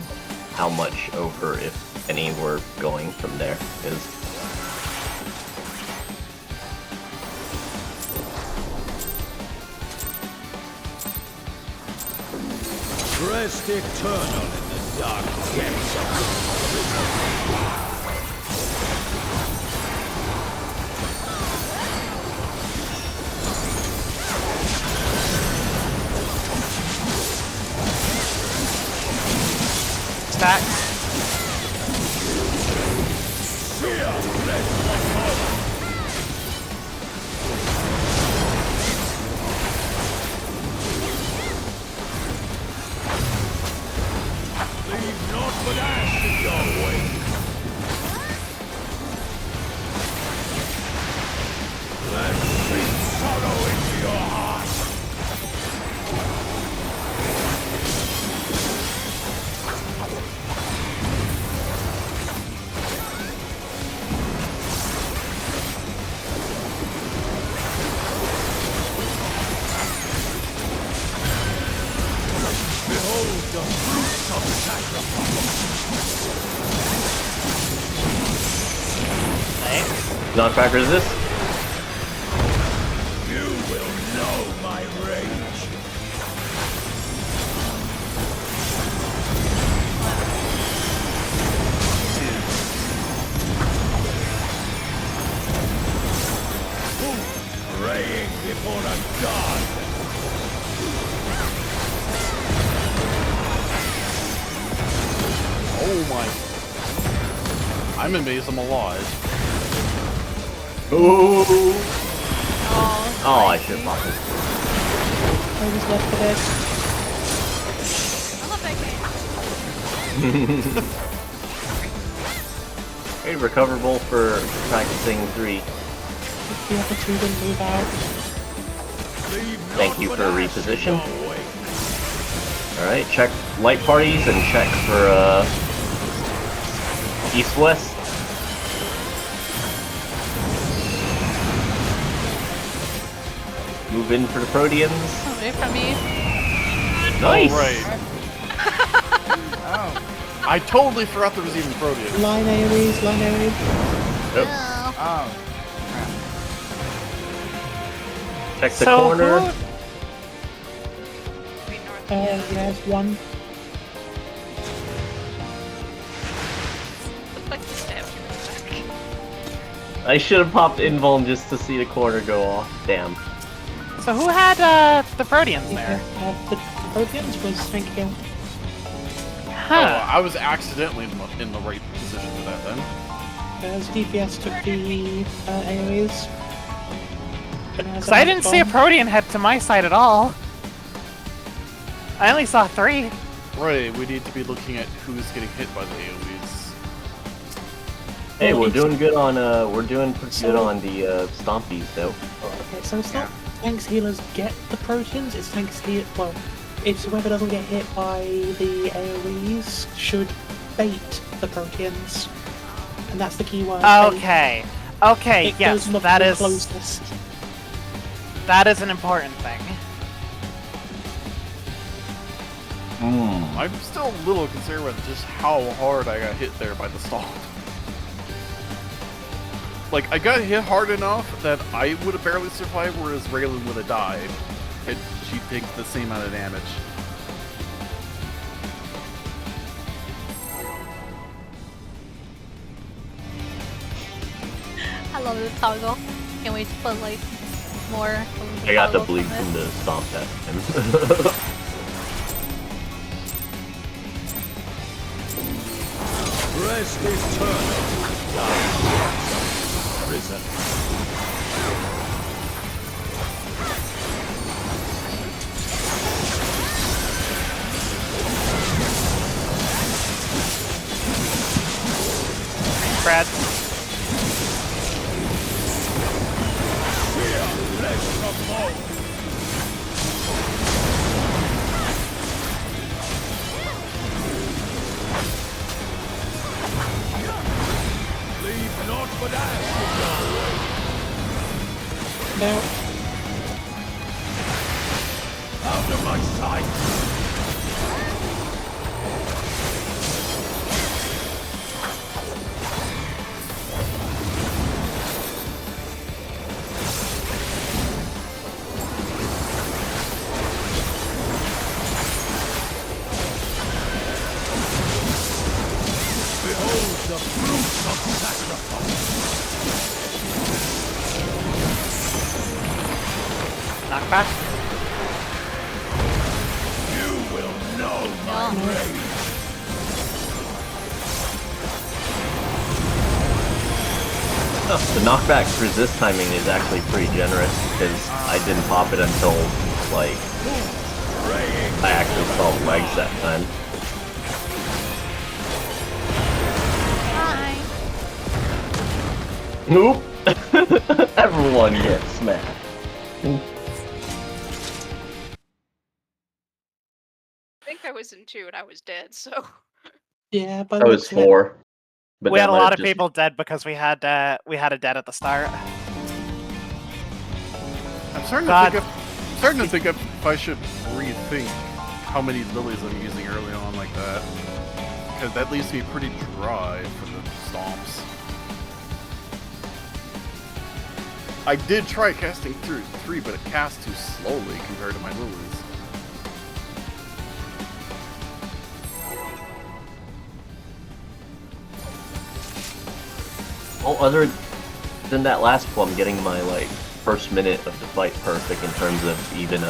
Speaker 1: how much over, if any, we're going from there. Is
Speaker 9: Rest eternal in the dark depths of
Speaker 4: stacks.
Speaker 9: leave naught but ash in your wake. Let sweet sorrow into your heart. Behold the fruits of sacrifice.
Speaker 1: Nutcracker is this?
Speaker 9: You will know my rage. Praying before a god.
Speaker 3: Oh my. I'm amazed I'm alive.
Speaker 1: Ooh.
Speaker 2: Oh,
Speaker 1: Oh, I should have bought this.
Speaker 7: I was left for dead.
Speaker 5: I love that game.
Speaker 1: Hey, recoverable for practicing 3.
Speaker 7: If the other two didn't move out.
Speaker 1: Thank you for a reposition. Alright, check light parties and check for east-west. Move in for the Proteans.
Speaker 2: Away from me.
Speaker 1: Nice!
Speaker 3: Right.
Speaker 6: Oh.
Speaker 3: I totally forgot there was even Proteus.
Speaker 7: Line AoEs, line AoEs.
Speaker 1: Nope.
Speaker 2: No.
Speaker 6: Oh.
Speaker 1: Check the
Speaker 4: So
Speaker 1: corner.
Speaker 4: who-
Speaker 5: Wait, north.
Speaker 7: Yeah, it's one.
Speaker 5: Looks like the stab you in the back.
Speaker 1: I should have popped invuln just to see the corner go off. Damn.
Speaker 4: So who had the Proteans there?
Speaker 7: The Proteans was thinking.
Speaker 3: Oh,
Speaker 4: Huh.
Speaker 3: I was accidentally in the right position for that then.
Speaker 7: As DPS took the AoEs.
Speaker 4: Because I didn't see a Protean head to my side at all. I only saw 3.
Speaker 3: Right, we need to be looking at who's getting hit by the AoEs.
Speaker 1: Hey,
Speaker 7: Well,
Speaker 1: we're
Speaker 7: it's-
Speaker 1: doing good on we're doing pretty
Speaker 7: So-
Speaker 1: good on the stompies though.
Speaker 7: Okay, so it's not tanks healers get the Proteans, it's tanks heal. Well, it's whoever doesn't get hit by the AoEs should bait the Proteans. And that's the key word. bait.
Speaker 4: Okay. Okay,
Speaker 7: It
Speaker 4: yes,
Speaker 7: goes
Speaker 4: that
Speaker 7: multiple
Speaker 4: is
Speaker 7: closeness.
Speaker 4: that is an important thing.
Speaker 3: I'm still a little concerned with just how hard I got hit there by the stomp. Like, I got hit hard enough that I would have barely survived, whereas Raylan would have died. And she takes the same amount of damage.
Speaker 2: I love this toggle. Can't wait to put like more.
Speaker 1: I got the
Speaker 2: toggles
Speaker 1: bleed
Speaker 2: on
Speaker 1: from
Speaker 2: this.
Speaker 1: the stomp that time.
Speaker 9: Rest eternal. Risen.
Speaker 4: Brad.
Speaker 9: Flesh of bone. Leave not but ash in your way.
Speaker 7: Now,
Speaker 9: Out of my sight. Behold the fruits of sacrifice.
Speaker 4: Knockback.
Speaker 9: You will know my
Speaker 2: No.
Speaker 9: rage.
Speaker 1: The knockback resist timing is actually pretty generous because I didn't pop it until like I actually saw legs that time.
Speaker 2: Hi.
Speaker 1: Nope. Everyone gets smashed.
Speaker 5: I think I was in 2 and I was dead, so.
Speaker 7: yeah, by
Speaker 1: That
Speaker 7: the
Speaker 1: was
Speaker 7: looks of it,
Speaker 1: 4. But
Speaker 4: We
Speaker 1: that
Speaker 4: had a
Speaker 1: might
Speaker 4: lot
Speaker 1: have
Speaker 4: of
Speaker 1: just-
Speaker 4: people dead because we had a dead at the start.
Speaker 3: I'm starting
Speaker 4: God.
Speaker 3: to think if I should rethink how many lilies I'm using early on like that. Because that leaves me pretty dry for the stomps. I did try casting through 3, but it cast too slowly compared to my lilies.
Speaker 1: Well, other than that last plum, getting my like first minute of the fight perfect in terms of even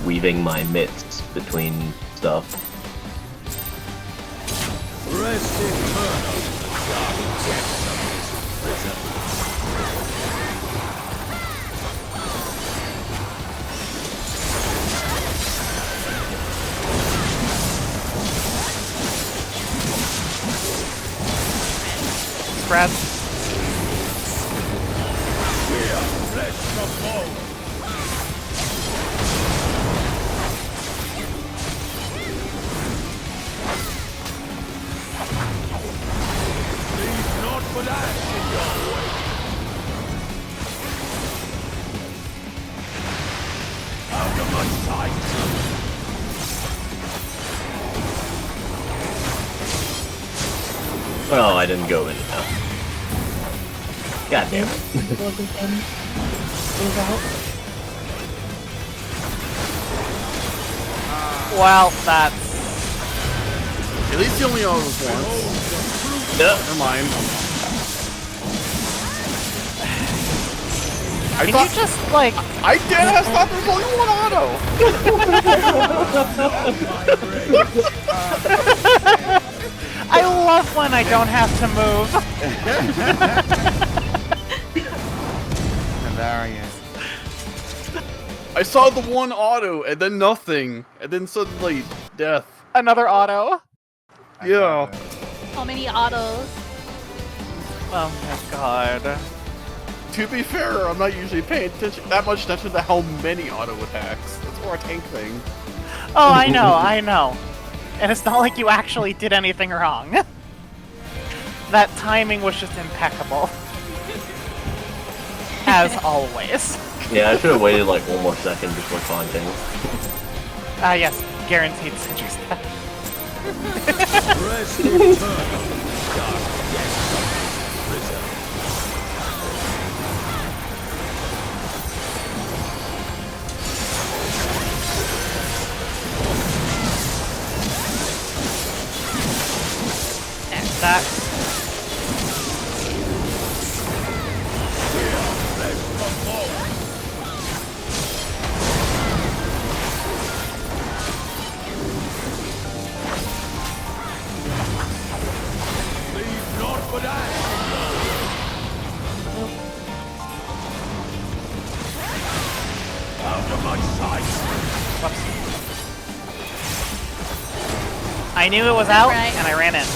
Speaker 1: weaving my mitts between stuff.
Speaker 9: Rest eternal in the dark depths of this prison.
Speaker 4: Brad.
Speaker 1: Oh, I didn't go in enough. God damn it.
Speaker 4: Well, that's...
Speaker 3: At least he only owns once. Never mind.
Speaker 4: Can you just, like...
Speaker 3: I did! I thought there was only one auto!
Speaker 4: I love when I don't have to move.
Speaker 6: Hilarious.
Speaker 3: I saw the one auto, and then nothing, and then suddenly, death.
Speaker 4: Another auto.
Speaker 3: Yeah.
Speaker 2: How many autos?
Speaker 4: Oh my god.
Speaker 3: To be fair, I'm not usually paying that much attention to how many auto attacks. That's more a tank thing.
Speaker 4: Oh, I know, I know. And it's not like you actually did anything wrong. That timing was just impeccable. As always.
Speaker 1: Yeah, I should have waited like one more second before taunting.
Speaker 4: Ah, yes, guaranteed citrus death.
Speaker 9: Rest eternal. Dark depths of prison.
Speaker 4: That.
Speaker 9: Leave not for that. Out of my sight.
Speaker 4: Whoops. I knew it was out,
Speaker 2: Right.
Speaker 4: and I ran in.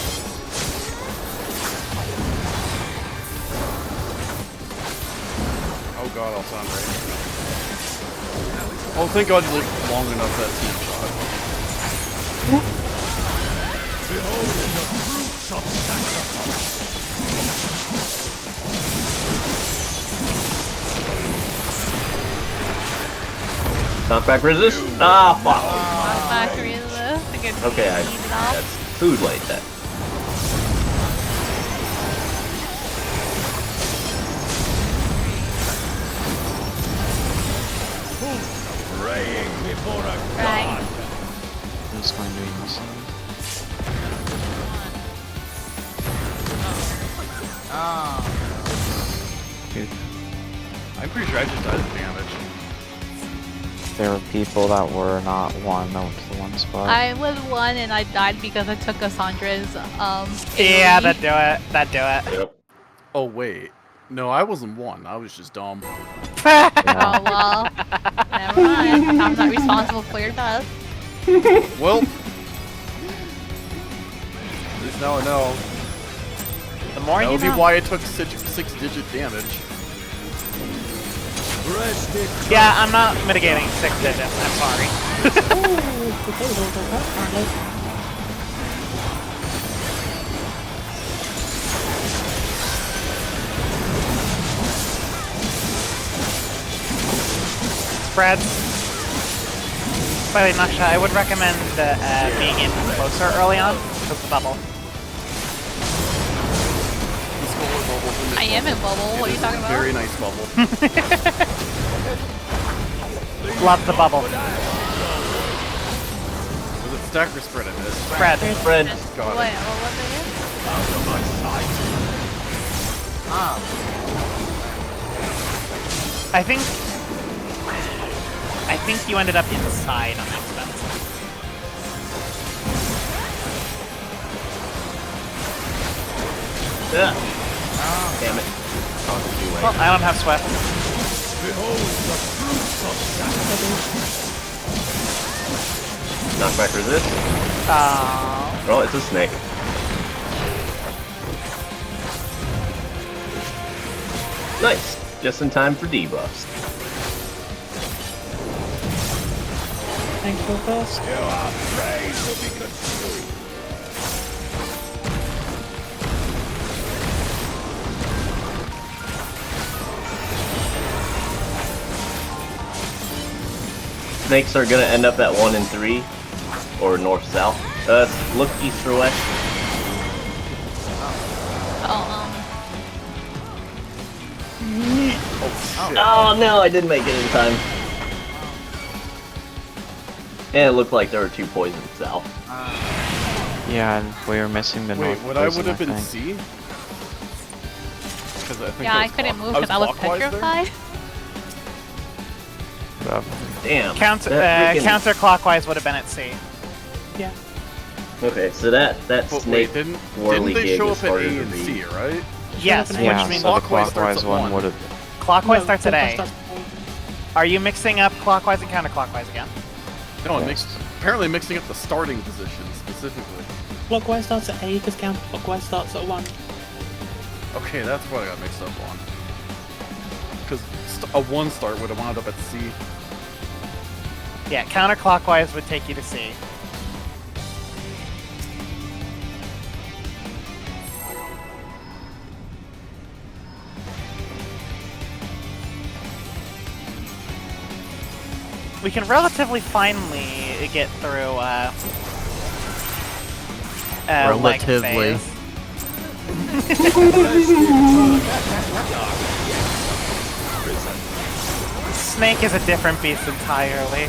Speaker 3: Oh god, Alessandro. Oh, thank god you lived long enough that team shot.
Speaker 9: Behold the fruits of sacrifice.
Speaker 1: Knockback resist? Ah, fuck.
Speaker 2: Back resist.
Speaker 1: Okay, that's too late then.
Speaker 9: Praying before a
Speaker 2: Right.
Speaker 9: god.
Speaker 8: I'm just going to do this.
Speaker 6: Oh.
Speaker 8: Dude,
Speaker 3: I'm pretty sure I just died of damage.
Speaker 8: there were people that were not one that went to the one spot.
Speaker 2: I was one and I died because I took Cassandra's
Speaker 4: Yeah,
Speaker 2: AoE.
Speaker 4: that'd do it. That'd do it.
Speaker 1: Yep.
Speaker 3: Oh wait. No, I wasn't one. I was just dumb.
Speaker 8: Yeah.
Speaker 2: Oh well. Never mind. I'm not responsible for your death.
Speaker 3: Well, at least now I know.
Speaker 4: The more
Speaker 3: That
Speaker 4: you
Speaker 3: would be
Speaker 4: know.
Speaker 3: why I took 6-digit damage.
Speaker 9: Rest eternal.
Speaker 4: Yeah, I'm not mitigating 6 digits. I'm sorry. Spreads. By the way, Naksha, I would recommend being in closer early on because of the bubble.
Speaker 3: The smaller bubbles in this
Speaker 2: I am in bubble. What are you talking about?
Speaker 3: Very nice bubble.
Speaker 4: Love the bubble.
Speaker 3: Was it stack or spread? I missed.
Speaker 4: Spread.
Speaker 1: Friend.
Speaker 3: Got
Speaker 2: What?
Speaker 3: it.
Speaker 2: What was it?
Speaker 9: Out of my sight.
Speaker 6: Oh.
Speaker 4: I think you ended up inside on accident.
Speaker 1: Yeah. Damn it. Taunted you
Speaker 4: Well,
Speaker 1: away.
Speaker 4: I don't have sweat.
Speaker 9: Behold the fruits of sacrifice.
Speaker 1: Knockback resist? Oh, it's a snake. Nice. Just in time for debuffs.
Speaker 7: Thanks for first.
Speaker 9: Your praise will be construed.
Speaker 1: Snakes are gonna end up at 1 and 3, or north-south. Look east or west. Oh no, I didn't make it in time. And it looked like there were 2 poisons south.
Speaker 8: Yeah, and we were missing the
Speaker 3: Wait,
Speaker 8: north
Speaker 3: what I
Speaker 8: poison,
Speaker 3: would have been
Speaker 8: think.
Speaker 3: C? Because I think
Speaker 2: Yeah, I couldn't move because I was petrified.
Speaker 1: Damn.
Speaker 4: Counter counterclockwise would have been at C.
Speaker 7: Yeah.
Speaker 1: Okay, so that
Speaker 3: But
Speaker 1: snake
Speaker 3: wait, didn't
Speaker 1: whirly
Speaker 3: they
Speaker 1: gig
Speaker 3: show
Speaker 1: is
Speaker 3: up at
Speaker 1: harder
Speaker 3: A
Speaker 1: to
Speaker 3: and
Speaker 1: beat.
Speaker 3: C, right?
Speaker 4: Yes,
Speaker 7: Yeah,
Speaker 4: which
Speaker 8: Yeah,
Speaker 4: means
Speaker 8: so the
Speaker 3: clockwise starts
Speaker 8: clockwise
Speaker 3: at
Speaker 8: one
Speaker 3: 1.
Speaker 8: would have.
Speaker 4: clockwise
Speaker 7: No,
Speaker 4: starts at
Speaker 7: clockwise
Speaker 4: A.
Speaker 7: starts at
Speaker 4: Are you mixing up clockwise and counterclockwise again?
Speaker 3: No,
Speaker 8: Yes.
Speaker 3: apparently mixing up the starting position specifically.
Speaker 7: A. Clockwise starts at A because counterclockwise starts at 1.
Speaker 3: Okay, that's what I got mixed up on. Because a 1 start would have wound up at C.
Speaker 4: Yeah, counterclockwise would take you to C. We can relatively finally get through leg
Speaker 3: Relatively.
Speaker 4: phase. Snake is a different beast entirely.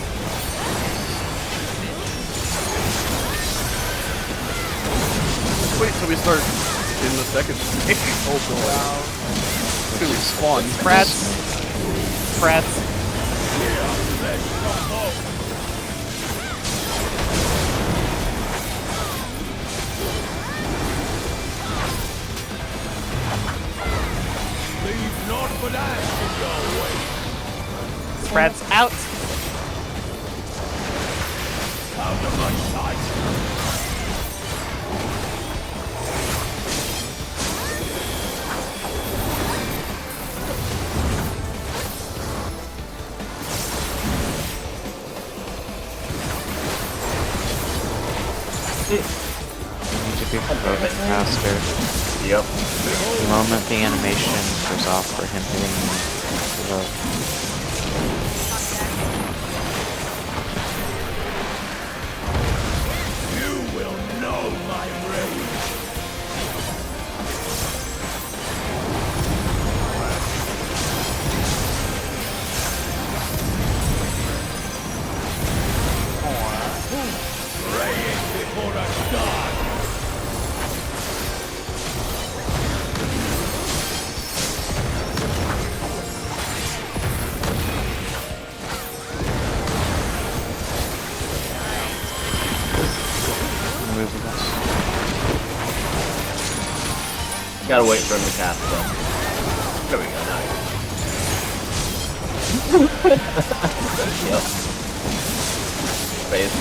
Speaker 3: Wait till we start in the second stage. Oh boy. It's gonna be fun.
Speaker 4: Spreads.
Speaker 9: Leave not but ash in your way.
Speaker 4: Spreads out.
Speaker 9: Out of my sight.
Speaker 8: We need to be moving faster.
Speaker 1: Yep.
Speaker 8: The moment the animation goes off for him hitting the
Speaker 9: You will know my rage. Praying before a god.
Speaker 8: move with us.
Speaker 1: Gotta wait for him to cast though. There we go, now. Yep. Phase.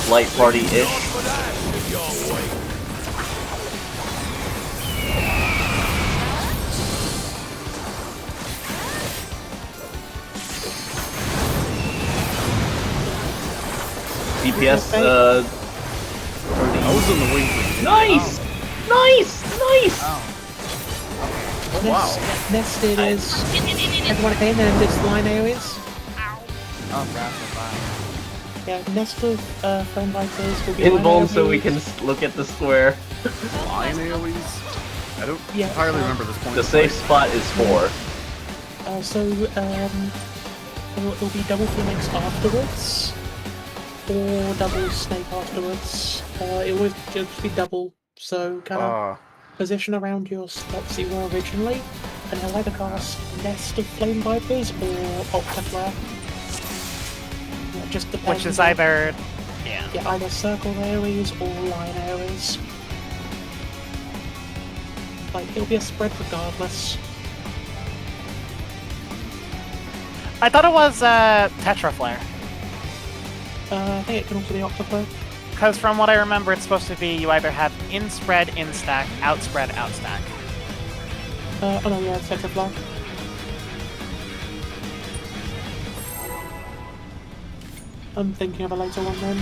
Speaker 1: Light party-ish.
Speaker 9: But ash in your way.
Speaker 1: DPS,
Speaker 3: I was in the wings.
Speaker 1: Nice! Nice! Nice!
Speaker 3: Oh wow.
Speaker 7: Nested is everyone in and this line areas.
Speaker 6: Oh, rapid
Speaker 7: Yeah, nested frame vipers will be
Speaker 1: Invuln
Speaker 7: line
Speaker 1: so we
Speaker 7: areas.
Speaker 1: can look at the square.
Speaker 3: Line AoEs? I don't
Speaker 7: Yeah,
Speaker 3: entirely remember this point.
Speaker 1: The safe spot is 4.
Speaker 7: It'll be double phoenix afterwards, or double snake afterwards. It will just be double, so kind of position around your spots you were originally, and you'll either cast Nest of Flame Vipers or Octaflare. Yeah, just depends.
Speaker 4: Which is either... Yeah.
Speaker 7: Yeah, either circle areas or line areas. Like, it'll be a spread regardless.
Speaker 4: I thought it was Tetraflare.
Speaker 7: I think it can also be Octaflare.
Speaker 4: Because from what I remember, it's supposed to be you either have in-spread, in-stack, outspread, outstack.
Speaker 7: Oh no, yeah, it's Tetrafly. I'm thinking of a later one then,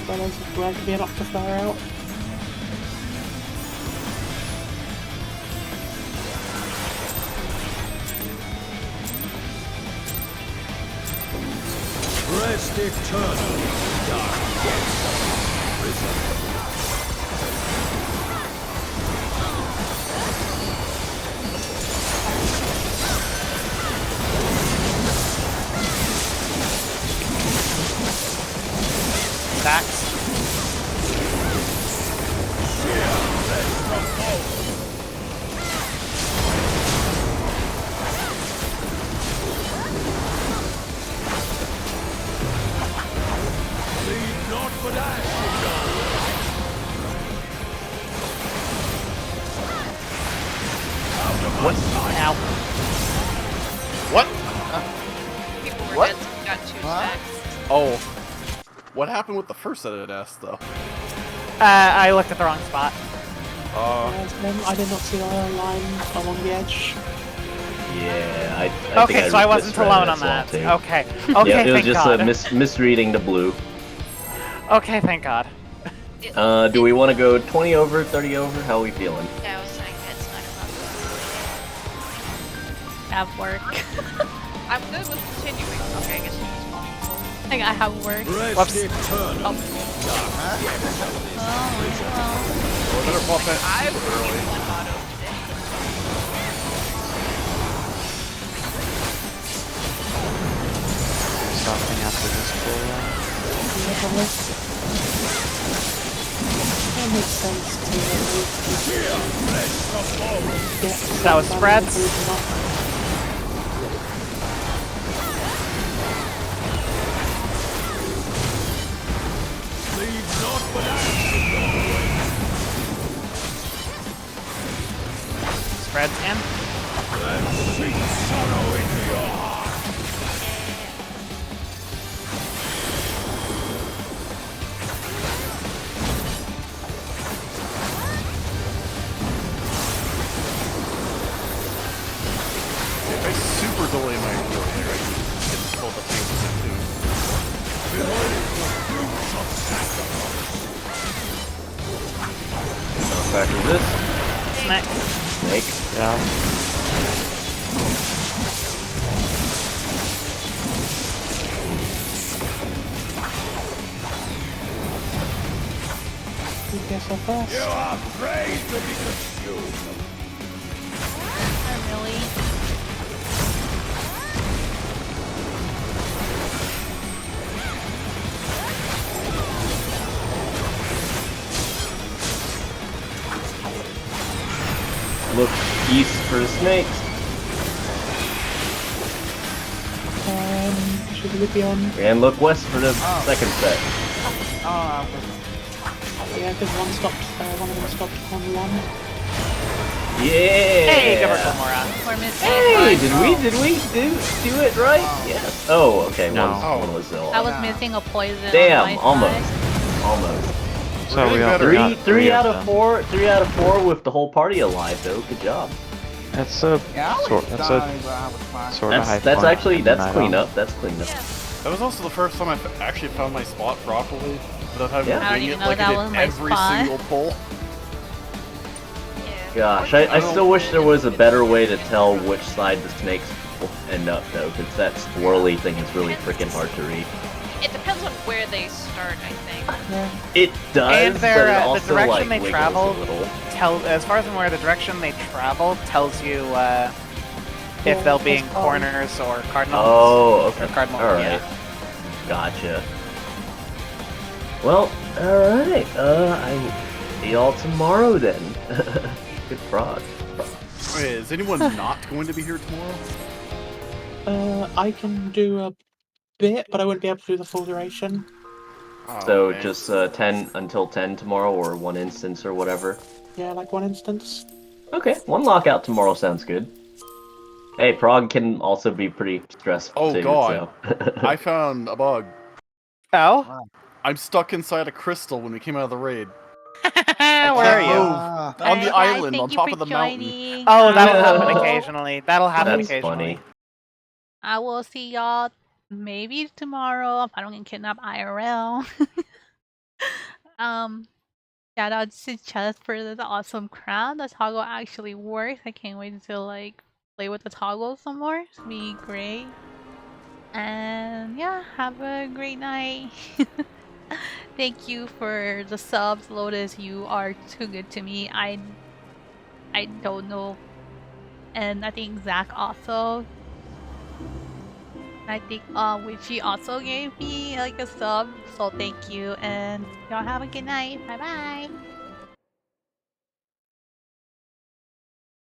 Speaker 7: where there could be an Octaflyer out.
Speaker 9: Rest eternal, dark depths of prison.
Speaker 4: Stacks.
Speaker 9: Leave not but ash
Speaker 4: What? Ow. What?
Speaker 5: People were
Speaker 3: What?
Speaker 5: dead, so we got 2 stacks.
Speaker 3: Oh. What happened with the first set of deaths, though?
Speaker 4: I looked at the wrong spot.
Speaker 7: I did not see the line along the edge.
Speaker 1: Yeah, I think
Speaker 4: Okay, so I wasn't
Speaker 1: misread
Speaker 4: alone
Speaker 1: it
Speaker 4: on
Speaker 1: as well,
Speaker 4: that.
Speaker 1: too.
Speaker 4: Okay. Okay,
Speaker 1: Yeah, it was
Speaker 4: thank
Speaker 1: just
Speaker 4: God.
Speaker 1: misreading the blue.
Speaker 4: Okay, thank God.
Speaker 1: Do we want to go 20 over, 30 over? How are we feeling?
Speaker 5: Yeah, I was saying it's 9 o'clock.
Speaker 2: Have work.
Speaker 5: I'm good with continuing. Okay, I guess you just want people.
Speaker 2: I think I have work.
Speaker 9: Rest
Speaker 4: Whoops.
Speaker 9: eternal,
Speaker 2: Oh.
Speaker 9: dark depths of this prison.
Speaker 3: Oh, we better pop that
Speaker 5: I
Speaker 3: super
Speaker 5: will
Speaker 3: early.
Speaker 5: one auto today.
Speaker 8: Something after this cooldown.
Speaker 7: Yeah, probably. That makes sense to get
Speaker 4: That was spread.
Speaker 9: Leave not but ash
Speaker 4: Spreads in.
Speaker 9: and sing sorrow into your heart.
Speaker 3: If I super delay my heal here, I can get killed up here
Speaker 1: Factor this.
Speaker 4: Snake.
Speaker 1: Snake.
Speaker 8: Yeah.
Speaker 7: You guess so fast.
Speaker 9: You are prey to be consumed.
Speaker 2: Not really.
Speaker 1: Look east for the snakes.
Speaker 7: Should we be on?
Speaker 1: And look west for the second set.
Speaker 7: Yeah, because one of them stopped on one.
Speaker 1: Yeah!
Speaker 4: Hey, give her some more on.
Speaker 2: We're missing
Speaker 1: Hey,
Speaker 2: one.
Speaker 1: did we do it right? Yes. Oh, okay.
Speaker 8: No.
Speaker 1: One was ill.
Speaker 2: I was missing a poison.
Speaker 1: Damn,
Speaker 2: on my
Speaker 1: almost.
Speaker 2: side.
Speaker 1: Almost.
Speaker 8: So
Speaker 3: getting
Speaker 8: we
Speaker 3: better.
Speaker 8: only got
Speaker 1: Three out
Speaker 8: of
Speaker 1: of
Speaker 8: them.
Speaker 1: 3 out of 4 with the whole party alive though. Good job.
Speaker 8: That's a
Speaker 6: Yeah, I
Speaker 8: sort.
Speaker 6: was
Speaker 8: That's
Speaker 6: dying,
Speaker 8: a
Speaker 6: but I was fine.
Speaker 8: sort of high
Speaker 1: That's
Speaker 8: point
Speaker 1: actually
Speaker 8: in
Speaker 1: that's
Speaker 8: night
Speaker 1: clean
Speaker 8: on.
Speaker 1: up. That's clean up.
Speaker 3: That was also the first time I actually found my spot properly without having
Speaker 1: Yeah.
Speaker 3: to
Speaker 2: I don't
Speaker 3: wing
Speaker 2: even
Speaker 3: it
Speaker 2: know
Speaker 3: like
Speaker 2: that
Speaker 3: I
Speaker 2: was
Speaker 3: did
Speaker 2: my
Speaker 3: every
Speaker 2: spot.
Speaker 3: single pull.
Speaker 5: Yeah.
Speaker 1: Gosh, I still wish there was a better way to tell which side the snakes will end up though, because that swirly thing is really freaking hard to read.
Speaker 5: It depends on where they start, I think.
Speaker 7: Yeah.
Speaker 1: It does,
Speaker 4: And
Speaker 1: but
Speaker 4: their,
Speaker 1: it
Speaker 4: the
Speaker 1: also
Speaker 4: direction
Speaker 1: like
Speaker 4: they
Speaker 1: wiggles
Speaker 4: travel
Speaker 1: a little.
Speaker 4: as far as I'm aware, the direction they travel tells you if they'll be in corners or cardinals.
Speaker 1: Oh, okay.
Speaker 4: Or cardinal,
Speaker 1: All right.
Speaker 4: yeah.
Speaker 1: Gotcha. Well, all right. I see y'all tomorrow then. Good frog.
Speaker 3: Wait, is anyone not going to be here tomorrow?
Speaker 7: I can do a bit, but I wouldn't be able to do the full duration.
Speaker 3: Oh,
Speaker 1: So
Speaker 3: okay.
Speaker 1: just 10 until 10 tomorrow, or one instance or whatever.
Speaker 7: Yeah, like one instance.
Speaker 1: Okay, one lockout tomorrow sounds good. Hey, Prog can also be pretty stressful
Speaker 3: Oh,
Speaker 1: too.
Speaker 3: God.
Speaker 1: So.
Speaker 3: I found a bug.
Speaker 4: Oh?
Speaker 3: I'm stuck inside a crystal when we came out of the raid.
Speaker 4: Where are you?
Speaker 6: Ah,
Speaker 3: On the
Speaker 2: Guys,
Speaker 3: island,
Speaker 2: thank
Speaker 3: on
Speaker 2: you
Speaker 3: top
Speaker 2: for
Speaker 3: of the mountain.
Speaker 2: joining.
Speaker 4: Oh, that'll happen
Speaker 1: No.
Speaker 4: occasionally. That'll happen
Speaker 1: That's
Speaker 4: occasionally.
Speaker 1: funny.
Speaker 2: I will see y'all maybe tomorrow if I don't get kidnapped IRL. Shout out to Chess for this awesome crown. The toggle actually works. I can't wait to like play with the toggle some more. It's gonna be great. And yeah, have a great night. Thank you for the subs, Lotus. You are too good to me. I don't know. And I think Zach also. I think Witchy also gave me like a sub. So thank you and y'all have a good night. Bye bye.